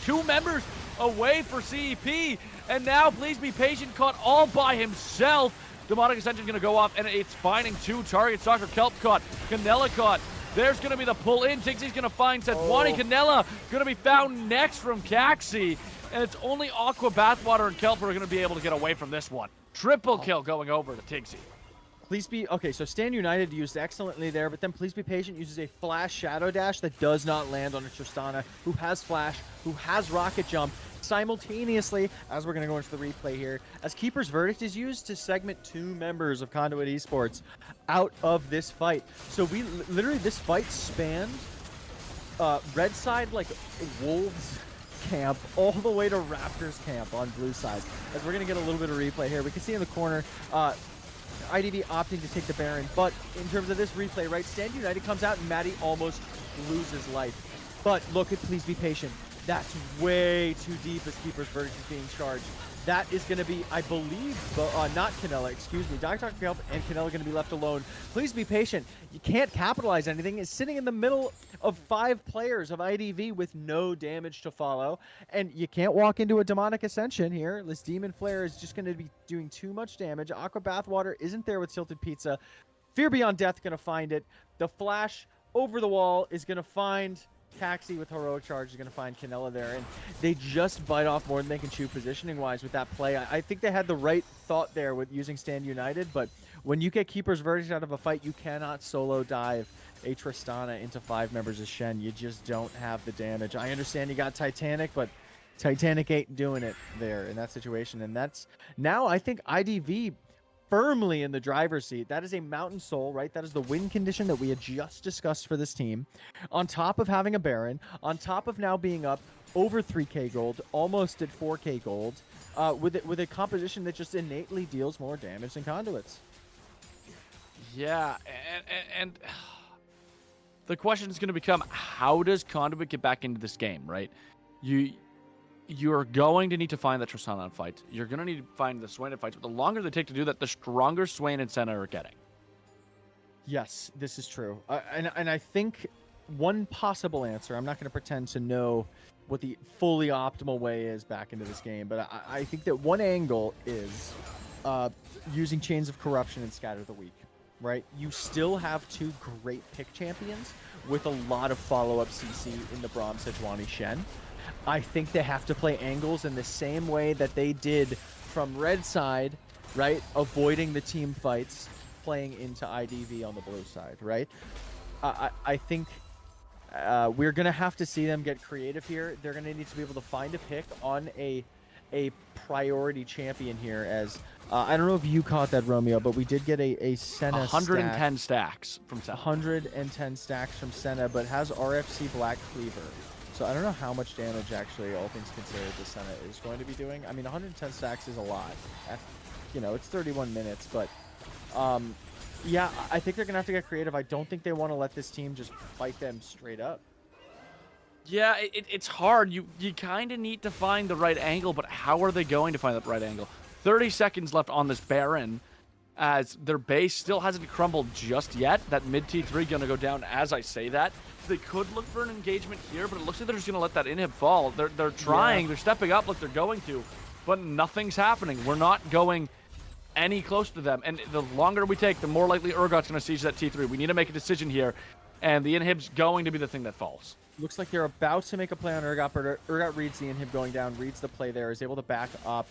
2 members away for CEP. And now, please be patient, caught all by himself. Demonic Ascension going to go off, and it's finding 2 targets. Dr. Kelp caught. Canella caught. There's going to be the pull in. Tigsy's going to find Sejuani. Canella going to be found next from Caxi. And it's only Aqua, Bathwater, and Kelp who are going to be able to get away from this one. Triple kill going over to Tigsy. Please be, okay, so Stand United used excellently there, but then Please Be Patient uses a Flash Shadow Dash that does not land on a Tristana, who has Flash, who has Rocket Jump, simultaneously, as we're going to go into the replay here, as Keeper's Verdict is used to segment 2 members of Conduit Esports out of this fight. So we, literally, this fight spanned red side, like, Wolves camp all the way to Raptors camp on blue side. As we're going to get a little bit of replay here, we can see in the corner IDV opting to take the Baron, but in terms of this replay, right, Stand United comes out and Maddie almost loses life. But look at Please Be Patient. That's way too deep as Keeper's Verdict is being charged. That is going to be, I believe, not Canella, excuse me. Dr. Kelp and Canella going to be left alone. Please Be Patient. You can't capitalize anything. It's sitting in the middle of 5 players of IDV with no damage to follow. And you can't walk into a Demonic Ascension here. This Demon Flare is just going to be doing too much damage. Aqua Bathwater isn't there with Tilted Pizza. Fear Beyond Death going to find it. The Flash over the wall is going to find Caxi with Heroic Charge, is going to find Canella there, and they just bite off more than they can chew positioning-wise with that play. I think they had the right thought there with using Stand United, but when you get Keeper's Verdict out of a fight, you cannot solo dive a Tristana into 5 members of Shen. You just don't have the damage. I understand you got Titanic, but Titanic ain't doing it there in that situation, and that's now I think IDV firmly in the driver's seat. That is a Mountain Soul, right? That is the win condition that we had just discussed for this team. On top of having a Baron, on top of now being up over 3k gold, almost at 4k gold, with a composition that just innately deals more damage than Conduits. Yeah, and the question is going to become, how does Conduit get back into this game, right? You're going to need to find the Tristana in fights. You're going to need to find the Swain in fights. But the longer they take to do that, the stronger Swain and Senna are getting. Yes, this is true. And I think one possible answer, I'm not going to pretend to know what the fully optimal way is back into this game, but I think that one angle is using Chains of Corruption and Scatter the Weak, right? You still have 2 great pick champions with a lot of follow-up CC in the Braum, Sejuani, Shen. I think they have to play angles in the same way that they did from red side, right? Avoiding the team fights, playing into IDV on the blue side, right? I think we're going to have to see them get creative here. They're going to need to be able to find a pick on a priority champion here, as I don't know if you caught that, Romeo, but we did get a Senna 110 stacks from Senna. 110 stacks from Senna, but has RFC Black Cleaver. So I don't know how much damage, actually, all things considered, the Senna is going to be doing. I mean, 110 stacks is a lot. You know, it's 31 minutes, but yeah, I think they're going to have to get creative. I don't think they want to let this team just fight them straight up. Yeah, it's hard. You kind of need to find the right angle, but how are they going to find that right angle? 30 seconds left on this Baron, as their base still hasn't crumbled just yet. That mid T3 going to go down as I say that. They could look for an engagement here, but it looks like they're just going to let that inhib fall. They're trying. Yeah. They're stepping up like they're going to, but nothing's happening. We're not going any close to them, and the longer we take, the more likely Urgot's going to siege that T3. We need to make a decision here, and the inhib's going to be the thing that falls. Looks like they're about to make a play on Urgot, but Urgot reads the inhib going down, reads the play there, is able to back up.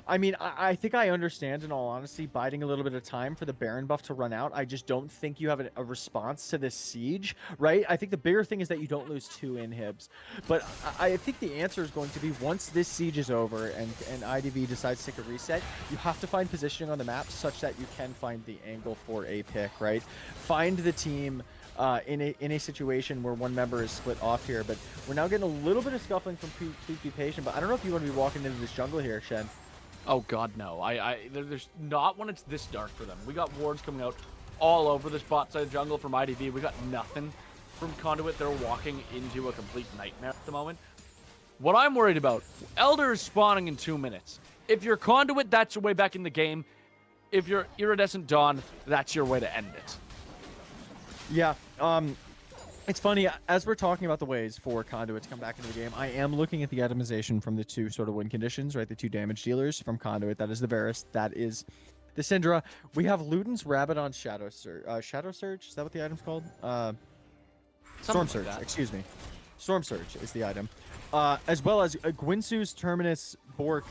I mean, I think I understand, in all honesty, biding a little bit of time for the Baron buff to run out. I just don't think you have a response to this siege, right? I think the bigger thing is that you don't lose 2 inhibs. But I think the answer is going to be, once this siege is over and IDV decides to take a reset, you have to find positioning on the map such that you can find the angle for a pick, right? Find the team in a situation where one member is split off here, but we're now getting a little bit of scuffling from Please Be Patient, but I don't know if you want to be walking into this jungle here, Shen. Oh god, no. There's not when it's this dark for them. We got wards coming out all over this bot side jungle from IDV. We got nothing from Conduit. They're walking into a complete nightmare at the moment. What I'm worried about, Elder is spawning in 2 minutes. If you're Conduit, that's your way back in the game. If you're Iridescent Dawn, that's your way to end it. Yeah, it's funny, as we're talking about the ways for Conduit to come back into the game, I am looking at the itemization from the 2 sort of win conditions, right? The 2 damage dealers from Conduit. That is the Varus. That is the Syndra. We have Luden's Rabbit on Shadow Surge. Shadow Surge? Is that what the item's called? Storm Surge, excuse me. Storm Surge is the item. As well as Gwinsu's Terminus Bork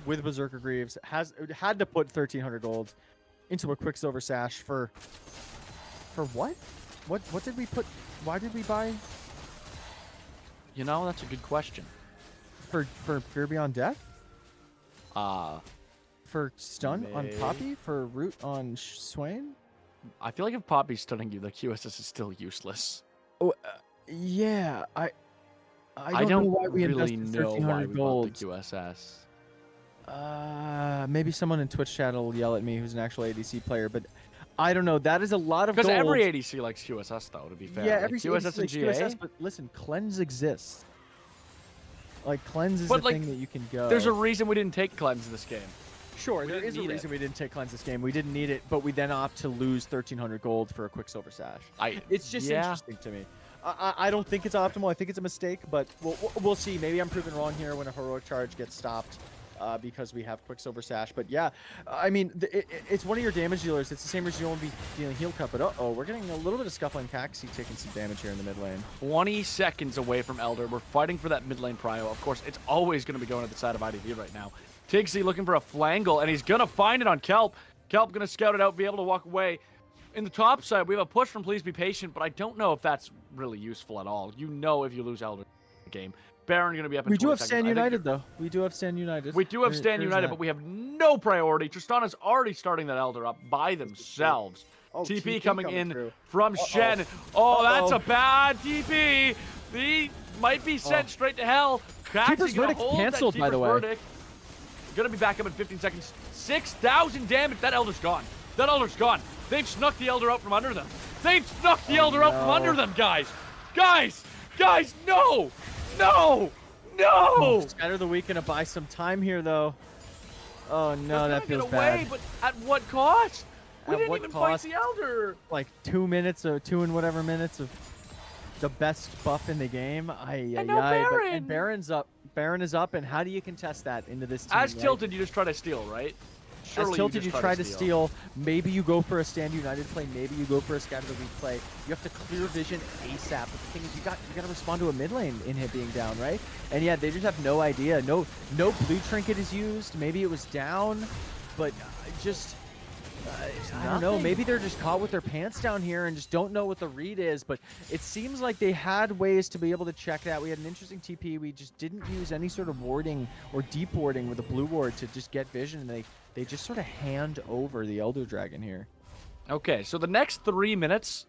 with Berserker Greaves had to put 1,300 gold into a Quicksilver Sash for what? What did we put? Why did we buy? You know, that's a good question. For Fear Beyond Death? For stun on Poppy? For root on Swain? I feel like if Poppy's stunning you, the QSS is still useless. Oh, yeah. I don't know why we really invested know why 1,300 we gold. bought the QSS. Maybe someone in Twitch chat will yell at me who's an actual ADC player, but I don't know. That is a lot of gold. Because every ADC likes QSS, though, to be fair. Yeah, like every QSS and GA. QSS, but listen, Cleanse exists. Like, Cleanse is the thing that you can go. There's a reason we didn't take Cleanse this game. Sure, there is a reason we didn't take Cleanse this game. We didn't need it, but we then opt to lose 1,300 gold for a Quicksilver Sash. It's just interesting to me. I don't think it's optimal. I think it's a mistake, but we'll see. Maybe I'm proven wrong here when a heroic charge gets stopped. Because we have Quicksilver Sash. But yeah, I mean, it's one of your damage dealers. It's the same reason you won't be feeling heal cut. But uh-oh, we're getting a little bit of scuffling. Caxi taking some damage here in the mid lane. 20 seconds away from Elder. We're fighting for that mid lane prio. Of course, it's always going to be going to the side of IDV right now. Tigsy looking for a flangle, and he's going to find it on Kelp. Kelp going to scout it out, be able to walk away. In the top side, we have a push from Please Be Patient, but I don't know if that's really useful at all. You know if you lose Elder in the game. Baron going to be up in 20 seconds. We do have Stand United, though. We do have Stand United. We do have Stand United, but we have no priority. Tristana's already starting that Elder up by themselves. Oh, TP coming in through. from Shen. Oh, that's a bad TP. He might be sent straight to hell. Keeper's verdict canceled, by the way. Going to be back up in 15 seconds. 6,000 damage. That Elder's gone. That Elder's gone. They've snuck the Elder out from under them. They've snuck the Elder out from under them, guys. Guys, no. No! Scatter the Week gonna buy some time here, though. Oh no, that feels bad. But at what cost? We didn't even cost? fight the Elder. Like 2 minutes or 2 and whatever minutes of the best buff in the game. Baron. And Baron's up. Baron is up, and how do you contest that into this team? As tilted, you just try to steal, right? Surely Tilted, just you try to steal. Maybe you go for a Stand United play. Maybe you go for a Scatter the Weak play. You have to clear vision ASAP. But the thing is, you got to respond to a mid lane inhib being down, right? And yeah, they just have no idea. No blue trinket is used. Maybe it was down, but just. I don't know. Maybe they're just caught with their pants down here and just don't know what the read is. But it seems like they had ways to be able to check that. We had an interesting TP. We just didn't use any sort of warding or deep warding with a blue ward to just get vision. And they just sort of hand over the Elder Dragon here. Okay, so the next 3 minutes,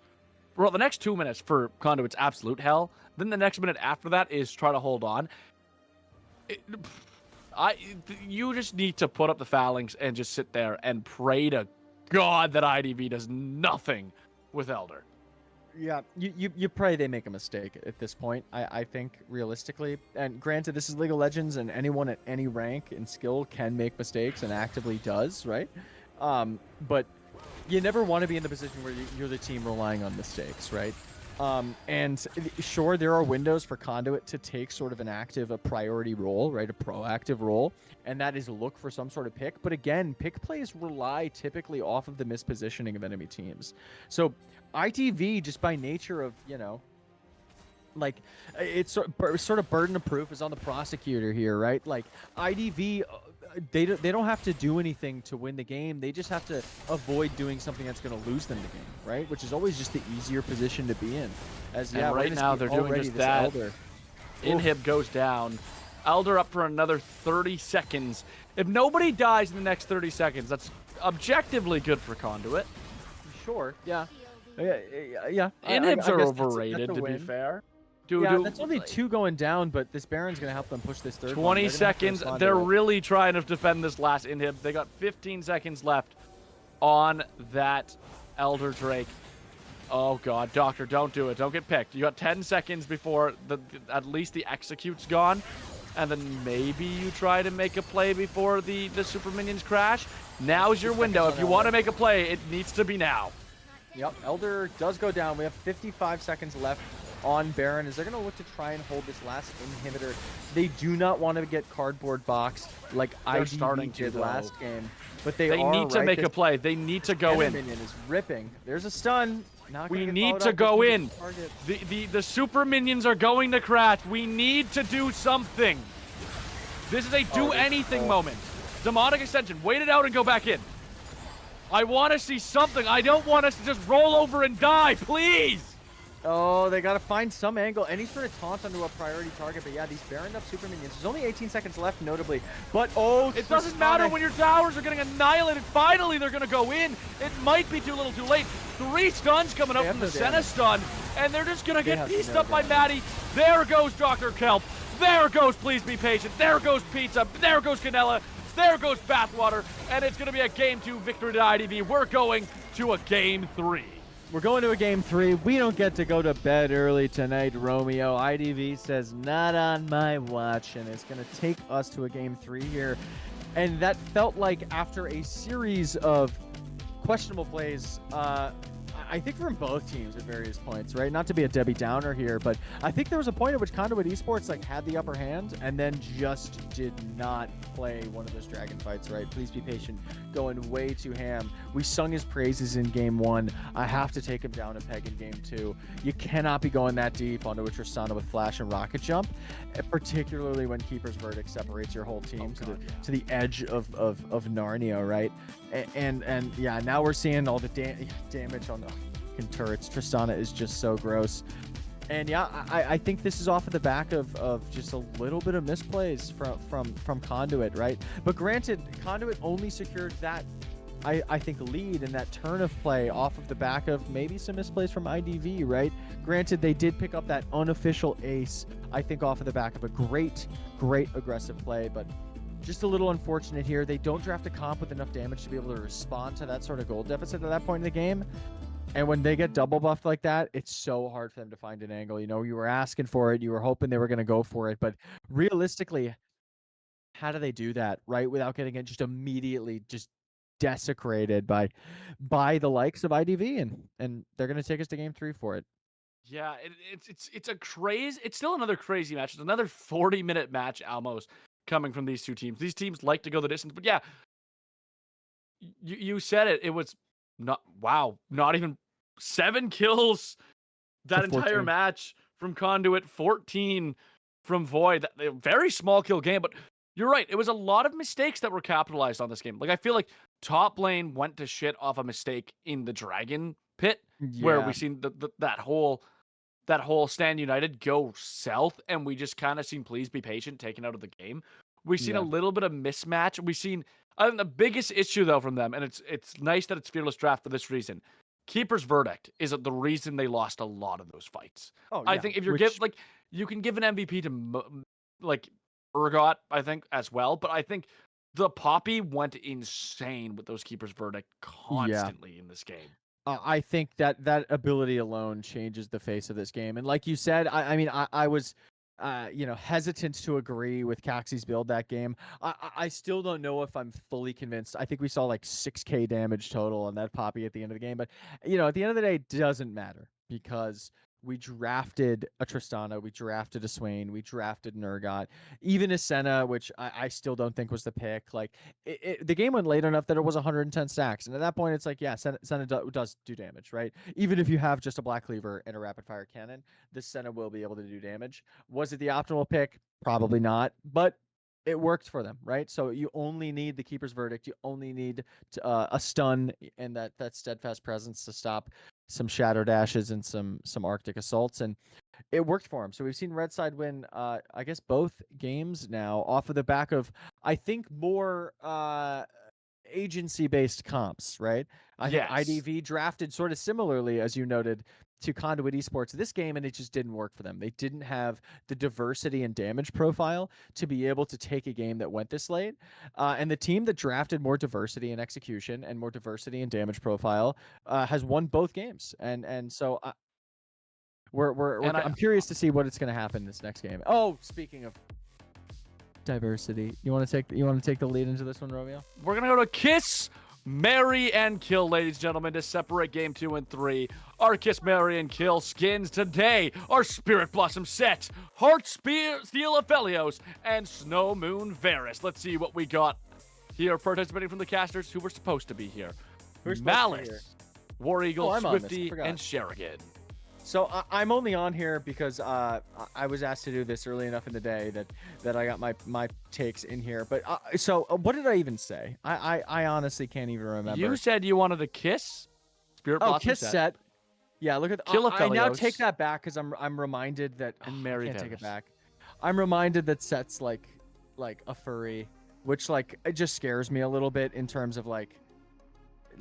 well, the next 2 minutes for Conduit's absolute hell. Then the next minute after that is try to hold on. You just need to put up the phalanx and just sit there and pray to God that IDV does nothing with Elder. Yeah, you pray they make a mistake at this point, I think, realistically. And granted, this is League of Legends, and anyone at any rank and skill can make mistakes and actively does, right? But you never want to be in the position where you're the team relying on mistakes, right? And sure, there are windows for Conduit to take sort of a priority role, right? A proactive role, and that is look for some sort of pick. But again, pick plays rely typically off of the mispositioning of enemy teams. So ITV, just by nature of, like, it's sort of burden of proof is on the prosecutor here, right? Like, IDV, they don't have to do anything to win the game. They just have to avoid doing something that's going to lose them the game, right? Which is always just the easier position to be in. As and right now they're doing just that. Elder. Inhib goes down. Elder up for another 30 seconds. If nobody dies in the next 30 seconds, that's objectively good for Conduit. Sure, yeah. Yeah. Inhibs are overrated, to be fair. That's only 2 going down, but this Baron's going to help them push this third 20 seconds. They're really trying to defend this last inhib. They got 15 seconds left on that Elder Drake. Oh, God. Doctor, don't do it. Don't get picked. You got 10 seconds before at least the execute's gone. And then maybe you try to make a play before the super minions crash. Now's your window. If you want to make a play, it needs to be now. Yep, Elder does go down. We have 55 seconds left on Baron. Is they're going to look to try and hold this last inhibitor. They do not want to get cardboard box like IDV did last game. But they need to make a play. They need to go in. Minion is ripping. There's a stun. We need to go in. The super minions are going to crash. We need to do something. This is a do anything moment. Demonic Ascension, wait it out and go back in. I want to see something. I don't want us to just roll over and die, please. Oh, they got to find some angle. Any sort of taunt onto a priority target. But yeah, these Baron up super minions. There's only 18 seconds left, notably. But it doesn't matter when your towers are getting annihilated. Finally, they're going to go in. It might be too little too late. 3 stuns coming up from the Senna stun. And they're just going to get pieced up by Maddie. There goes Dr. Kelp. There goes Please Be Patient. There goes Pizza. There goes Canella. There goes Bathwater. And it's going to be a Game 2 victory to IDV. We're going to a Game 3. We're going to a Game 3. We don't get to go to bed early tonight, Romeo. IDV says, not on my watch, and it's going to take us to a Game 3 here. And that felt like after a series of questionable plays, I think from both teams at various points, right? Not to be a Debbie Downer here, but I think there was a point at which Conduit Esports had the upper hand and then just did not play one of those dragon fights, right? Please Be Patient going way too ham. We sung his praises in Game 1. I have to take him down a peg in Game 2. You cannot be going that deep onto a Tristana with Flash and Rocket Jump, particularly when Keeper's Verdict separates your whole team to the edge of Narnia, right? And yeah, now we're seeing all the damage on the fucking turrets. Tristana is just so gross. And yeah, I think this is off of the back of just a little bit of misplays from Conduit, right? But granted, Conduit only secured that, I think, lead in that turn of play off of the back of maybe some misplays from IDV, right? Granted, they did pick up that unofficial ace, I think, off of the back of a great aggressive play, but just a little unfortunate here. They don't draft a comp with enough damage to be able to respond to that sort of gold deficit at that point in the game. And when they get double buffed like that, it's so hard for them to find an angle. You were asking for it. You were hoping they were going to go for it. But realistically, how do they do that, right? Without getting it just immediately just desecrated by the likes of IDV. And they're going to take us to Game 3 for it. Yeah, it's a crazy. It's still another crazy match. It's another 40-minute match almost coming from these two teams. These teams like to go the distance, but yeah, you said it. It was not even 7 kills that entire 14. match from Conduit, 14 from Void. A very small kill game, but you're right. It was a lot of mistakes that were capitalized on this game. Like, I feel like top lane went to shit off a mistake in the Dragon Pit, where we Yeah. seen that whole Stand United go south, and we just kind of seen Please Be Patient taken out of the game. We've seen a Yeah. little bit of mismatch. We've seen, I think the biggest issue though from them, and it's nice that it's Fearless Draft for this reason. Keeper's Verdict is the reason they lost a lot of those fights. Oh I yeah. think if you're Which you can give an MVP to like Urgot, I think as well, but I think the Poppy went insane with those Keeper's Verdict constantly in this game. I think that ability alone changes the face of this game. And like you said, I mean, I was, hesitant to agree with Caxie's build that game. I still don't know if I'm fully convinced. I think we saw like 6K damage total on that Poppy at the end of the game. But, at the end of the day, it doesn't matter because we drafted a Tristana, we drafted a Swain, we drafted an Urgot, even a Senna, which I still don't think was the pick. Like, the game went late enough that it was 110 stacks. And at that point, it's like, yeah, Senna does do damage, right? Even if you have just a Black Cleaver and a Rapid Fire Cannon, this Senna will be able to do damage. Was it the optimal pick? Probably not. But it worked for them, right? So you only need the Keeper's Verdict. You only need a stun and that steadfast presence to stop some Shadow Dashes and some Arctic Assaults, and it worked for him. So we've seen Red Side win, I guess, both games now off of the back of, I think, more agency-based comps, right? I think IDV drafted sort of similarly, as you noted, to Conduit Esports this game, and it just didn't work for them. They didn't have the diversity and damage profile to be able to take a game that went this late. And the team that drafted more diversity in execution and more diversity in damage profile has won both games. And so I'm curious to see what it's going to happen this next game. Oh, speaking of diversity, you want to take the lead into this one, Romeo? We're gonna go to Kiss, Marry, and Kill, ladies and gentlemen, to separate game 2 and 3. Our Kiss, Marry, and Kill skins today are Spirit Blossom Set, Heart Steel Aphelios, and Snow Moon Varus. Let's see what we got here participating from the casters who were supposed to be here. Malice, War Eagle, Swifty, and Sherigan. So I'm only on here because I was asked to do this early enough in the day that I got my takes in here. But so what did I even say? I honestly can't even remember. You said you wanted a Kiss Spirit Blossom Kiss set. Yeah, look at Kill I now take that back because I'm reminded that and Marry I can't Varus. take it back. I'm reminded that set's like a furry, which like it just scares me a little bit in terms of like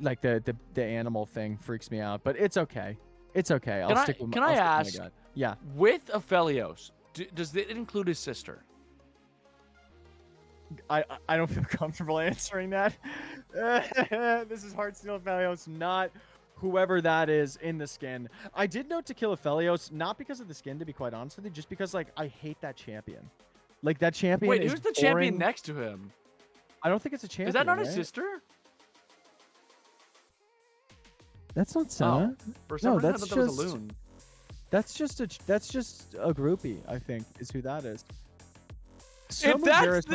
the animal thing freaks me out. But it's okay. It's okay. I'll stick with Can I ask? Yeah. With Aphelios, does it include his sister? I don't feel comfortable answering that. This is Heartsteel Aphelios, not whoever that is in the skin. I did note to kill Aphelios, not because of the skin, to be quite honest with you, just because like I hate that champion. Like that champion. Wait, is who's the boring. champion next to him? I don't think it's a champion. Is that not right? his sister? That's not Senna. For some reason, that's I thought that was a loon. That's just a groupie, I think, is who that is. If that's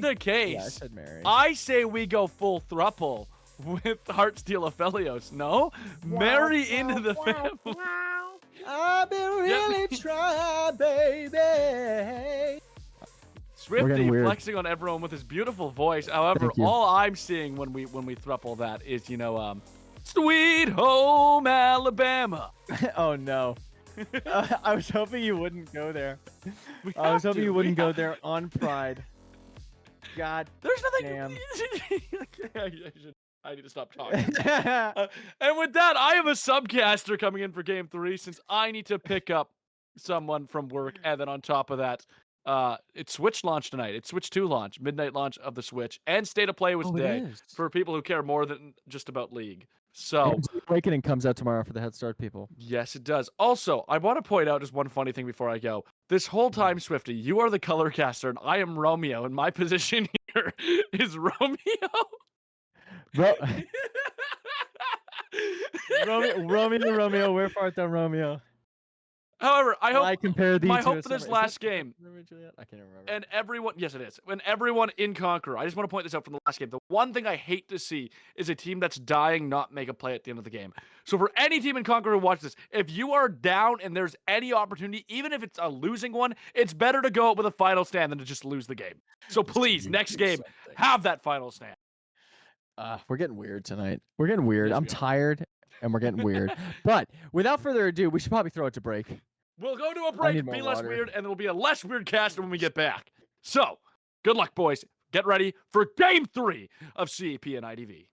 the case, yeah, I said Mary. I say we go full thruple with Heartsteel Aphelios. No, Marry into the family. I've been really trying, baby. Swifty flexing on everyone with his beautiful voice. However, all I'm seeing when we thruple that is, Sweet Home Alabama. Oh no. I was hoping you wouldn't go there. I was hoping you wouldn't go there on Pride. God. There's nothing. Damn. I need to stop talking. And with that, I am a subcaster coming in for game 3 since I need to pick up someone from work. And then on top of that, it's Switch launch tonight. It's Switch 2 launch, midnight launch of the Switch, and State of Play was today for people who care more than just about League. So Awakening comes out tomorrow for the Head Start people. Yes, it does. Also, I want to point out just one funny thing before I go. This whole time, Swifty, you are the color caster, and I am Romeo, and my position here is Romeo. Romeo, where art thou, Romeo? However, I hope I compare thee my to hope a for this summer- last is that game, Romeo and Juliet? I can't remember. and everyone, yes, it is. And everyone in Conqueror, I just want to point this out from the last game. The one thing I hate to see is a team that's dying not make a play at the end of the game. So for any team in Conqueror who watches this, if you are down and there's any opportunity, even if it's a losing one, it's better to go out with a final stand than to just lose the game. So please, You next do game, something. have that final stand. We're getting weird tonight. We're getting weird. Yes, I'm we are. tired and we're getting weird. But without further ado, we should probably throw it to break. We'll go to a I break, need be more less water. weird, and there will be a less weird cast when we get back. So, good luck, boys. Get ready for Game 3 of CEP and IDV.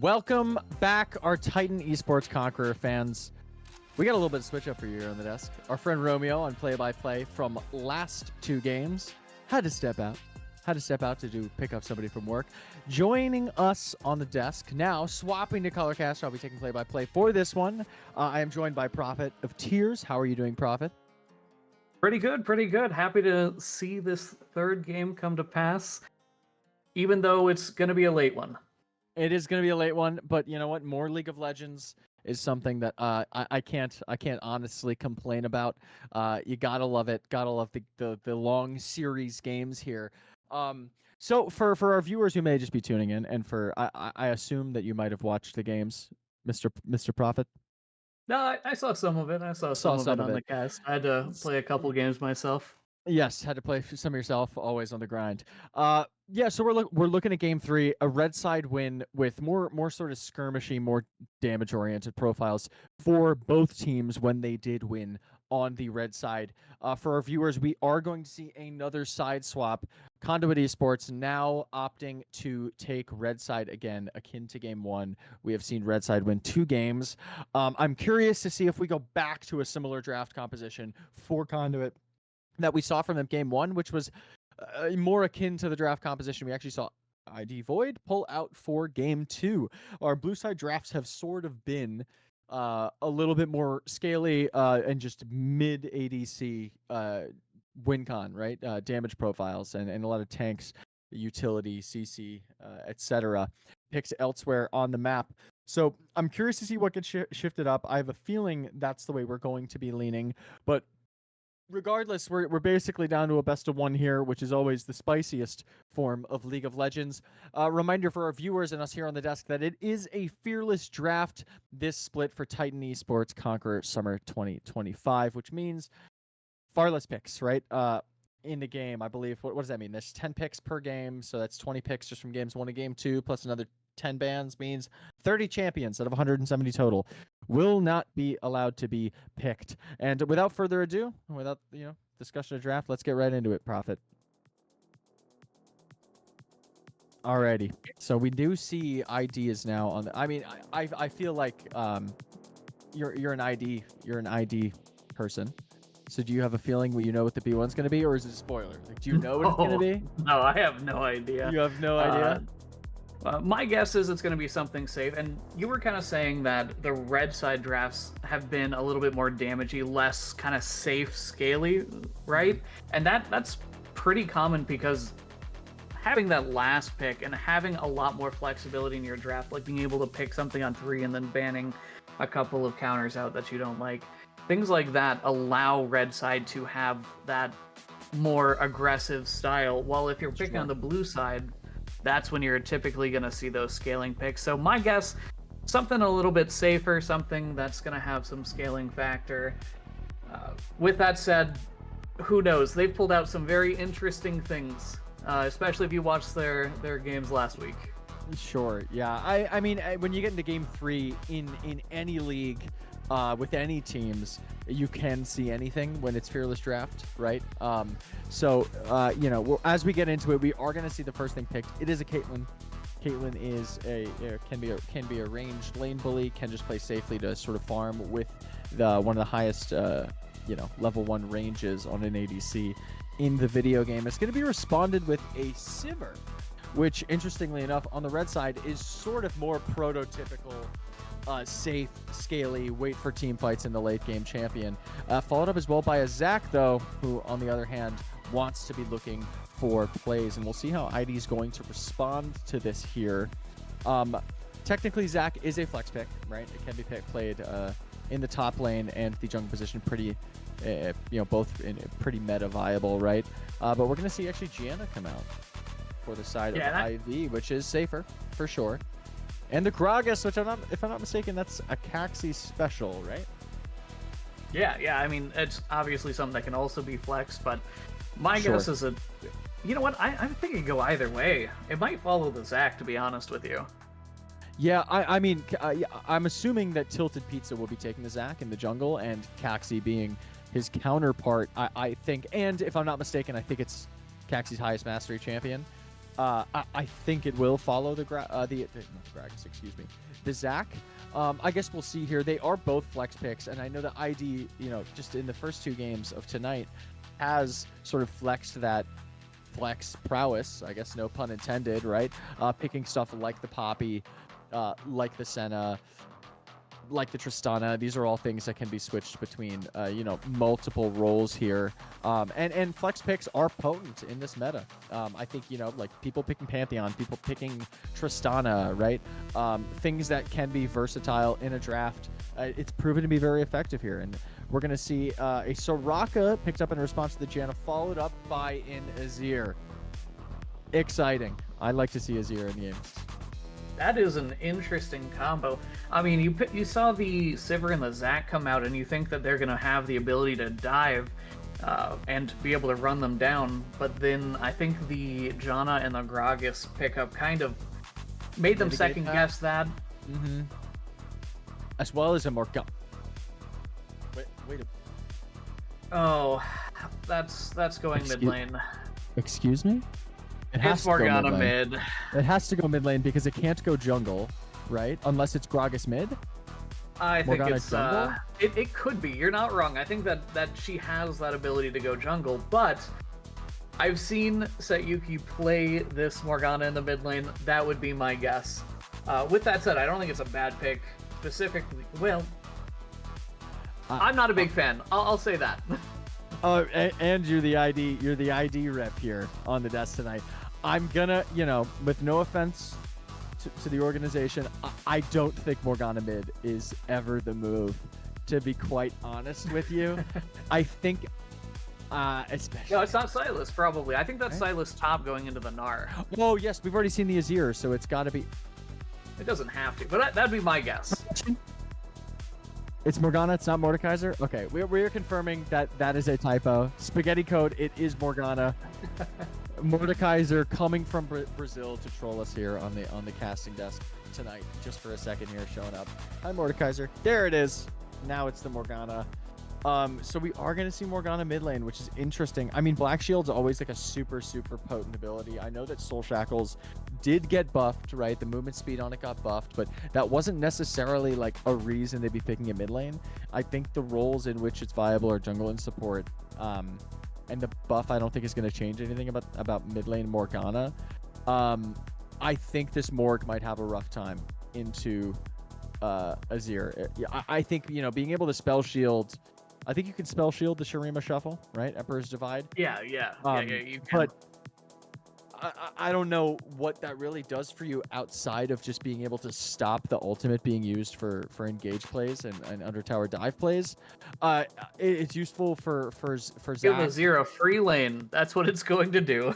Welcome back, our Titan Esports Conqueror fans. We got a little bit of switch up for you here on the desk. Our friend Romeo on play-by-play from last 2 games had to step out. To pick up somebody from work. Joining us on the desk now, swapping to Colorcast. I'll be taking play-by-play for this one. I am joined by Prophet of Tears. How are you doing, Prophet? Pretty good. Happy to see this third game come to pass, even though it's going to be a late one. It is going to be a late one, but you know what? More League of Legends is something that I can't honestly complain about. You gotta love it. Gotta love the long series games here. So for our viewers who may just be tuning in, and for I assume that you might have watched the games, Mr. Prophet. No, I saw some of it. I saw some of it on the cast. I had to play a couple games myself. Yes, had to play some yourself. Always on the grind. Yeah. So we're looking at game 3, a red side win with more sort of skirmishy, more damage oriented profiles for both teams when they did win on the red side. For our viewers, we are going to see another side swap. Conduit Esports now opting to take red side again, akin to game 1. We have seen red side win 2 games. I'm curious to see if we go back to a similar draft composition for Conduit that we saw from them game 1, which was more akin to the draft composition we actually saw ID Void pull out for game 2. Our blue side drafts have sort of been a little bit more scaly and just mid ADC win con, right? Damage profiles and a lot of tanks, utility, CC, etc. picks elsewhere on the map. So I'm curious to see what gets shifted up. I have a feeling that's the way we're going to be leaning, but regardless, we're basically down to a best of 1 here, which is always the spiciest form of League of Legends. Reminder for our viewers and us here on the desk that it is a fearless draft, this split for Titan Esports Conqueror Summer 2025, which means far less picks, right? In the game, I believe. What does that mean? There's 10 picks per game, so that's 20 picks just from games 1 to game 2, plus another 10 bans, means 30 champions out of 170 total will not be allowed to be picked. And without further ado, without discussion of draft, let's get right into it, Prophet. Alrighty, so we do see ID is now on. I mean, I feel like you're an ID person. So do you have a feeling you know what the B1's going to be, or is it a spoiler? Like, do you know what it's going to be? No, I have no idea. You have no idea? My guess is it's going to be something safe. And you were kind of saying that the red side drafts have been a little bit more damagey, less kind of safe, scaly, right? And that's pretty common because having that last pick and having a lot more flexibility in your draft, like being able to pick something on 3 and then banning a couple of counters out that you don't like, things like that allow red side to have that more aggressive style. While if you're picking on the blue side, that's when you're typically going to see those scaling picks. So my guess, something a little bit safer, something that's going to have some scaling factor. With that said, who knows? They've pulled out some very interesting things, especially if you watched their games last week. Sure, yeah. I mean, when you get into game 3 in any league, with any teams, you can see anything when it's fearless draft, right? So as we get into it, we are going to see the first thing picked. It is a Caitlyn. Caitlyn is can be a ranged lane bully, can just play safely to sort of farm with one of the highest level 1 ranges on an ADC in the video game. It's going to be responded with a Sivir, which interestingly enough on the red side is sort of more prototypical safe, scaly, wait for team fights in the late game champion. Followed up as well by a Zac, though, who on the other hand wants to be looking for plays, and we'll see how ID is going to respond to this here. Technically, Zac is a flex pick, right? It can be played in the top lane and the jungle position, pretty, both in pretty meta viable, right? But we're going to see actually Gianna come out for the side of IV, which is safer for sure. And the Gragas, which if I'm not mistaken, that's a Caxi special, right? Yeah. I mean, it's obviously something that can also be flexed, but my guess is you know what? I'm thinking go either way. It might follow the Zac, to be honest with you. Yeah, I mean, I'm assuming that Tilted Pizza will be taking the Zac in the jungle, and Caxi being his counterpart, I think. And if I'm not mistaken, I think it's Caxi's highest mastery champion. I think it will follow the not the Gragas, excuse me, the Zac. I guess we'll see here. They are both flex picks, and I know that ID, just in the first 2 games of tonight, has sort of flexed that flex prowess, I guess no pun intended, right? Picking stuff like the Poppy, like the Senna, like the Tristana. These are all things that can be switched between, multiple roles here. And flex picks are potent in this meta. I think, like people picking Pantheon, people picking Tristana, right? Things that can be versatile in a draft. It's proven to be very effective here. And we're going to see a Soraka picked up in response to the Janna, followed up by an Azir. Exciting. I like to see Azir in games. That is an interesting combo. I mean, you saw the Sivir and the Zac come out, and you think that they're going to have the ability to dive and be able to run them down, but then I think the Janna and the Gragas pickup kind of made them second guess that. Mm-hmm. As well as a Morgana. Wait a... Oh, that's going mid lane. Excuse me? It's Morgana mid. It has to go mid lane because it can't go jungle, right? Unless it's Gragas mid. I think Morgana it's jungle? It could be. You're not wrong. I think that she has that ability to go jungle, but I've seen Sayuki play this Morgana in the mid lane. That would be my guess. With that said, I don't think it's a bad pick. Specifically, well, I'm not a big fan. I'll say that. Oh, and you're the ID rep here on the desk tonight. I'm gonna, with no offense to the organization, I don't think Morgana mid is ever the move, to be quite honest with you. I think, especially... No, it's not Sylas, probably. I think that's Sylas top going into the Gnar. Oh, yes, we've already seen the Azir, so it's got to be... It doesn't have to, but that'd be my guess. It's Morgana, it's not Mordekaiser? Okay, we're confirming that is a typo. Spaghetti code, it is Morgana. Mordekaiser coming from Brazil to troll us here on the casting desk tonight, just for a second here, showing up. Hi, Mordekaiser. There it is. Now it's the Morgana. So we are going to see Morgana mid lane, which is interesting. I mean, Black Shield's always like a super, super potent ability. I know that Soul Shackles did get buffed, right? The movement speed on it got buffed, but that wasn't necessarily like a reason they'd be picking a mid lane. I think the roles in which it's viable are jungle and support. And the buff, I don't think is going to change anything about mid lane Morgana. I think this Morg might have a rough time into Azir. I think, being able to spell shield... I think you can spell shield the Shurima Shuffle, right? Emperor's Divide. Yeah, you can. But I don't know what that really does for you outside of just being able to stop the ultimate being used for engage plays and under tower dive plays. It's useful for Give Zac. Azir a free lane. That's what it's going to do.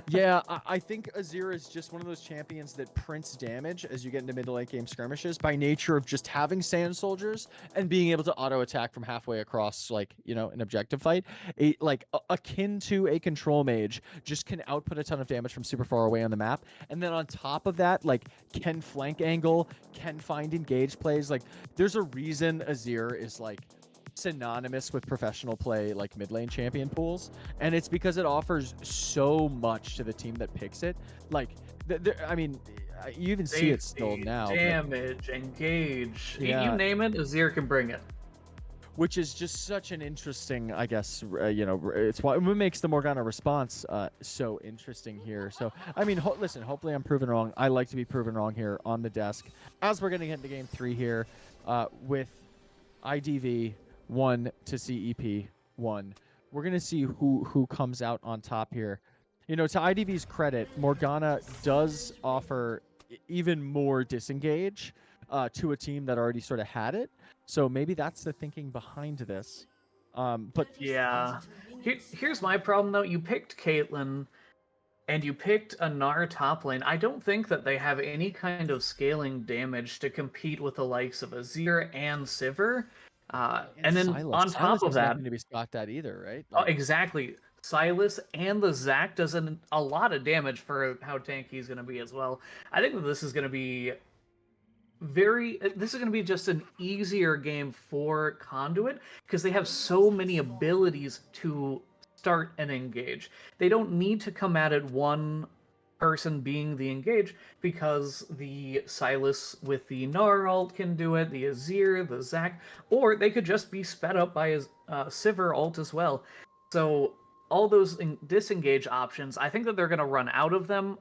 Yeah, I think Azir is just one of those champions that prints damage as you get into mid to late game skirmishes by nature of just having sand soldiers and being able to auto attack from halfway across, like, an objective fight. Akin to a control mage, just can output a ton of damage from super far away on the map. And then on top of that, can flank angle, can find engage plays. There's a reason Azir is synonymous with professional play, mid lane champion pools, and it's because it offers so much to the team that picks it. I mean, you even see it still now. Damage, engage, Yeah. you name it, Azir can bring it. Which is just such an interesting, I guess, it's what makes the Morgana response so interesting here. So, I mean, listen, hopefully I'm proven wrong. I like to be proven wrong here on the desk. As we're going to get into game 3 here with IDV 1 to CEP 1. We're going to see who comes out on top here. To IDV's credit, Morgana does offer even more disengage to a team that already sort of had it. So maybe that's the thinking behind this. But yeah. Here's my problem, though. You picked Caitlyn, and you picked a Gnar top lane. I don't think that they have any kind of scaling damage to compete with the likes of Azir and Sivir. And then Sylas. on top of that, going to be stocked at either, right? oh, exactly. Sylas and the Zac does a lot of damage for how tanky he's going to be as well. I think that this is going to be just an easier game for Conduit because they have so many abilities to start and engage. They don't need to come at it one person being the engage, because the Silas with the Gnar ult can do it, the Azir, the Zac, or they could just be sped up by his Sivir ult as well. So all those disengage options, I think that they're going to run out of them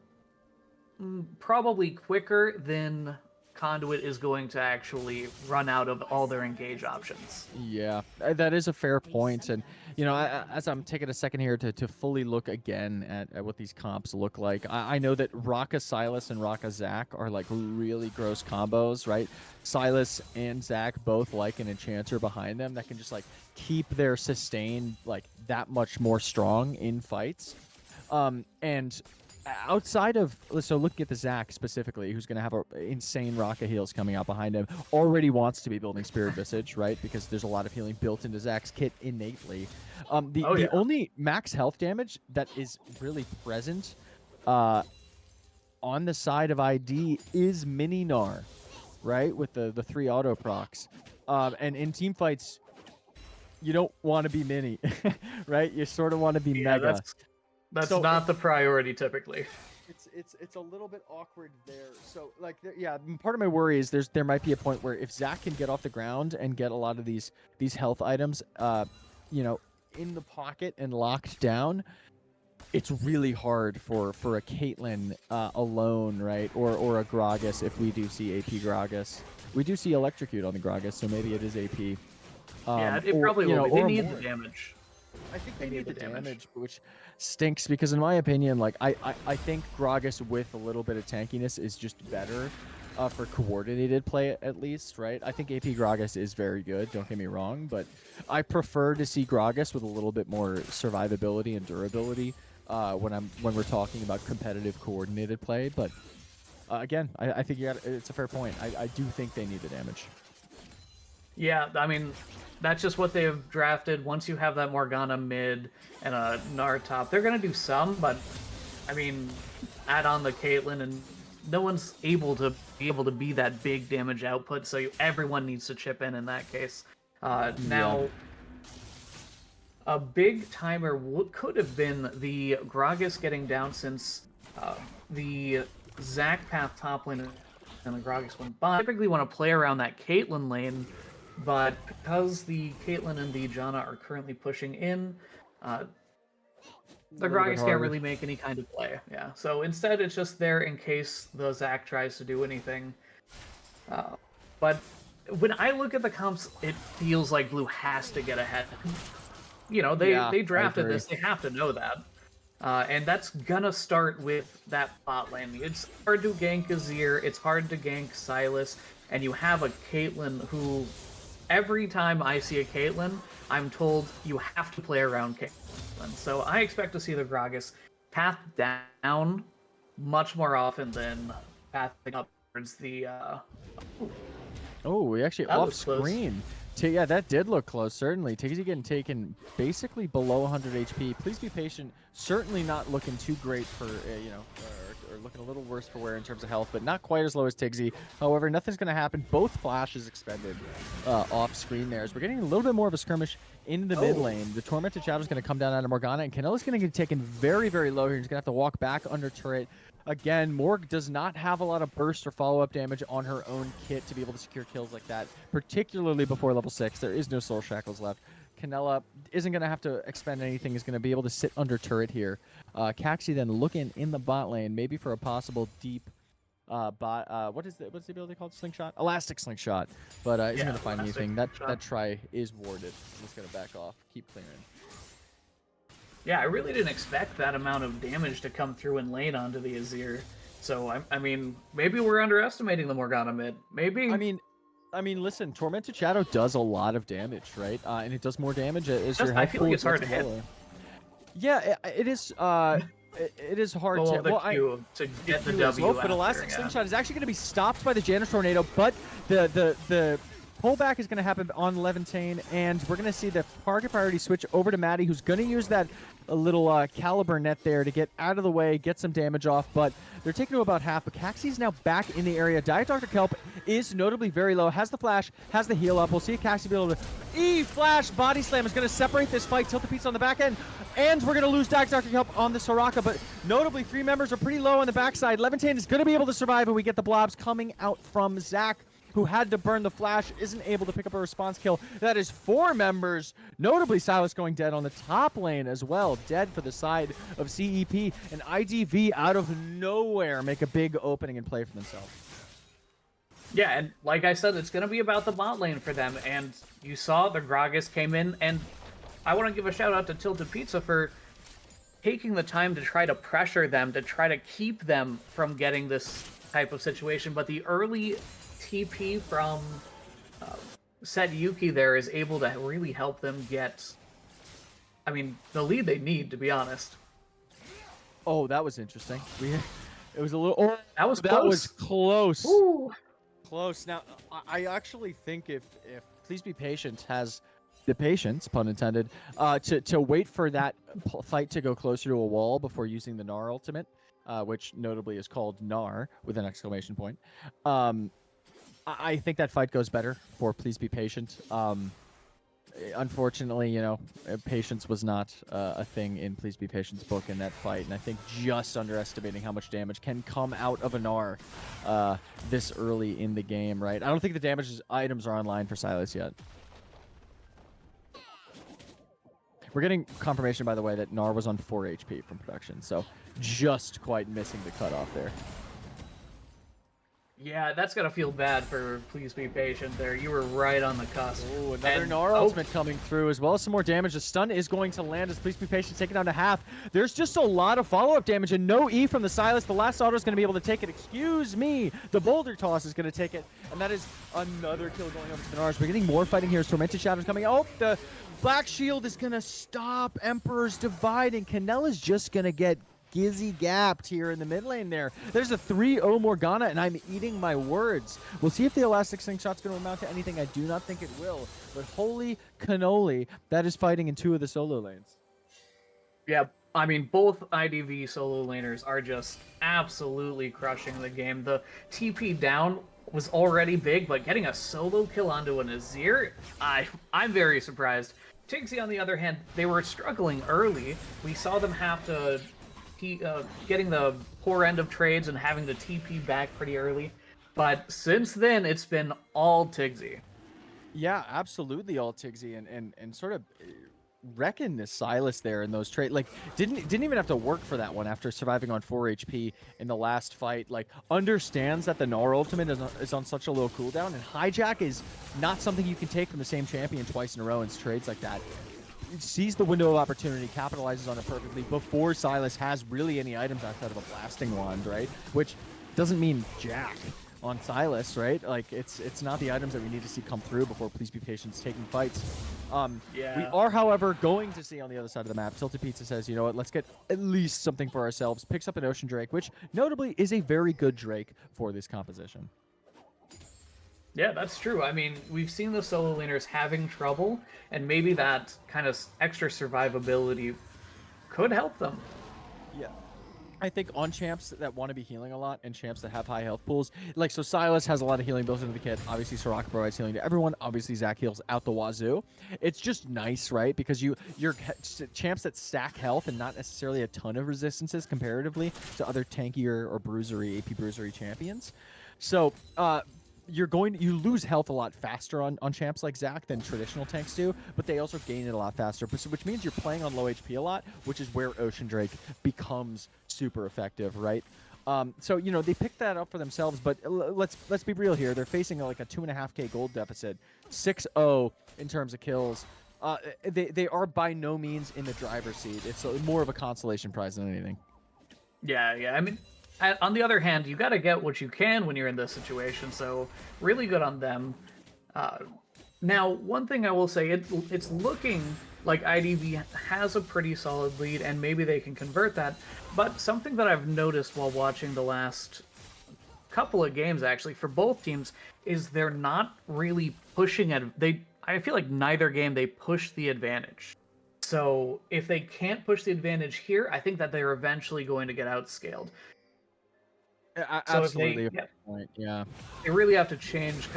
probably quicker than Conduit is going to actually run out of all their engage options. Yeah, that is a fair point. And, as I'm taking a second here to fully look again at what these comps look like, I know that Raka Silas and Raka Zac are like really gross combos, right? Silas and Zac both like an enchanter behind them that can just like keep their sustain like that much more strong in fights. And outside of, so looking at the Zac specifically, who's going to have insane Raka heals coming out behind him, already wants to be building Spirit Visage, right? Because there's a lot of healing built into Zac's kit innately. The only max health damage that is really present on the side of ID is Mini Gnar, right? With the 3 auto procs. And in team fights, you don't want to be Mini, right? You sort of want to be Mega. That's so, not the priority typically. It's a little bit awkward there. So like part of my worry is there might be a point where if Zac can get off the ground and get a lot of these health items in the pocket and locked down, it's really hard for a Caitlyn alone, right? Or a Gragas if we do see AP Gragas. We do see Electrocute on the Gragas, so maybe it is AP. It probably will be. They need the damage. I think they need the damage, which stinks because in my opinion, like I think Gragas with a little bit of tankiness is just better for coordinated play at least, right? I think AP Gragas is very good, don't get me wrong, but I prefer to see Gragas with a little bit more survivability and durability when we're talking about competitive coordinated play. But again, I think it's a fair point. I do think they need the damage. Yeah, I mean, that's just what they have drafted. Once you have that Morgana mid and a Gnar top, they're going to do some, but, I mean, add on the Caitlyn, and no one's able to be that big damage output, so everyone needs to chip in that case. Now, a big timer could have been the Gragas getting down, since the Zac path top lane and the Gragas went by. Typically want to play around that Caitlyn lane, but because the Caitlyn and the Janna are currently pushing in, the Gragas can't really make any kind of play. Yeah, so instead it's just there in case the Zac tries to do anything. But when I look at the comps, it feels like Blue has to get ahead. They drafted this, they have to know that. And that's gonna start with that bot lane. It's hard to gank Azir, it's hard to gank Silas, and you have a Caitlyn who... Every time I see a Caitlyn, I'm told you have to play around Caitlyn. So I expect to see the Gragas path down much more often than pathing up towards the... Oh, we actually off screen. Yeah, that did look close, certainly. Tiggsy getting taken basically below 100 HP. Please be patient. Certainly not looking too great for, or looking a little worse for wear in terms of health, but not quite as low as Tiggsy. However, nothing's going to happen. Both flashes expended off screen there. As we're getting a little bit more of a skirmish in the mid lane. The Tormented Shadow is going to come down out of Morgana, and Canella's going to get taken very, very low here. He's going to have to walk back under turret. Again, Morg does not have a lot of burst or follow-up damage on her own kit to be able to secure kills like that, particularly before level 6. There is no Soul Shackles left. Canella isn't going to have to expend anything, is going to be able to sit under turret here. Caxi then looking in the bot lane, maybe for a possible deep bot. What's the ability called? Slingshot? Elastic Slingshot. But isn't going to find anything. That try is warded. Just going to back off. Keep clearing. Yeah, I really didn't expect that amount of damage to come through and lane onto the Azir. So, I mean, maybe we're underestimating the Morgana mid. Maybe. I mean, listen, Tormented Shadow does a lot of damage, right? And it does more damage as your health. I feel like it's hard to hit. Yeah, it is. It is hard to get the W. But Elastic Slingshot is actually going to be stopped by the Janus Tornado, but the Pullback is going to happen on Levantine, and we're going to see the target priority switch over to Maddie, who's going to use that little caliber net there to get out of the way, get some damage off, but they're taking to about half. But Caxie's now back in the area. Diet Dr. Kelp is notably very low, has the flash, has the heal up. We'll see if Caxie be able to... E-Flash Body Slam is going to separate this fight. Tilt the Pizza on the back end, and we're going to lose Diet Dr. Kelp on the Soraka, but notably, 3 members are pretty low on the backside. Levantine is going to be able to survive, and we get the blobs coming out from Zach, who had to burn the flash, isn't able to pick up a response kill. That is 4 members, notably Silas going dead on the top lane as well, dead for the side of CEP, and IDV out of nowhere make a big opening and play for themselves. Yeah, and like I said, it's going to be about the bot lane for them, and you saw the Gragas came in, and I want to give a shout out to Tilted Pizza for taking the time to try to pressure them, to try to keep them from getting this type of situation, but the early TP from Set Yuki there is able to really help them get, I mean, the lead they need, to be honest. Oh, that was interesting. It was a little... Oh, that was close. Ooh. Close. Now, I actually think if Please Be Patient has the patience, pun intended, to wait for that fight to go closer to a wall before using the Gnar ultimate, which notably is called Gnar with an exclamation point, I think that fight goes better for Please Be Patient. Unfortunately, you know, patience was not a thing in Please Be Patient's book in that fight, and I think just underestimating how much damage can come out of a Gnar this early in the game, right? I don't think the damage items are online for Silas yet. We're getting confirmation, by the way, that Gnar was on 4 HP from production, so just quite missing the cutoff there. Yeah, that's gonna feel bad for Please Be Patient there. You were right on the cusp. Oh, another Gnar ultimate coming through, as well as some more damage. The stun is going to land as Please Be Patient taken down to half. There's just a lot of follow-up damage and no E from the Silas. The last auto is going to be able to take it. Excuse me. The Boulder Toss is going to take it, and that is another kill going over to the Gnars. We're getting more fighting here as Tormented Shadows coming. Oh, the Black Shield is going to stop Emperor's Divide, and Canella's just going to get Gizzy gapped here in the mid lane there. There's a 3-0 Morgana, and I'm eating my words. We'll see if the Elastic Slingshot's going to amount to anything. I do not think it will, but holy cannoli, that is fighting in 2 of the solo lanes. Yeah, I mean, both IDV solo laners are just absolutely crushing the game. The TP down was already big, but getting a solo kill onto an Azir, I'm very surprised. Tigsy, on the other hand, they were struggling early. We saw them have to getting the poor end of trades and having the TP back pretty early. But since then, it's been all Tigsy. Yeah, absolutely all Tigsy, and sort of reckon this Silas there in those trades. Like, didn't even have to work for that one after surviving on 4 HP in the last fight. Like, understands that the Gnar ultimate is on such a low cooldown, and hijack is not something you can take from the same champion twice in a row in trades like that. Sees the window of opportunity, capitalizes on it perfectly before Silas has really any items outside of a blasting wand, right? Which doesn't mean jack on Silas, right? Like, it's not the items that we need to see come through before Please Be Patient taking fights. Yeah. We are, however, going to see on the other side of the map, Tilted Pizza says, you know what, let's get at least something for ourselves. Picks up an Ocean Drake, which notably is a very good Drake for this composition. Yeah, that's true. I mean, we've seen the solo laners having trouble, and maybe that kind of extra survivability could help them. Yeah. I think on champs that want to be healing a lot and champs that have high health pools, like, so Silas has a lot of healing built into the kit. Obviously, Soraka provides healing to everyone. Obviously, Zach heals out the wazoo. It's just nice, right? Because you're champs that stack health and not necessarily a ton of resistances comparatively to other tankier or bruisery, AP bruisery champions. So, you lose health a lot faster on champs like Zach than traditional tanks do, but they also gain it a lot faster, which means you're playing on low HP a lot, which is where Ocean Drake becomes super effective, right? So, you know, they picked that up for themselves, but let's be real here. They're facing like a 2.5k gold deficit, 6-0 in terms of kills. They are by no means in the driver's seat. It's more of a consolation prize than anything. Yeah. I mean, on the other hand, you got to get what you can when you're in this situation, so really good on them. Now, one thing I will say, it's looking like IDV has a pretty solid lead, and maybe they can convert that, but something that I've noticed while watching the last couple of games actually for both teams is they're not really pushing at I feel like neither game they push the advantage. So if they can't push the advantage here, I think that they're eventually going to get outscaled. So Absolutely. if they, Point. Yeah. they really have to change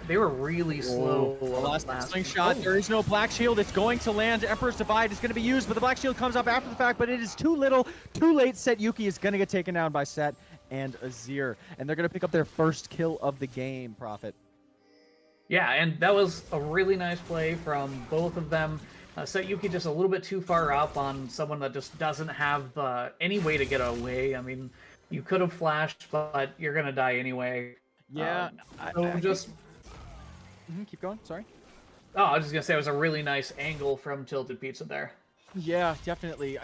they were really slow. Last last slingshot. There is no Black Shield. It's going to land. Emperor's Divide is going to be used, but the Black Shield comes up after the fact, but it is too little, too late. Set Yuki is going to get taken down by Set and Azir, and they're going to pick up their first kill of the game, Prophet. Yeah, and that was a really nice play from both of them. Set Yuki just a little bit too far up on someone that just doesn't have any way to get away. I mean, you could have flashed, but you're going to die anyway. Yeah. Keep going. Sorry. Oh, I was just going to say it was a really nice angle from Tilted Pizza there. Yeah, definitely.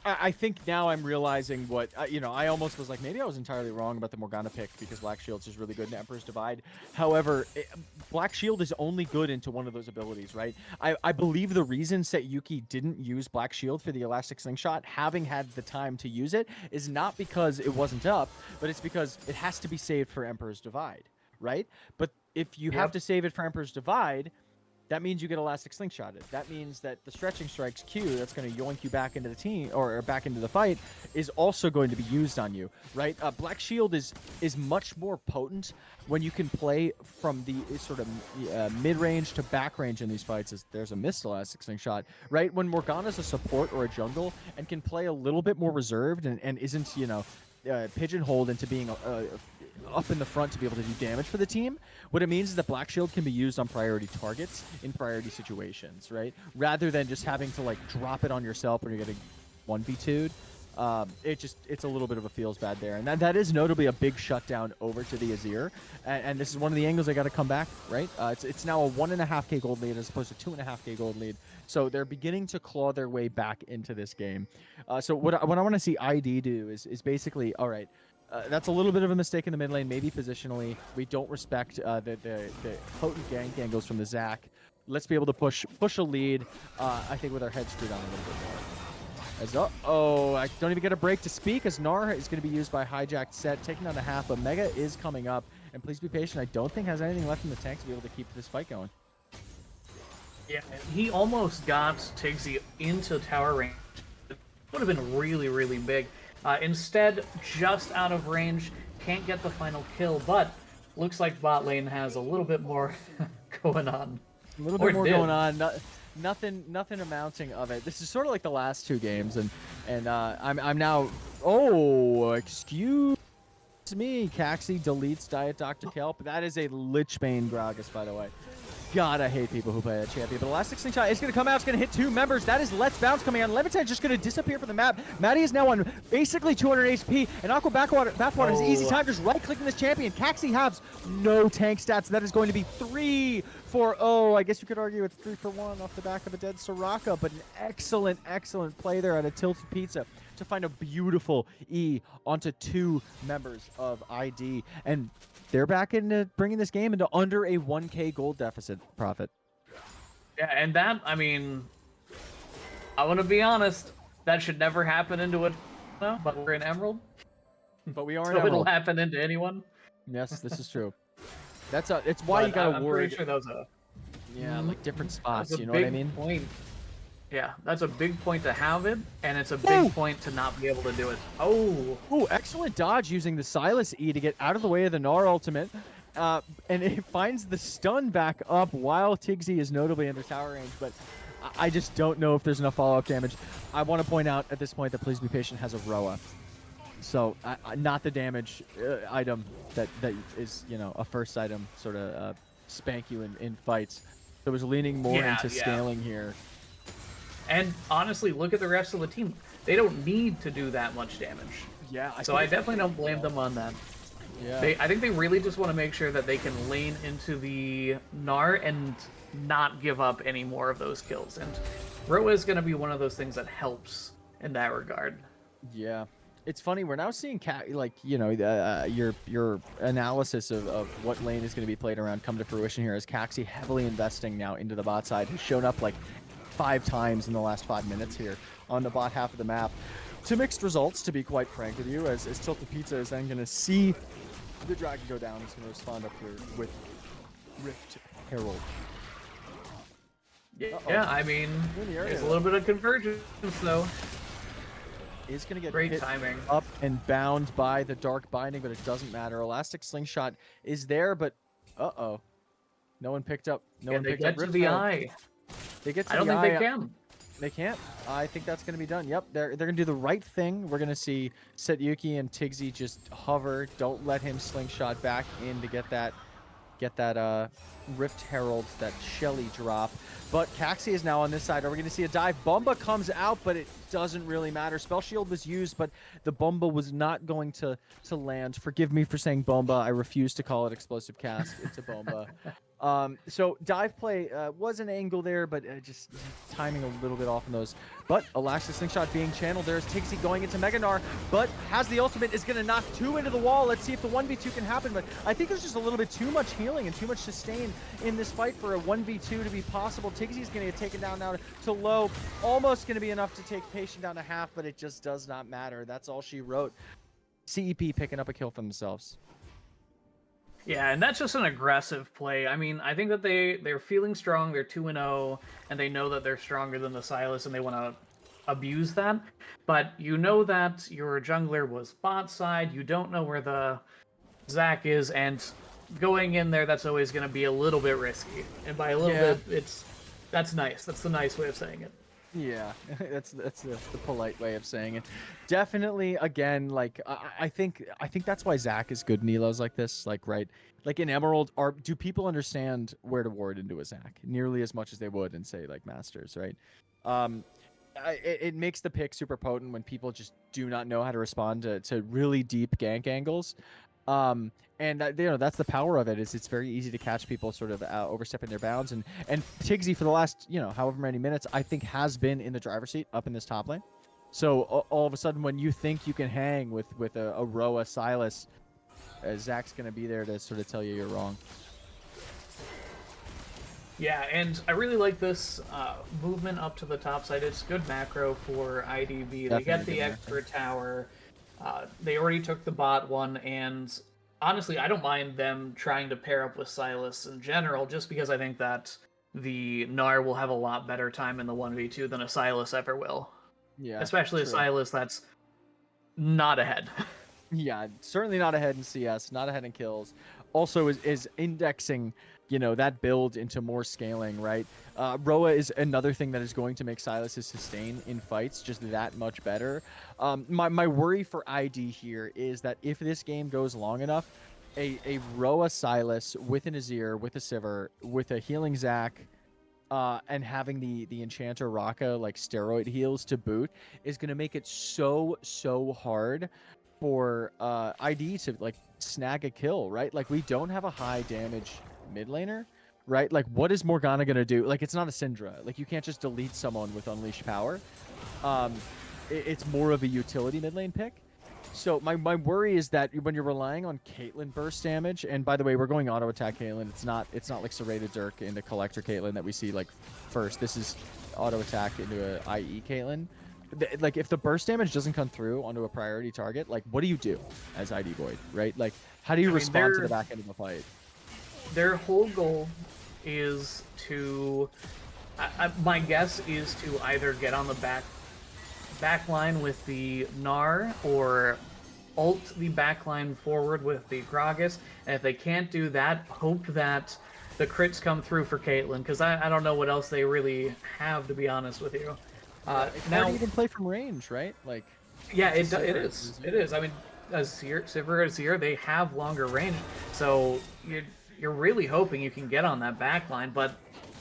I think now I'm realizing what, I almost was like, maybe I was entirely wrong about the Morgana pick because Black Shield's is really good in Emperor's Divide. However, Black Shield is only good into one of those abilities, right? I believe the reason Set Yuki didn't use Black Shield for the Elastic Slingshot, having had the time to use it, is not because it wasn't up, but it's because it has to be saved for Emperor's Divide, right? But if you have to save it for Emperor's Divide, that means you get Elastic Slingshotted. That means that the Stretching Strikes Q that's going to yoink you back into the team or back into the fight is also going to be used on you, right? Black Shield is much more potent when you can play from the sort of mid-range to back range in these fights. There's a missed Elastic Slingshot, right? When Morgana's a support or a jungle and can play a little bit more reserved and isn't, pigeonholed into being up in the front to be able to do damage for the team, what it means is that Black Shield can be used on priority targets in priority situations, right? Rather than just having to drop it on yourself when you're getting 1v2'd. It's a little bit of a feels bad there. And that is notably a big shutdown over to the Azir. And this is one of the angles they got to come back, right? It's now a 1.5k gold lead as opposed to 2.5k gold lead. So they're beginning to claw their way back into this game. So what I want to see ID do is basically, all right, that's a little bit of a mistake in the mid lane, maybe positionally. We don't respect the potent gank angles from the Zac. Let's be able to push a lead, I think, with our heads screwed on a little bit more. I don't even get a break to speak as Gnar is going to be used by Hijacked Set, taking down the half, but Mega is coming up. And please be patient. I don't think has anything left in the tank to be able to keep this fight going. Yeah, he almost got Tigsy into tower range. It would have been really, really big. Instead, just out of range, can't get the final kill, but looks like bot lane has a little bit more going on. A little bit more going on. Nothing amounting of it. This is sort of like the last two games, and I'm now. Oh, excuse me. Caxi deletes Diet Dr. Kelp. That is a Lichbane Gragas, by the way. God, I hate people who play that champion. But Elastic Slingshot is going to come out. It's going to hit two members. That is Let's Bounce coming on. Levitan's just going to disappear from the map. Maddie is now on basically 200 HP. And Aqua Bathwater has easy time just right-clicking this champion. Caxi has no tank stats. That is going to be 3 for, I guess you could argue it's 3 for 1 off the back of a dead Soraka. But an excellent, excellent play there at a Tilted Pizza to find a beautiful E onto 2 members of ID. And they're back into bringing this game into under a 1k gold deficit, Prophet. Yeah, and that, I mean, I want to be honest, that should never happen into it. No, but we're in Emerald. But we are in so Emerald. It'll happen into anyone. Yes, this is true. It's why you gotta worry. I'm pretty sure that was like different spots. You know big what I mean? Point. Yeah, that's a big point to have it, and it's a big point to not be able to do it. Oh, excellent dodge using the Silas E to get out of the way of the Gnar ultimate. And it finds the stun back up while Tigsy is notably under tower range, but I just don't know if there's enough follow-up damage. I want to point out at this point that Please Be Patient has a Roa. So, not the damage item that is, a first item, sort of spank you in fights. So it was leaning more into scaling here. And honestly, look at the rest of the team. They don't need to do that much damage. Yeah. I definitely don't blame them on that. Yeah. I think they really just want to make sure that they can lane into the Gnar and not give up any more of those kills. And Roa is going to be one of those things that helps in that regard. Yeah. It's funny, we're now seeing your analysis of what lane is going to be played around come to fruition here as Caxi heavily investing now into the bot side. He's shown up like 5 times in the last 5 minutes here on the bot half of the map. To mixed results, to be quite frank with you, as Tilted Pizza is then going to see the dragon go down. It's going to respond up here with Rift Herald. Yeah, I mean, In the area, there's a little bit of convergence, though. Is going to get Great hit timing. up and bound by the Dark Binding, but it doesn't matter. Elastic Slingshot is there, but uh-oh. No one picked up. No one They picked up get to Rift the Herald. eye. They get to I don't the think they eye. can. They can't. I think that's going to be done. Yep, they're going to do the right thing. We're going to see Setyuki and Tigsy just hover. Don't let him slingshot back in to get that Rift Herald, that Shelly drop. But Caxi is now on this side. Are we going to see a dive? Bomba comes out, but it doesn't really matter. Spell Shield was used, but the Bomba was not going to land. Forgive me for saying Bomba. I refuse to call it Explosive Cast. It's a Bomba. So dive play was an angle there, but just timing a little bit off on those. But Elastic Slingshot being channeled. There's Tigsy going into Mega Gnar, but has the ultimate, is going to knock 2 into the wall. Let's see if the 1v2 can happen, but I think there's just a little bit too much healing and too much sustain in this fight for a 1v2 to be possible. Tigsy's going to get taken down now to low. Almost going to be enough to take Patient down to half, but it just does not matter. That's all she wrote. CEP picking up a kill for themselves. Yeah, and that's just an aggressive play. I mean, I think that they're feeling strong. They're 2-0, and they know that they're stronger than the Sylas, and they want to abuse that. But you know that your jungler was bot side. You don't know where the Zac is, and going in there, that's always going to be a little bit risky. And by a little bit, that's nice. That's the nice way of saying it. Yeah, that's the polite way of saying it. Definitely, again, like I think that's why Zac is good in elos like this. Like, right, like in Emerald, do people understand where to ward into a Zac nearly as much as they would in, say, like Masters, right? It makes the pick super potent when people just do not know how to respond to really deep gank angles. And that, that's the power of it, is it's very easy to catch people sort of overstepping their bounds. And Tigsy, for the last, however many minutes, I think has been in the driver's seat up in this top lane. So all of a sudden, when you think you can hang with a Roa Sylas, Zac's going to be there to sort of tell you you're wrong. Yeah, and I really like this movement up to the top side. It's good macro for IDV. They get the extra tower. They already took the bot one, and honestly, I don't mind them trying to pair up with Sylas in general, just because I think that the Gnar will have a lot better time in the 1v2 than a Sylas ever will. Yeah, especially true. a Sylas that's not ahead. Yeah, certainly not ahead in CS, not ahead in kills. Also is indexing, that build into more scaling, right? Roa is another thing that is going to make Sylas' sustain in fights just that much better. My worry for ID here is that if this game goes long enough, a Roa Sylas with an Azir, with a Sivir, with a healing Zac, and having the Enchanter Raka like steroid heals to boot is going to make it so hard for ID to like snag a kill, right? Like, we don't have a high damage mid laner, right? Like, what is Morgana gonna do? Like, it's not a Syndra. Like, you can't just delete someone with Unleashed Power. It's more of a utility mid lane pick. So my worry is that when you're relying on Caitlyn burst damage, and by the way, we're going auto attack Caitlyn. It's not like Serrated Dirk into Collector Caitlyn that we see like first. This is auto attack into a IE Caitlyn. Like, if the burst damage doesn't come through onto a priority target, like, what do you do as ID Void, right? Like, how do you respond to the back end of the fight? Their whole goal is to, my guess is to either get on the back line with the Gnar or ult the back line forward with the Gragas. And if they can't do that, hope that the crits come through for Caitlyn, because I don't know what else they really have, to be honest with you. It's hard to even play from range, right? Like, yeah, it is. I mean, as Sivir and Azir, they have longer range, so you're really hoping you can get on that back line, but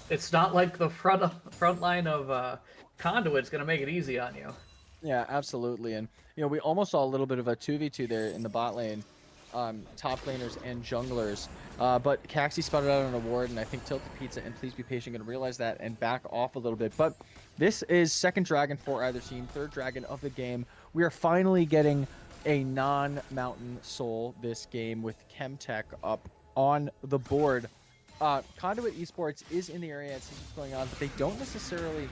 it's not like the front line of Conduit's going to make it easy on you. Yeah, absolutely. And we almost saw a little bit of a 2v2 there in the bot lane, top laners and junglers. But Caxi spotted out on a ward, and I think Tilted Pizza and Please Be Patient going to realize that and back off a little bit. But this is second dragon for either team, third dragon of the game. We are finally getting a non-Mountain Soul this game with Chemtech up on the board. Conduit Esports is in the area and sees what's going on, but they don't necessarily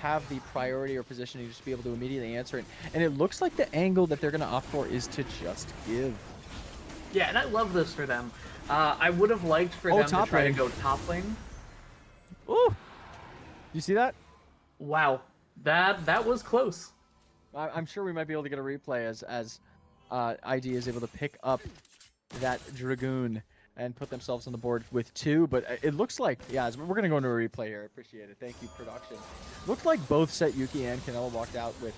have the priority or positioning to just be able to immediately answer it. And it looks like the angle that they're going to opt for is to just give. Yeah, and I love this for them. I would have liked for them to top try lane. to go top lane. Ooh, you see that? Wow, that was close. I'm sure we might be able to get a replay as ID is able to pick up that Dragoon and put themselves on the board with 2. But it looks like, yeah, we're going to go into a replay here. I appreciate it. Thank you, production. Looks like both Set Yuki and Canelo walked out with,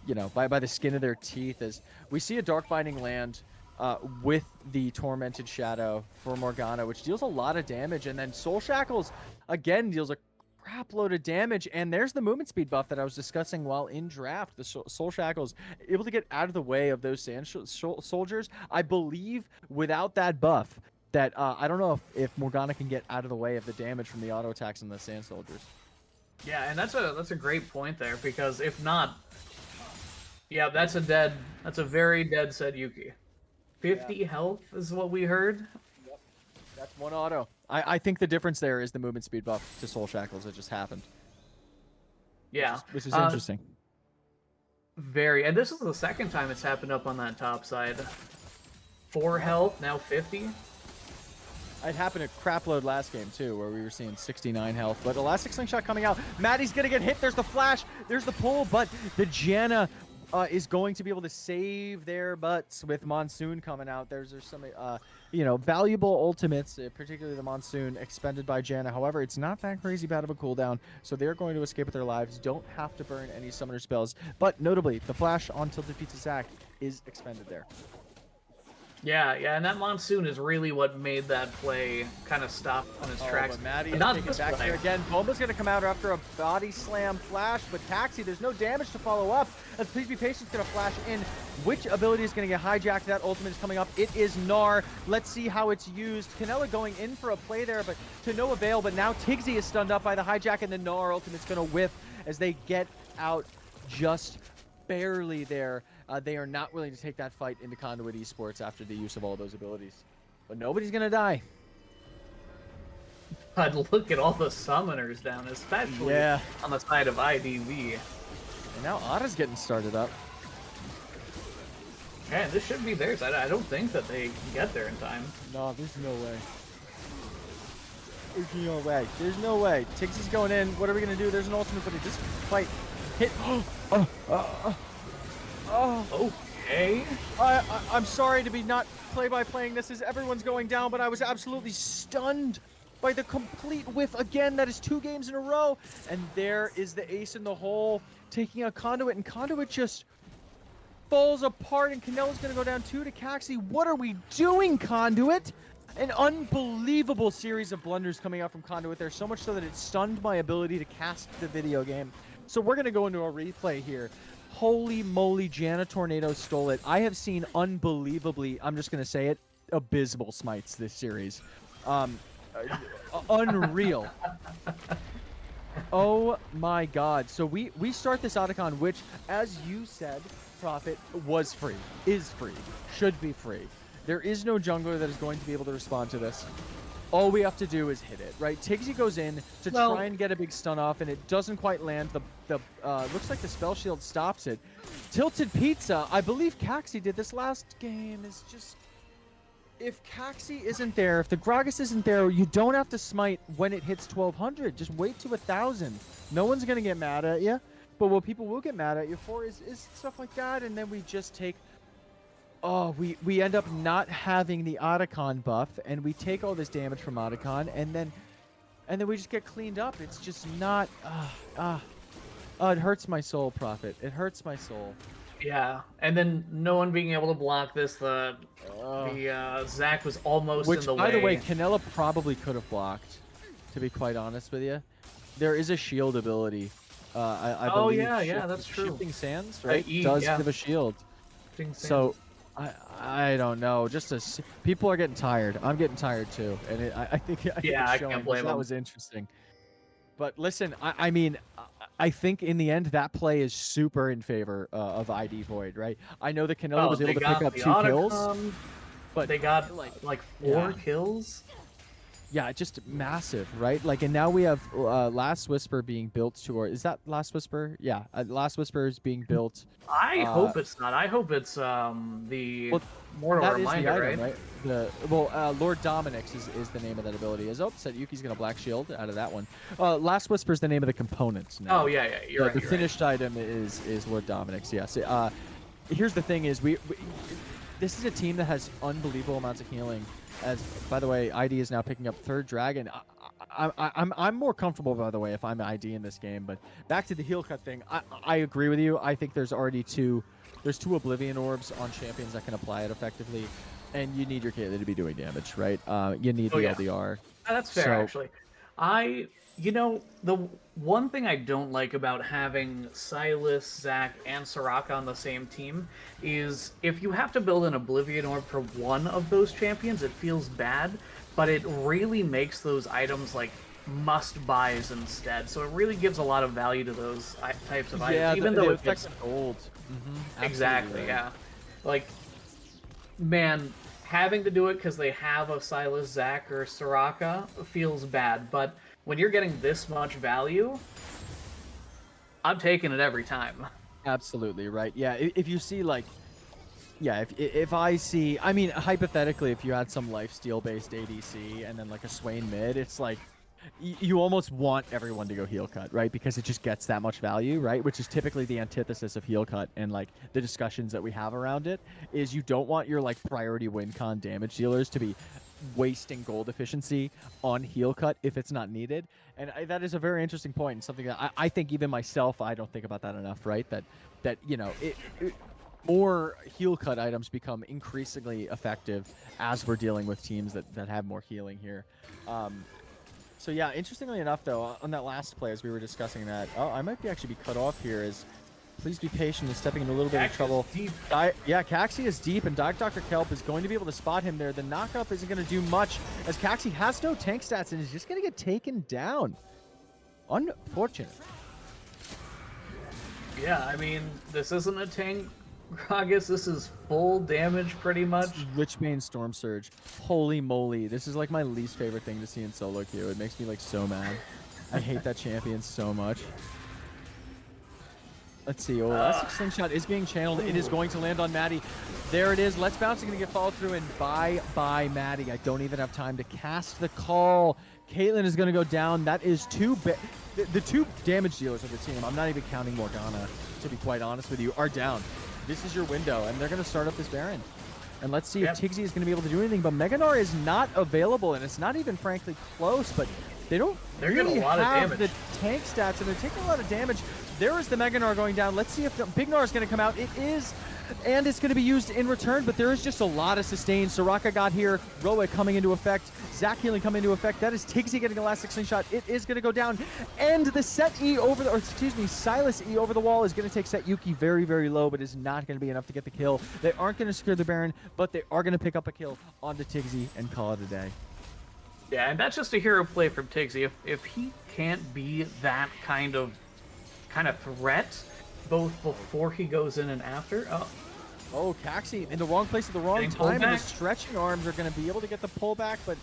you know, by the skin of their teeth, as we see a Dark Binding land with the Tormented Shadow for Morgana, which deals a lot of damage. And then Soul Shackles, again, deals a crap load of damage, and there's the movement speed buff that I was discussing while in draft. The Soul Shackles able to get out of the way of those Sand Soldiers. I believe without that buff, that I don't know if Morgana can get out of the way of the damage from the auto attacks on the Sand Soldiers. Yeah, and that's a great point there, because if not, yeah, that's a very dead Said Yuki. 50 health is what we heard. Yep. That's one auto. I think the difference there is the movement speed buff to Soul Shackles that just happened. Yeah. Which is interesting. And this is the second time it's happened up on that top side. 4 health, now 50. It happened a crap load last game too, where we were seeing 69 health. But Elastic Slingshot coming out. Maddie's gonna get hit. There's the flash. There's the pull. But the Janna is going to be able to save their butts with Monsoon coming out. There's some, you know, valuable ultimates, particularly the Monsoon, expended by Janna. However, it's not that crazy bad of a cooldown, so they're going to escape with their lives. Don't have to burn any summoner spells. But notably, the flash on Tilted Pizza Zac is expended there. Yeah, and that Monsoon is really what made that play kind of stop on its tracks. But Maddie is Not taking this back play. there again. Bomba's going to come out after a body slam flash, but Taxi, there's no damage to follow up, as Please Be Patient's going to flash in. Which ability is going to get hijacked? That ultimate is coming up. It is Gnar. Let's see how it's used. Canella going in for a play there, but to no avail. But now Tigsy is stunned up by the hijack, and the Gnar ultimate's going to whiff as they get out just barely there. They are not willing to take that fight into Conduit Esports after the use of all those abilities. But nobody's going to die. God, look at all the summoners down, especially on the side of IDV. And now Ada's getting started up. Man, this should be theirs. I don't think that they can get there in time. No, there's no way. There's no way. There's no way. Tiggs is going in. What are we going to do? There's an ultimate, but this fight hit. Okay. I'm sorry to be not play-by-playing this as everyone's going down, but I was absolutely stunned by the complete whiff again. That is 2 games in a row. And there is the ace in the hole taking out Conduit, and Conduit just falls apart, and Canella's going to go down 2 to Caxi. What are we doing, Conduit? An unbelievable series of blunders coming out from Conduit there, so much so that it stunned my ability to cast the video game. So we're going to go into a replay here. Holy moly, Janna Tornado stole it. I have seen unbelievably, I'm just going to say it, abysmal smites this series. Unreal. Oh my god. So we start this Otacon, which, as you said, Prophet, was free, is free, should be free. There is no jungler that is going to be able to respond to this. All we have to do is hit it, right? Tigsy goes in to try and get a big stun off, and it doesn't quite land. The looks like the spell shield stops it. Tilted Pizza, I believe Caxi did this last game, is just... If Caxi isn't there, if the Gragas isn't there, you don't have to smite when it hits 1200. Just wait to 1000. No one's going to get mad at you. But what people will get mad at you for is stuff like that, and then we just take... Oh, we end up not having the Otacon buff, and we take all this damage from Otacon, and then we just get cleaned up. It's just not... it hurts my soul, Prophet. It hurts my soul. Yeah, and then no one being able to block this. The Zac was almost in the way. Which, by the way, Canella probably could have blocked, to be quite honest with you. There is a shield ability. I believe yeah, that's true. Shifting Sands, right? E, does yeah. give a shield. Shifting Sands. So, I don't know. People are getting tired. I'm getting tired too, and I think it's I showing. can't blame That them. was interesting. But listen, I mean, I think in the end that play is super in favor of ID Void, right? I know that Canella was able to pick up 2 kills, but they got like 4 kills. yeah, just massive, right? Like, and now we have Last Whisper being built is that Last Whisper? Yeah, Last Whisper is being built. I Uh, hope it's not. I hope it's the well, Mortal that is the Reminder, item, right? right? Lord Dominic's is the name of that ability. Yuki's gonna Black Shield out of that one. Last Whisper is the name of the components now. Oh yeah, yeah, you're right. The You're finished item is Lord Dominic's. Yes. Here's the thing: is we this is a team that has unbelievable amounts of healing. As by the way, ID is now picking up third dragon. I'm more comfortable, by the way, if I'm ID in this game. But back to the heal cut thing, I agree with you. I think there's two Oblivion orbs on champions that can apply it effectively, and you need your Caitlyn to be doing damage, right? You need the yeah. LDR. That's fair, actually. The one thing I don't like about having Silas, Zac, and Soraka on the same team is if you have to build an Oblivion Orb for one of those champions, it feels bad, but it really makes those items like must-buys instead. So it really gives a lot of value to those types of items, even though it affects gold. Exactly, right. yeah. Like, man, having to do it because they have a Silas, Zac, or Soraka feels bad, but when you're getting this much value, I'm taking it every time. Absolutely, right. Yeah, if you see, like, yeah, if I see, I mean, hypothetically, if you had some lifesteal-based ADC and then, like, a Swain mid, it's like, you almost want everyone to go heal cut, right? Because it just gets that much value, right? Which is typically the antithesis of heal cut, and like the discussions that we have around it is you don't want your like priority win con damage dealers to be wasting gold efficiency on heal cut if it's not needed. And that is a very interesting point, and something that I think even myself, I don't think about that enough, right? That you know, more heal cut items become increasingly effective as we're dealing with teams that have more healing here. So yeah, interestingly enough, though, on that last play, as we were discussing that, I might actually be cut off here. Please be patient. He's stepping in a little bit of trouble. Yeah, Caxi is deep, and Dr. Kelp is going to be able to spot him there. The knockup isn't going to do much, as Caxi has no tank stats and is just going to get taken down. Unfortunate. Yeah, I mean, this isn't a tank, Gragas. This is full damage, pretty much. Lichbane Storm Surge. Holy moly. This is like my least favorite thing to see in solo queue. It makes me like so mad. I hate that champion so much. Let's see. Oh, Elastic Slingshot is being channeled. It is going to land on Maddie. There it is. Let's Bounce is going to get followed through, and bye-bye, Maddie. I don't even have time to cast the call. Caitlyn is going to go down. That is the two damage dealers of the team, I'm not even counting Morgana, to be quite honest with you, are down. This is your window, and they're going to start up this Baron. And let's see if Tigsy is going to be able to do anything. But Meganar is not available, and it's not even, frankly, close. But they don't really have the tank stats, and they're taking a lot of damage. There is the Meganar going down. Let's see if the Big Nar is going to come out. It is, and it's going to be used in return, but there is just a lot of sustain. Soraka got here. Roa coming into effect. Zac healing coming into effect. That is Tigsy getting Elastic Slingshot. It is going to go down. And the Set E over the, or excuse me, Silas E over the wall is going to take Set Yuki very, very low, but is not going to be enough to get the kill. They aren't going to secure the Baron, but they are going to pick up a kill onto Tigsy and call it a day. Yeah, and that's just a hero play from Tigsy. If he can't be that kind of threat, both before he goes in and after. Oh, Caxi in the wrong place at the wrong time, and the stretching arms are going to be able to get the pullback, but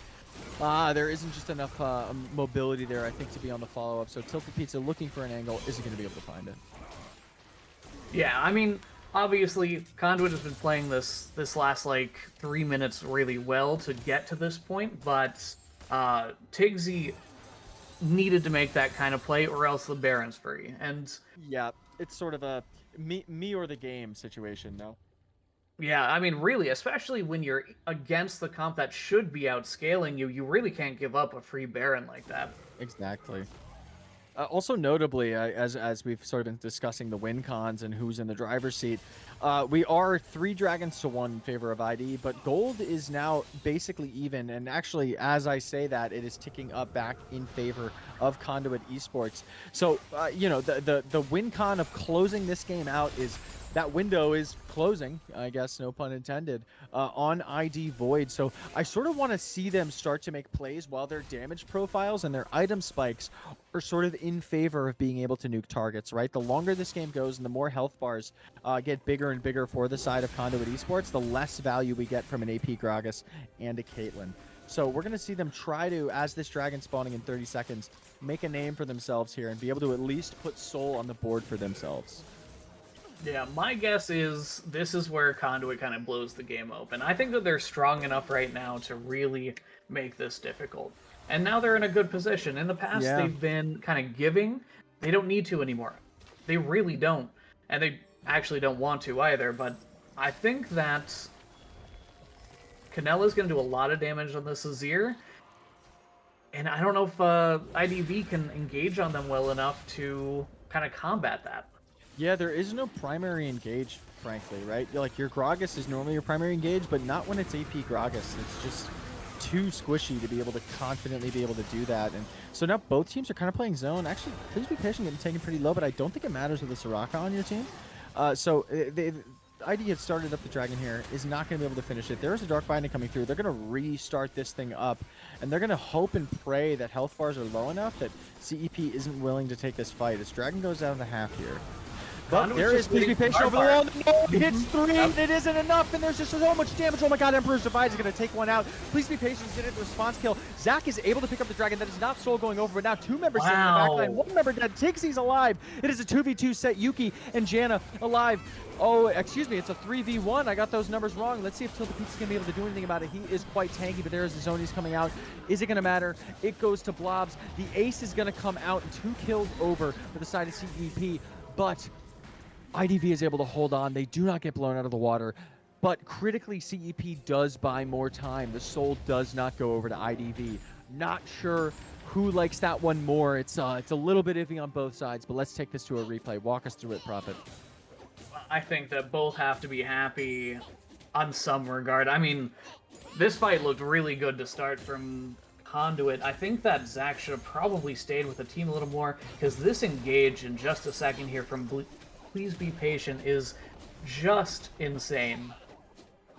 there isn't just enough mobility there, I think, to be on the follow-up. So Tilted Pizza, looking for an angle, isn't going to be able to find it. Yeah, I mean, obviously, Conduit has been playing this last, like, 3 minutes really well to get to this point, but Tigsy needed to make that kind of play, or else the Baron's free. And yeah, it's sort of a me or the game situation, no? Yeah, I mean, really, especially when you're against the comp that should be outscaling you, you really can't give up a free Baron like that. Exactly. Also notably, as we've sort of been discussing the win cons and who's in the driver's seat, we are 3 dragons to 1 in favor of ID, but gold is now basically even, and actually, as I say that, it is ticking up back in favor of Conduit Esports. So, you know, the win con of closing this game out is, that window is closing, I guess, no pun intended, on ID Void. So I sort of want to see them start to make plays while their damage profiles and their item spikes are sort of in favor of being able to nuke targets, right? The longer this game goes and the more health bars get bigger and bigger for the side of Conduit Esports, the less value we get from an AP Gragas and a Caitlyn. So we're going to see them try to, as this dragon spawning in 30 seconds, make a name for themselves here and be able to at least put Soul on the board for themselves. Yeah, my guess is this is where Conduit kind of blows the game open. I think that they're strong enough right now to really make this difficult. And now they're in a good position. In the past, they've been kind of giving. They don't need to anymore. They really don't. And they actually don't want to either. But I think that Canella's going to do a lot of damage on this Azir. And I don't know if IDV can engage on them well enough to kind of combat that. Yeah, there is no primary engage, frankly, right? Like, your Gragas is normally your primary engage, but not when it's AP Gragas. It's just too squishy to be able to confidently be able to do that. And so now both teams are kind of playing zone. Actually, please be patient, getting taken pretty low, but I don't think it matters with the Soraka on your team. ID had started up the dragon here, is not going to be able to finish it. There is a Dark Binding coming through. They're going to restart this thing up, and they're going to hope and pray that health bars are low enough that CEP isn't willing to take this fight. As dragon goes down to half here. But there is, please be patient over the wall. No, hits 3, it isn't enough, and there's just so much damage. Oh my god, Emperor's Divide is going to take one out. Please be patient, he's getting the response kill. Zac is able to pick up the dragon. That is not Soul going over, but now 2 members sitting in the backline. 1 member dead. Tigsy's alive. It is a 2v2 set. Yuki and Janna alive. Oh, excuse me, it's a 3v1. I got those numbers wrong. Let's see if Tilted Pizza's going to be able to do anything about it. He is quite tanky, but there is the Zonies coming out. Is it going to matter? It goes to Blobs. The ace is going to come out, and 2 kills over for the side of CEP, but IDV is able to hold on. They do not get blown out of the water, but critically, CEP does buy more time. The Soul does not go over to IDV. Not sure who likes that one more. It's a little bit iffy on both sides, but let's take this to a replay. Walk us through it, Prophet. I think that both have to be happy on some regard. I mean, this fight looked really good to start from Conduit. I think that Zac should have probably stayed with the team a little more, because this engage in just a second here from Please Be Patient is just insane.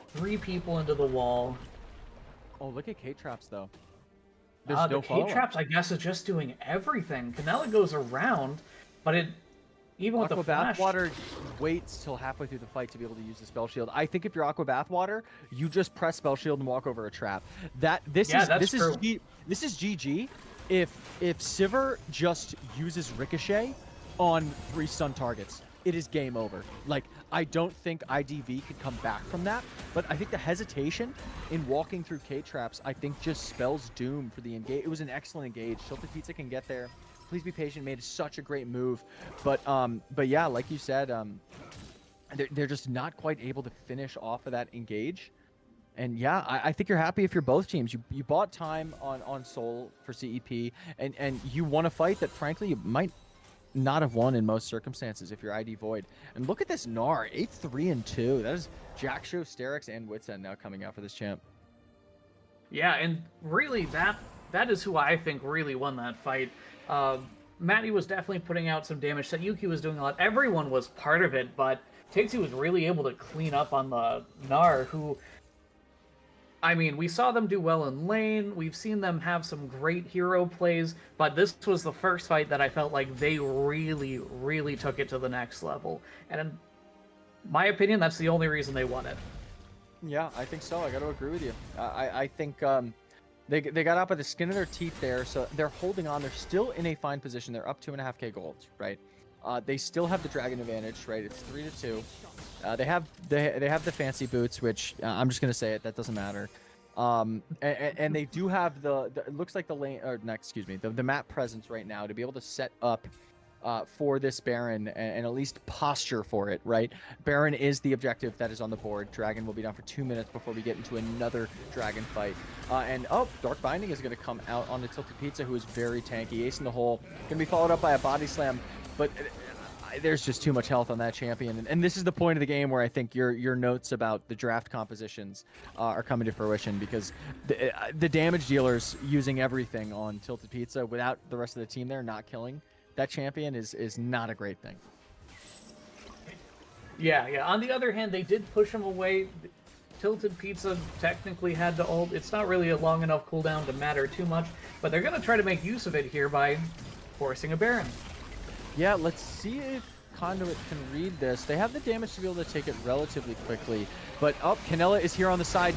3 people into the wall. Oh, look at K-Traps, though. There's no the K-Traps, I guess, is just doing everything. Canella goes around, but it... Even with the flash... Bathwater waits till halfway through the fight to be able to use the spell shield. I think if you're Aqua Bathwater, you just press spell shield and walk over a trap. This is GG if Sivir just uses Ricochet on 3 stun targets. It is game over. Like, I don't think IDV could come back from that, but I think the hesitation in walking through K-Traps, I think just spells doom for the engage. It was an excellent engage. Tilted Pizza can get there. Please Be Patient made such a great move, but yeah, like you said, they're just not quite able to finish off of that engage. And yeah, I think you're happy if you're both teams. You bought time on Soul for CEP, and you won a fight that frankly you might not have won in most circumstances if you're ID Void. And look at this Gnar, 8-3-2. That is Jackshow, Sterix, and Witsend now coming out for this champ. Yeah, and really that is who I think really won that fight. Matty was definitely putting out some damage. Sayuki was doing a lot. Everyone was part of it, but Tixi was really able to clean up on the Gnar, who... I mean, we saw them do well in lane, we've seen them have some great hero plays, but this was the first fight that I felt like they really, really took it to the next level. And in my opinion, that's the only reason they won it. Yeah, I think so. I got to agree with you. I think they got up by the skin of their teeth there, so they're holding on. They're still in a fine position. They're up 2.5k gold, right? They still have the dragon advantage, right? It's 3-2. They have the fancy boots, which I'm just gonna say it. That doesn't matter. And they do have the it looks like the lane, or no, excuse me, the map presence right now to be able to set up for this Baron and at least posture for it, right? Baron is the objective that is on the board. Dragon will be down for 2 minutes before we get into another dragon fight. And Dark Binding is going to come out on the Tilted Pizza, who is very tanky. Ace in the hole, going to be followed up by a body slam, but there's just too much health on that champion. And this is the point of the game where I think your notes about the draft compositions are coming to fruition, because the damage dealers using everything on Tilted Pizza without the rest of the team there not killing that champion is not a great thing. Yeah. On the other hand, they did push him away. Tilted Pizza technically had to ult. It's not really a long enough cooldown to matter too much, but they're going to try to make use of it here by forcing a Baron. Yeah, let's see if Conduit can read this. They have the damage to be able to take it relatively quickly, but Canella is here on the side.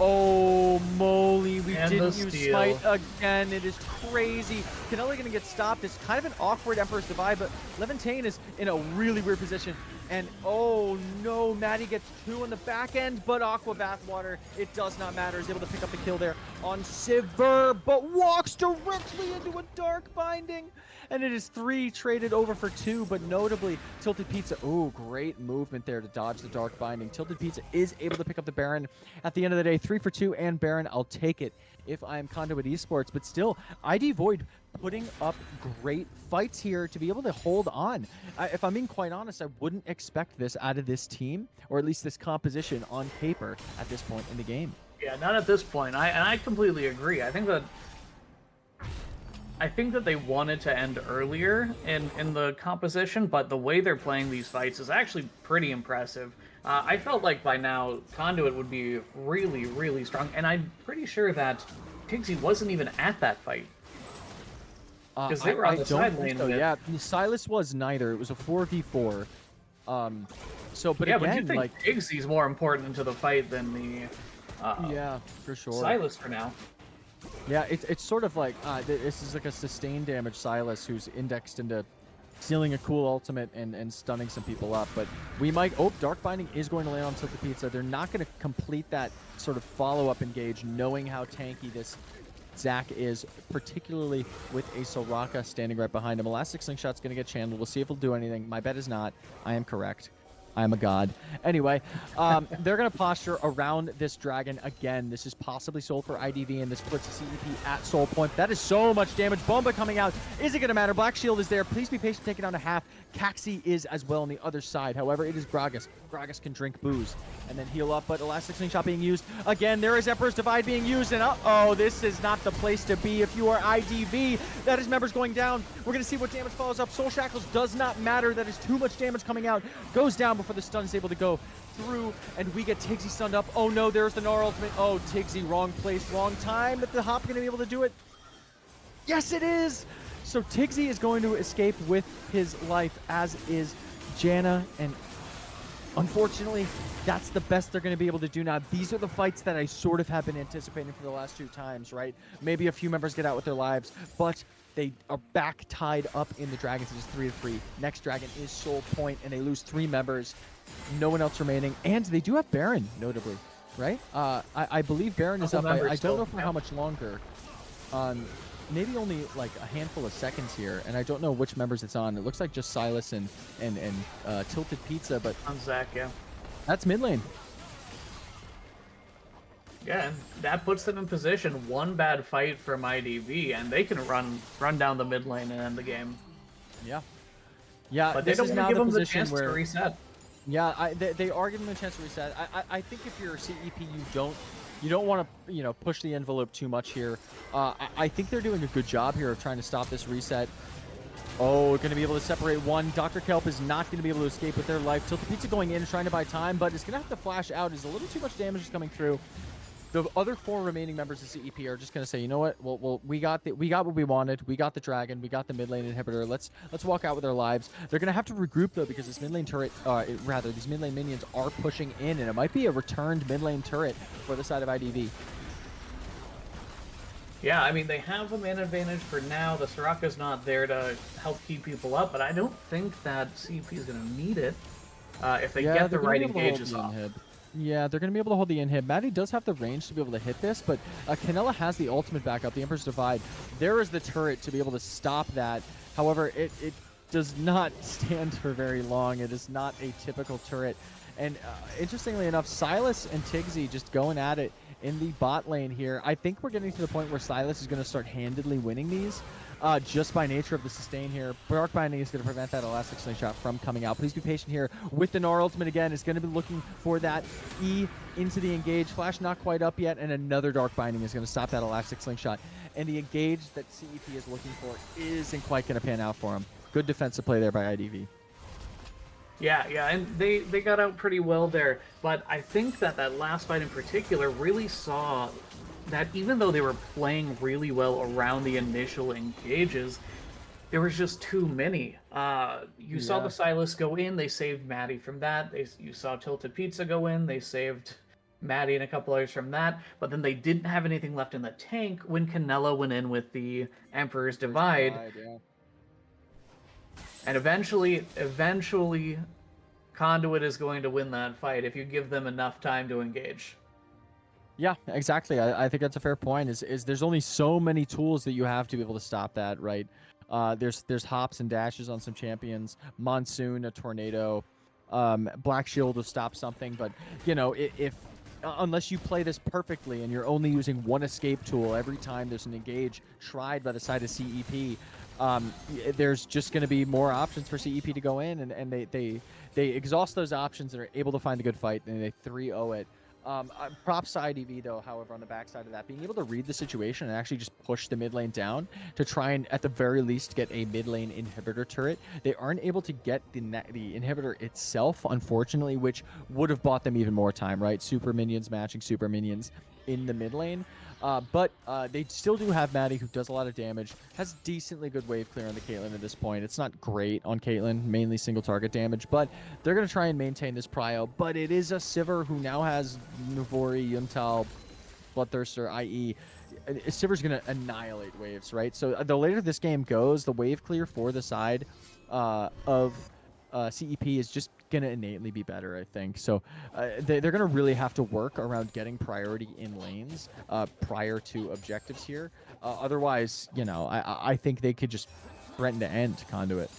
Oh, moly, we And didn't the use steal. Smite again. It is crazy. Canella going to get stopped. It's kind of an awkward Emperor's Divide, but Levantine is in a really weird position. And oh no, Maddie gets 2 on the back end, but Aqua Bathwater, it does not matter. He's able to pick up the kill there on Sivir, but walks directly into a Dark Binding. And it is 3 traded over for 2, but notably, Tilted Pizza, oh, great movement there to dodge the Dark Binding. Tilted Pizza is able to pick up the Baron. At the end of the day, 3 for 2 and Baron, I'll take it if I'm Conduit Esports, but still, ID Void putting up great fights here to be able to hold on. If I'm being quite honest, I wouldn't expect this out of this team, or at least this composition on paper at this point in the game. Yeah, not at this point. I completely agree. I think that they wanted to end earlier in the composition, but the way they're playing these fights is actually pretty impressive. I felt like by now Conduit would be really, really strong, and I'm pretty sure that Tigsy wasn't even at that fight. Because they were on the side lane. So, yeah, Silas was neither. It was a 4v4. But yeah, again, but you think like Tigsy's more important into the fight than the yeah, for sure. Silas for now. Yeah, it's sort of like this is like a sustained damage Silas who's indexed into stealing a cool ultimate and stunning some people up. But we might... Oh, Dark Binding is going to land on Tilted Pizza. They're not going to complete that sort of follow-up engage, knowing how tanky this Zac is, particularly with a Soraka standing right behind him. Elastic Slingshot's going to get channeled. We'll see if he'll do anything. My bet is not. I am correct. I am a god. Anyway, they're going to posture around this dragon again. This is possibly sold for IDV, and this puts CEP at soul point. That is so much damage. Bomba coming out. Is it going to matter? Black Shield is there. Please be patient. Take it down to half. Caxi is as well on the other side. However, it is Gragas. Gragas can drink booze and then heal up, but Elastic Slingshot being used. Again, there is Emperor's Divide being used, and uh-oh, this is not the place to be if you are IDV. That is members going down. We're going to see what damage follows up. Soul Shackles does not matter. That is too much damage coming out. Goes down before the stun is able to go through, and we get Tigsy stunned up. Oh no, there's the Gnar ultimate. Oh, Tigsy, wrong place, wrong time. Is the Hop going to be able to do it? Yes, it is! So Tigsy is going to escape with his life, as is Janna, and unfortunately, that's the best they're going to be able to do now. These are the fights that I sort of have been anticipating for the last 2 times, right? Maybe a few members get out with their lives, but they are back tied up in the Dragons. It is 3-3. Next Dragon is Soul Point, and they lose 3 members. No one else remaining, and they do have Baron, notably, right? I believe Baron is up. I don't know for how much longer. Maybe only like a handful of seconds here, and I don't know which members it's on. It looks like just Silas and Tilted Pizza, but On Zac, yeah. that's mid lane. Yeah, and that puts them in position. One bad fight from IDV, and they can run down the mid lane and end the game. Yeah, yeah. But they this don't is want now to give the them the position chance where to reset. yeah, they are giving them a chance to reset. I think if you're a CEP, you don't want to push the envelope too much here. I think they're doing a good job here of trying to stop this reset. Oh, going to be able to separate one. Dr. Kelp is not going to be able to escape with their life. Tilted Pizza going in and trying to buy time, but it's going to have to flash out. There's a little too much damage is coming through. The other 4 remaining members of CEP are just going to say, you know what? Well, we got what we wanted. We got the dragon. We got the mid lane inhibitor. Let's walk out with our lives. They're going to have to regroup though, because this mid lane turret, these mid lane minions are pushing in, and it might be a returned mid lane turret for the side of IDV. Yeah, I mean, they have a man advantage for now. The Soraka's not there to help keep people up, but I don't think that CEP is going to need it if they get the right engages off. Yeah, they're going to be able to hold the inhib. Maddie does have the range to be able to hit this, but Canella has the ultimate backup, the Emperor's Divide. There is the turret to be able to stop that. However, it does not stand for very long. It is not a typical turret. And interestingly enough, Silas and Tigsy just going at it in the bot lane here. I think we're getting to the point where Silas is going to start handedly winning these. Just by nature of the sustain here. Dark Binding is going to prevent that Elastic Slingshot from coming out. Please be patient here with the Gnar ultimate again. It's going to be looking for that E into the engage. Flash not quite up yet, and another Dark Binding is going to stop that Elastic Slingshot. And the engage that CEP is looking for isn't quite going to pan out for him. Good defensive play there by IDV. Yeah, and they got out pretty well there. But I think that last fight in particular really saw that even though they were playing really well around the initial engages, there was just too many. You saw the Silas go in, they saved Maddie from that. You saw Tilted Pizza go in, they saved Maddie and a couple others from that, but then they didn't have anything left in the tank when Canelo went in with the Emperor's Divide, Yeah. and eventually, Conduit is going to win that fight if you give them enough time to engage. Yeah, exactly. I think that's a fair point. Is there's only so many tools that you have to be able to stop that, right? There's hops and dashes on some champions, Monsoon, a tornado, Black Shield will stop something, but you know if unless you play this perfectly and you're only using one escape tool every time there's an engage tried by the side of CEP, there's just going to be more options for CEP to go in, and they exhaust those options and are able to find a good fight, and they 3-0 it. Props to IDV though, however, on the backside of that, being able to read the situation and actually just push the mid lane down to try and at the very least get a mid lane inhibitor turret. They aren't able to get the inhibitor itself, unfortunately, which would have bought them even more time, right? Super minions matching super minions in the mid lane. But they still do have Maddie, who does a lot of damage, has decently good wave clear on the Caitlyn at this point. It's not great on Caitlyn, mainly single target damage, but they're going to try and maintain this prio. But it is a Sivir who now has Navori, Yuntal, Bloodthirster, i.e. Sivir's going to annihilate waves, right? So the later this game goes, the wave clear for the side of CEP is just going to innately be better, I think. So they're going to really have to work around getting priority in lanes prior to objectives here. Otherwise, you know, I think they could just threaten to end Conduit.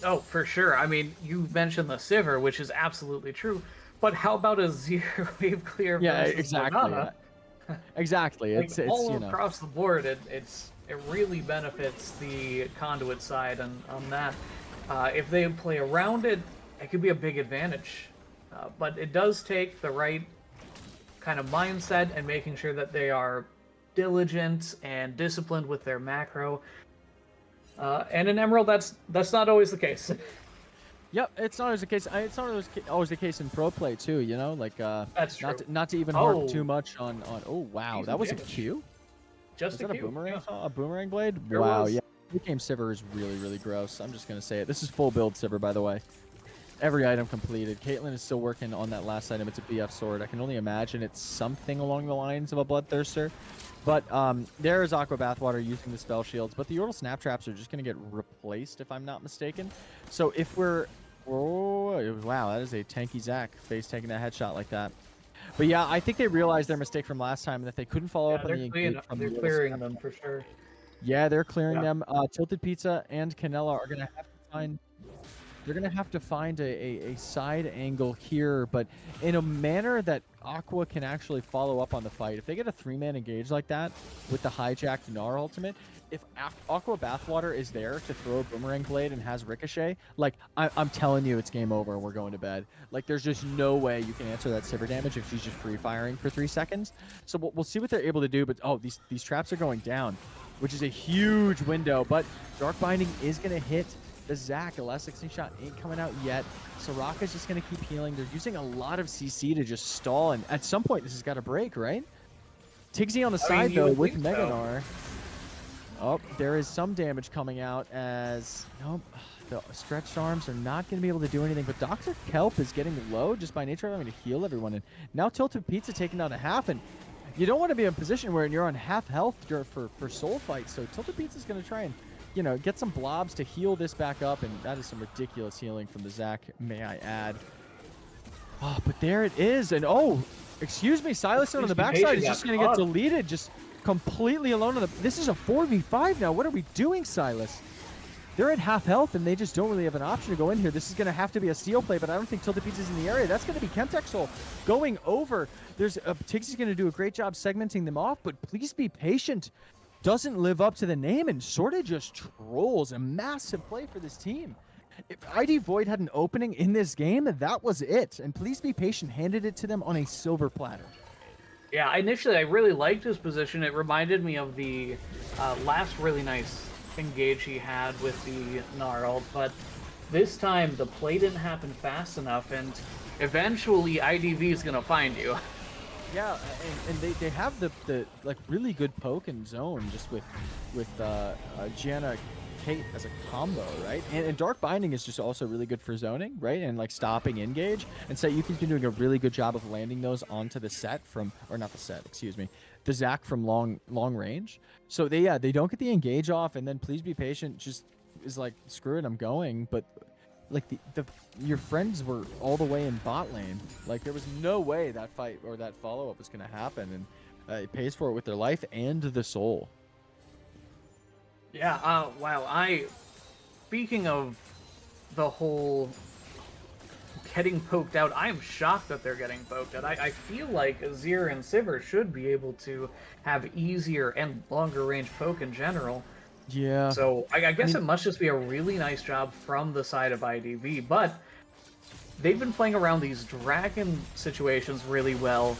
Oh, for sure. I mean, you mentioned the Sivir, which is absolutely true. But how about a zero wave clear versus exactly. Banana? Exactly. Like, It's all you know, across the board, it really benefits the Conduit side on that. If they play around it, it could be a big advantage. But it does take the right kind of mindset and making sure that they are diligent and disciplined with their macro. And in Emerald, that's not always the case. Yep, it's not always the case. It's not always the case in pro play too. You know, like That's true. Not to even harp too much on. Oh wow, Decent that was damage. a Q. Just Was a that a Q, boomerang? yeah. A boomerang blade? There Wow, was. yeah. New game Sivir is really gross. I'm just gonna say it. This is full build Sivir, by the way. Every item completed. Caitlyn is still working on that last item. It's a BF sword. I can only imagine it's something along the lines of a Bloodthirster. But there is Aqua Bathwater using the spell shields. But the Yordle Snap Traps are just going to get replaced, if I'm not mistaken. So if we're... Oh, wow, that is a tanky Zac. Face taking that headshot like that. But yeah, I think they realized their mistake from last time and that they couldn't follow up on the engage from they're the Yordle clearing Snap them Trap. for sure. Yeah, they're clearing Yeah. them. Tilted Pizza and Canella are going to have to find... They're going to have to find a side angle here, but in a manner that Aqua can actually follow up on the fight. If they get a 3-man engage like that with the hijacked Gnar ultimate, if Aqua Bathwater is there to throw a Boomerang Blade and has Ricochet, like, I'm telling you, it's game over and we're going to bed. Like, there's just no way you can answer that Sivir damage if she's just free-firing for 3 seconds. So we'll see what they're able to do, but, oh, these traps are going down, which is a huge window, but Dark Binding is going to hit the Zac. Elastic Slingshot ain't coming out yet. Soraka's just going to keep healing. They're using a lot of CC to just stall, and at some point, this has got to break, right? Tigsy on the side, though, with Mega Gnar. Oh, there is some damage coming out as... Nope, the stretched arms are not going to be able to do anything, but Dr. Kelp is getting low just by nature of having to heal everyone. And now Tilted Pizza taking down a half, and you don't want to be in a position where you're on half health for soul fights, so Tilted Pizza's going to try and, you know, get some blobs to heal this back up, and that is some ridiculous healing from the Zac, may I add. Oh, but there it is, and oh, excuse me, Silas on the backside is just going to get deleted, just completely alone on the... This is a 4v5 now. What are we doing, Silas? They're at half health, and they just don't really have an option to go in here. This is going to have to be a steal play, but I don't think Tilted Pizza's in the area. That's going to be Chemtech Soul going over. Tigsy's going to do a great job segmenting them off, but please be patient. Doesn't live up to the name and sort of just trolls. A massive play for this team. If ID Void had an opening in this game, that was it. And please be patient. Handed it to them on a silver platter. Yeah, initially I really liked his position. It reminded me of the last really nice engage he had with the Gnarl, but this time the play didn't happen fast enough, and eventually IDV is going to find you. Yeah, and they have the like really good poke and zone just with Gianna Kate as a combo, right? And Dark Binding is just also really good for zoning, right? And like stopping engage. And Sayuki's been doing a really good job of landing those onto the set from, or not the set, excuse me, the Zac from long range. So they don't get the engage off, and then Please Be Patient just is like, screw it, I'm going. But like your friends were all the way in bot lane. Like there was no way that fight or that follow up was gonna happen, and it pays for it with their life and the soul. Yeah, wow. Speaking of the whole getting poked out, I am shocked that they're getting poked out. I feel like Azir and Sivir should be able to have easier and longer range poke in general. Yeah. So I guess it must just be a really nice job from the side of IDV, but they've been playing around these dragon situations really well.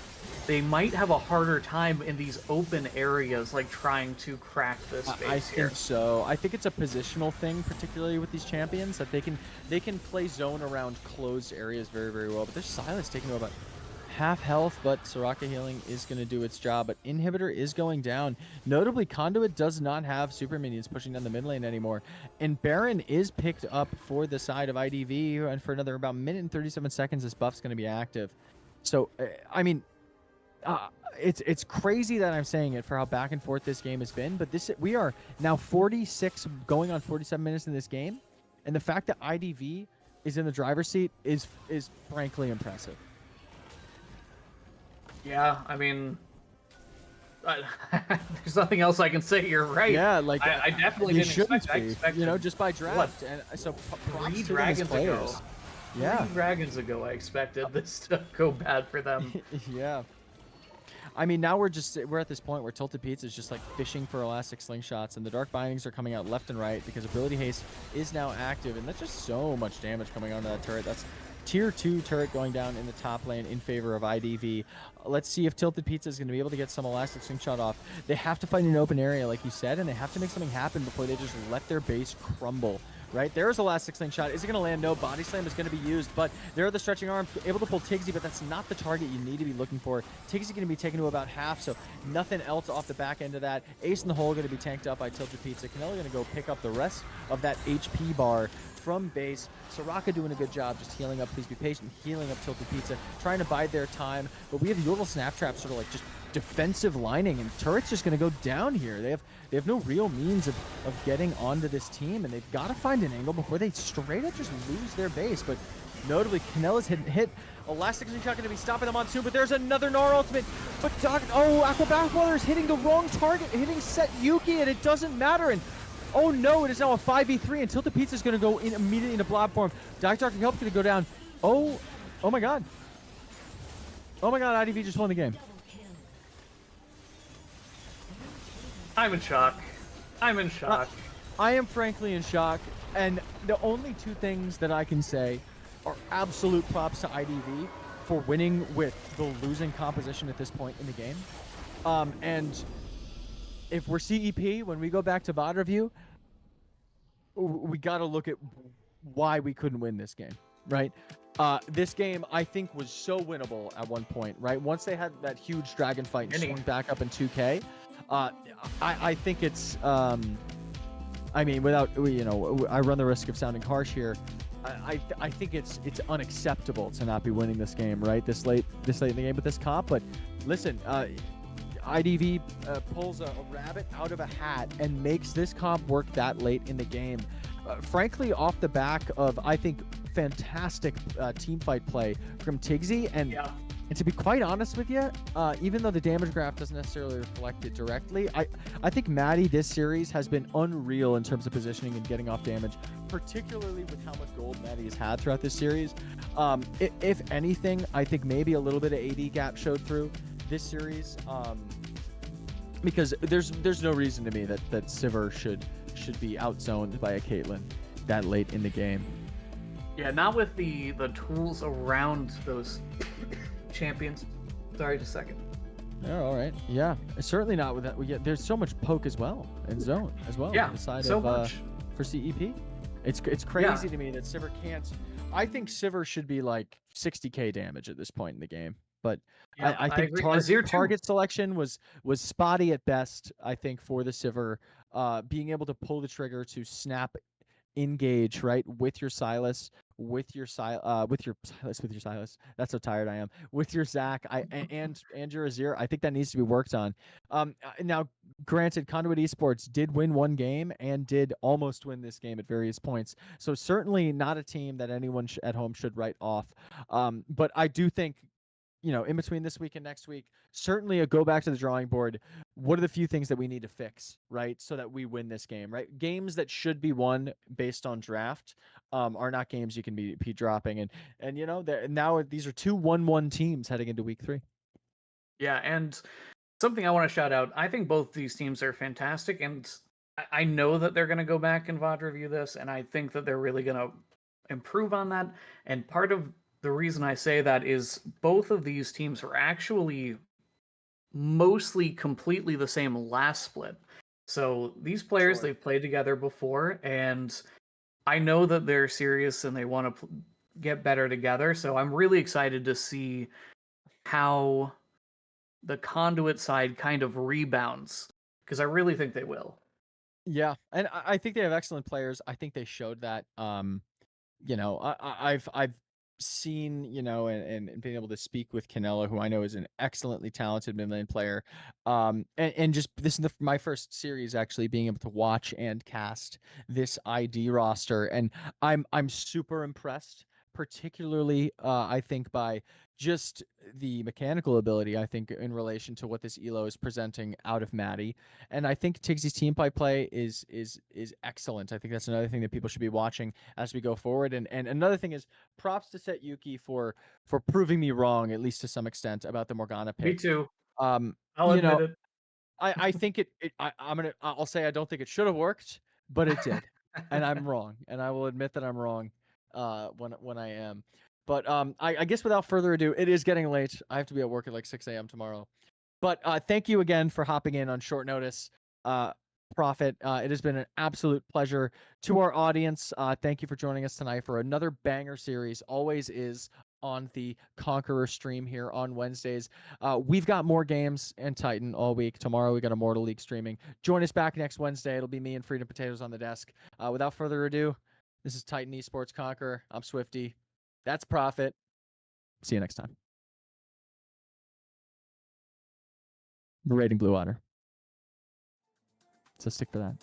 They might have a harder time in these open areas, like trying to crack this space here. I think so. I think it's a positional thing, particularly with these champions, that they can play zone around closed areas very, very well. But there's Silas taking about half health, but Soraka healing is going to do its job. But Inhibitor is going down. Notably, Conduit does not have super minions pushing down the mid lane anymore. And Baron is picked up for the side of IDV, and for another about minute and 37 seconds, this buff's going to be active. So, I mean, it's crazy that I'm saying it for how back and forth this game has been, but we are now 46 going on 47 minutes in this game, and the fact that IDV is in the driver's seat is frankly impressive. Yeah, I mean, there's nothing else I can say. You're right. Yeah, like I definitely didn't expect. I be, expected, you know, just by draft. And so props 3 to dragons these ago. players. Yeah, 3 dragons ago, I expected this to go bad for them. Yeah. I mean, now we're at this point where Tilted Pizza is just like fishing for elastic slingshots, and the Dark Bindings are coming out left and right because Ability Haste is now active, and that's just so much damage coming onto that turret. That's tier 2 turret going down in the top lane in favor of IDV. Let's see if Tilted Pizza is going to be able to get some elastic slingshot off. They have to find an open area, like you said, and they have to make something happen before they just let their base crumble. Right, there's elastic slingshot. Is it going to land? No. Body slam is going to be used, but there are the stretching arms, able to pull Tigsy, but that's not the target you need to be looking for. Tigsy going to be taken to about half, so nothing else off the back end of that. Ace in the hole going to be tanked up by Tilted Pizza. Canelo going to go pick up the rest of that HP bar from base. Soraka doing a good job just healing up Please Be Patient, healing up Tilted Pizza, trying to bide their time, but we have Yordle Snap Trap sort of like just defensive lining, and Turret's just going to go down here. They have no real means of getting onto this team, and they've got to find an angle before they straight up just lose their base. But notably, Canella's hit. Elastic Slingshot going to be stopping the Monsoon, but there's another Gnar ultimate. But Aqua Bathwater is hitting the wrong target, hitting Set Yuki, and it doesn't matter. And oh no, it is now a 5v3, and Tilted Pizza is going to go in immediately into Blob form. Dark Help going to go down. Oh my god. Oh my god, IDV just won the game. I'm in shock. I'm in shock. I am frankly in shock, and the only 2 things that I can say are absolute props to IDV for winning with the losing composition at this point in the game. And if we're CEP, when we go back to VOD review, we got to look at why we couldn't win this game, right? This game, I think, was so winnable at one point, right? Once they had that huge dragon fight and swung back up in 2K, I think it's, I mean, without, you know, I run the risk of sounding harsh here. I think it's unacceptable to not be winning this game, right? This late in the game with this comp. But listen, IDV pulls a rabbit out of a hat and makes this comp work that late in the game. Frankly, off the back of, I think, fantastic team fight play from Tigsy. And to be quite honest with you, even though the damage graph doesn't necessarily reflect it directly, I think Maddie this series has been unreal in terms of positioning and getting off damage, particularly with how much gold Maddie has had throughout this series. If anything, I think maybe a little bit of AD gap showed through this series, because there's no reason to me that Sivir should be outzoned by a Caitlyn that late in the game. Yeah, not with the tools around those champions. Sorry, just a second. Yeah, all right. Yeah, certainly not with that. There's so much poke as well and zone as well. Yeah, on the side so of, much. For CEP. It's crazy to me that Sivir can't. I think Sivir should be like 60k damage at this point in the game. But Yeah, I think agree. Azir too. target selection was spotty at best, I think, for the Sivir being able to pull the trigger to snap engage right with your Silas, with your Silas. That's how tired I am. With your Zach, and your Azir. I think that needs to be worked on. Now, granted, Conduit Esports did win one game and did almost win this game at various points. So certainly not a team that anyone at home should write off. But I do think, in between this week and next week, certainly a go back to the drawing board. What are the few things that we need to fix, right, so that we win this game, right? Games that should be won based on draft are not games you can be dropping. And now these are two 1-1 teams heading into week 3. Yeah, and something I want to shout out. I think both these teams are fantastic, and I know that they're going to go back and VOD review this, and I think that they're really going to improve on that. And part of the reason I say that is both of these teams were actually mostly completely the same last split. So these players, Sure. they've played together before, and I know that they're serious and they want to get better together. So I'm really excited to see how the Conduit side kind of rebounds, because I really think they will. Yeah, and I think they have excellent players. I think they showed that. I've seen, and being able to speak with Canella, who I know is an excellently talented mid lane player. And just this is my first series actually being able to watch and cast this ID roster, and I'm super impressed, particularly I think by just the mechanical ability, I think, in relation to what this Elo is presenting out of Maddie. And I think Tigsy's team play is excellent. I think that's another thing that people should be watching as we go forward. And another thing is props to Set Yuki for proving me wrong, at least to some extent, about the Morgana pick. Me too. Um, I'll admit it. I think I'll say I don't think it should have worked, but it did, and I'm wrong, and I will admit that I'm wrong, when I am. But I guess without further ado, it is getting late. I have to be at work at like 6 a.m. tomorrow. But thank you again for hopping in on short notice, Prophet. It has been an absolute pleasure. To our audience, thank you for joining us tonight for another banger series. Always is on the Conqueror stream here on Wednesdays. We've got more games and Titan all week. Tomorrow we got Immortal League streaming. Join us back next Wednesday. It'll be me and Freedom Potatoes on the desk. Without further ado, this is Titan Esports Conqueror. I'm Swifty. That's Prophet. See you next time. We're raiding Blue Water. So stick for that.